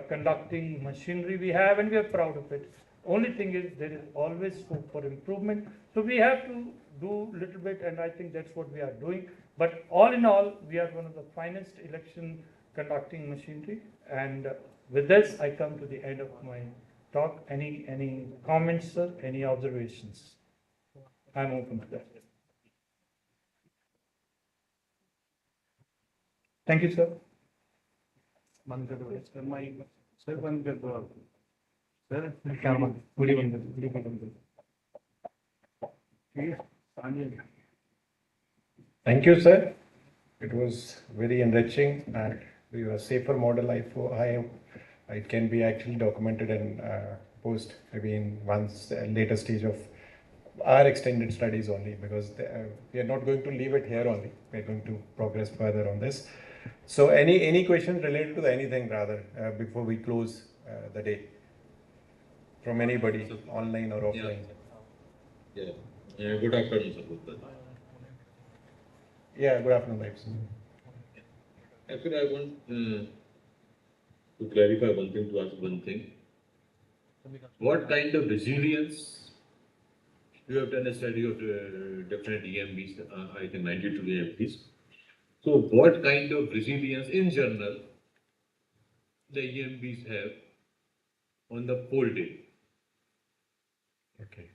conducting machinery we have, and we are proud of it. Only thing is there is always scope for improvement. So we have to do a little bit, and I think that's what we are doing. But all in all, we are one of the finest election conducting machinery. And with this, I come to the end of my talk. Any comments, sir? Any observations? I'm open to that. Thank you, sir. Thank you, sir. It was very enriching, and your safer model, it can be actually documented and post maybe in one's later stage of our extended studies only, because we are not going to leave it here only. We are going to progress further on this. So any questions related to anything rather before we close the day from anybody, online or offline? Yeah. Good afternoon, sir. Yeah, good afternoon, Vibes. Actually, I want to clarify one thing, to ask one thing. What kind of resilience, you have done a study of different EMBs, I think 92 EMBs. So what kind of resilience in general the EMBs have on the poll day? Okay.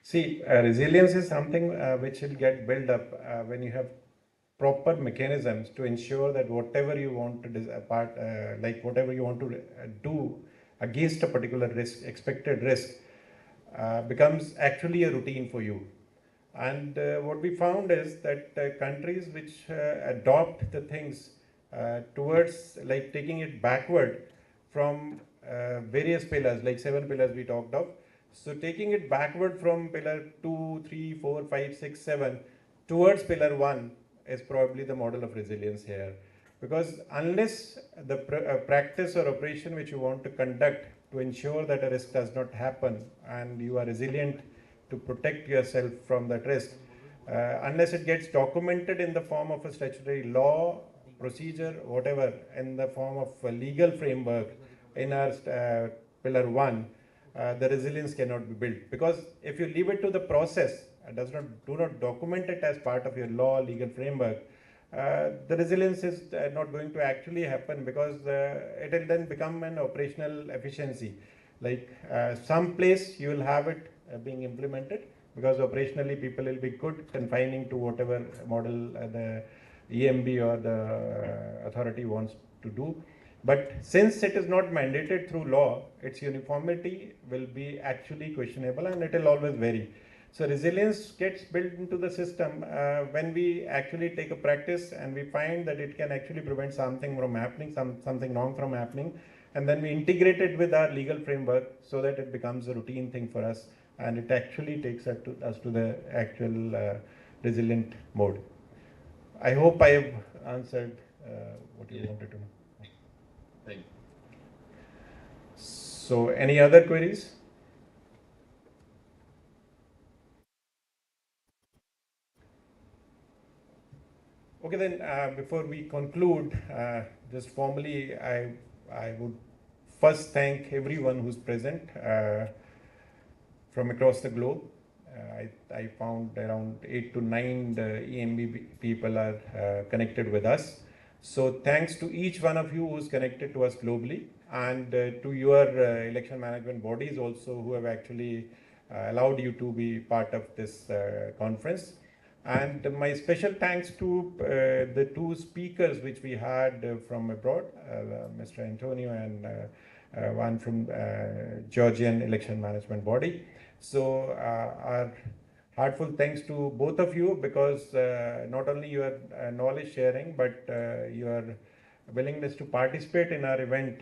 See, resilience is something which will get built up when you have proper mechanisms to ensure that whatever you want to whatever you want to do against a particular risk, expected risk, becomes actually a routine for you. And what we found is that countries which adopt the things towards like taking it backward from various pillars, like 7 pillars we talked of. So taking it backward from pillar 2, 3, 4, 5, 6, 7 towards pillar 1 is probably the model of resilience here. Because unless the practice or operation which you want to conduct to ensure that a risk does not happen and you are resilient to protect yourself from that risk, unless it gets documented in the form of a statutory law, procedure, whatever, in the form of a legal framework in our pillar 1, the resilience cannot be built. Because if you leave it to the process, do not document it as part of your law, legal framework, the resilience is not going to actually happen, because it will then become an operational efficiency. Like some place you will have it being implemented, because operationally people will be good confining to whatever model the EMB or the authority wants to do. But since it is not mandated through law, its uniformity will be actually questionable and it will always vary. So resilience gets built into the system when we actually take a practice and we find that it can actually prevent something from happening, something wrong from happening, and then we integrate it with our legal framework so that it becomes a routine thing for us, and it actually takes us to the actual resilient mode. I hope I have answered what you wanted to know. Thank you. So any other queries? Okay, then before we conclude, just formally, I would first thank everyone who's present from across the globe. I found around 8 to 9 EMB people are connected with us. So thanks to each one of you who's connected to us globally, and to your election management bodies also who have actually allowed you to be part of this conference. And my special thanks to the two speakers which we had from abroad, Mr. Antonio and one from Georgian election management body. So our heartfelt thanks to both of you, because not only your knowledge sharing, but your willingness to participate in our event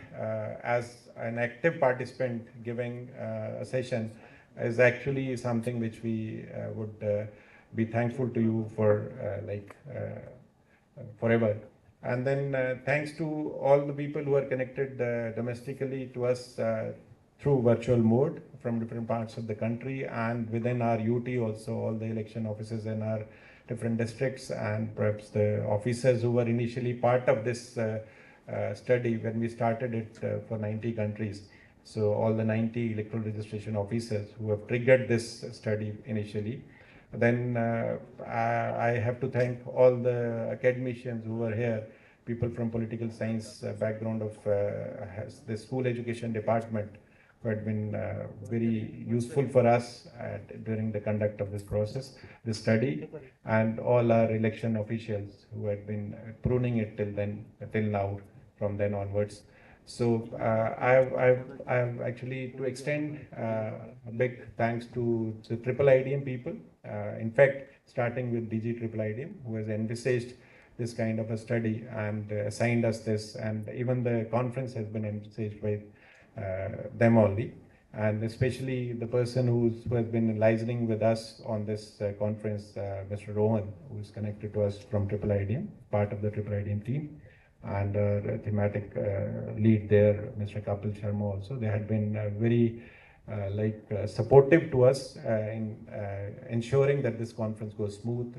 as an active participant giving a session is actually something which we would be thankful to you for forever. And then thanks to all the people who are connected domestically to us through virtual mode from different parts of the country, and within our UT also, all the election officers in our different districts, and perhaps the officers who were initially part of this study when we started it for 90 countries. So all the 90 electoral registration officers who have triggered this study initially. Then I have to thank all the academicians who were here, people from political science background of the school education department, who had been very useful for us during the conduct of this process, this study, and all our election officials who had been pruning it till now, from then onwards. So I've actually to extend a big thanks to the Triple IDM people. In fact, starting with DG Triple IDM, who has envisaged this kind of a study and assigned us this, and even the conference has been envisaged by them only. And especially the person who has been listening with us on this conference, Mr. Rohan, who is connected to us from Triple IDM, part of the Triple IDM team, and our thematic lead there, Mr. Kapil Sharma also. They had been very supportive to us in ensuring that this conference goes smooth,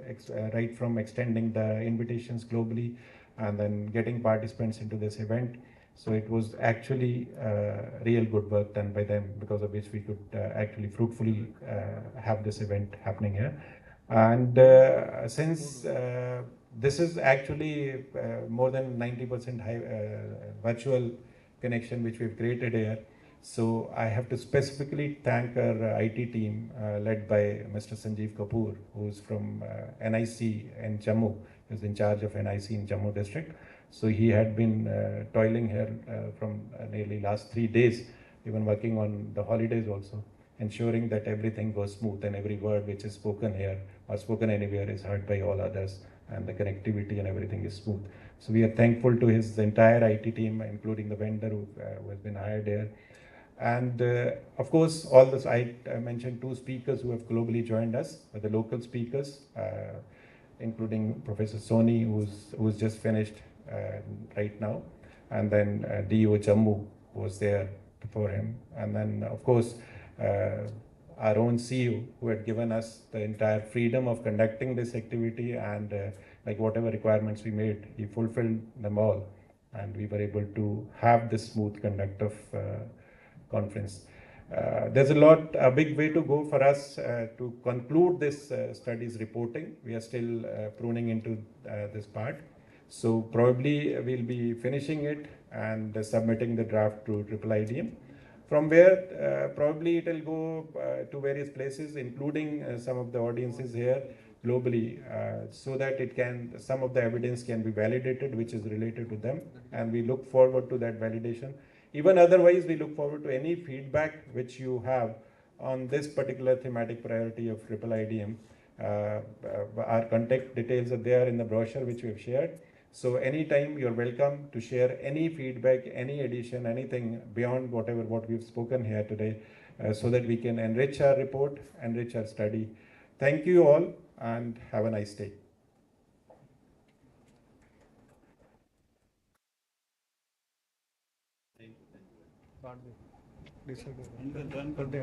right from extending the invitations globally and then getting participants into this event. So it was actually real good work done by them, because of which we could actually fruitfully have this event happening here. And since this is actually more than 90% virtual connection which we've created here, so I have to specifically thank our IT team led by Mr. Sanjeev Kapoor, who's from NIC in Jammu, who's in charge of NIC in Jammu district. So he had been toiling here from nearly last 3 days, even working on the holidays also, ensuring that everything goes smooth and every word which is spoken here or spoken anywhere is heard by all others, and the connectivity and everything is smooth. So we are thankful to his entire IT team, including the vendor who has been hired here. And of course, all this, I mentioned two speakers who have globally joined us, the local speakers, including Professor Soni, who's just finished right now, and then DO Jammu, who was there before him, and then of course our own CEO, who had given us the entire freedom of conducting this activity, and like whatever requirements we made, he fulfilled them all, and we were able to have this smooth conduct of conference. There's a big way to go for us to conclude this studies reporting. We are still pruning into this part. So probably we'll be finishing it and submitting the draft to Triple IDM, from where probably it will go to various places, including some of the audiences here globally, so that some of the evidence can be validated, which is related to them, and we look forward to that validation. Even otherwise, we look forward to any feedback which you have on this particular thematic priority of Triple IDM. Our contact details are there in the brochure which we have shared. So anytime you're welcome to share any feedback, any addition, anything beyond what we've spoken here today, so that we can enrich our report, enrich our study. Thank you all, and have a nice day. कर दे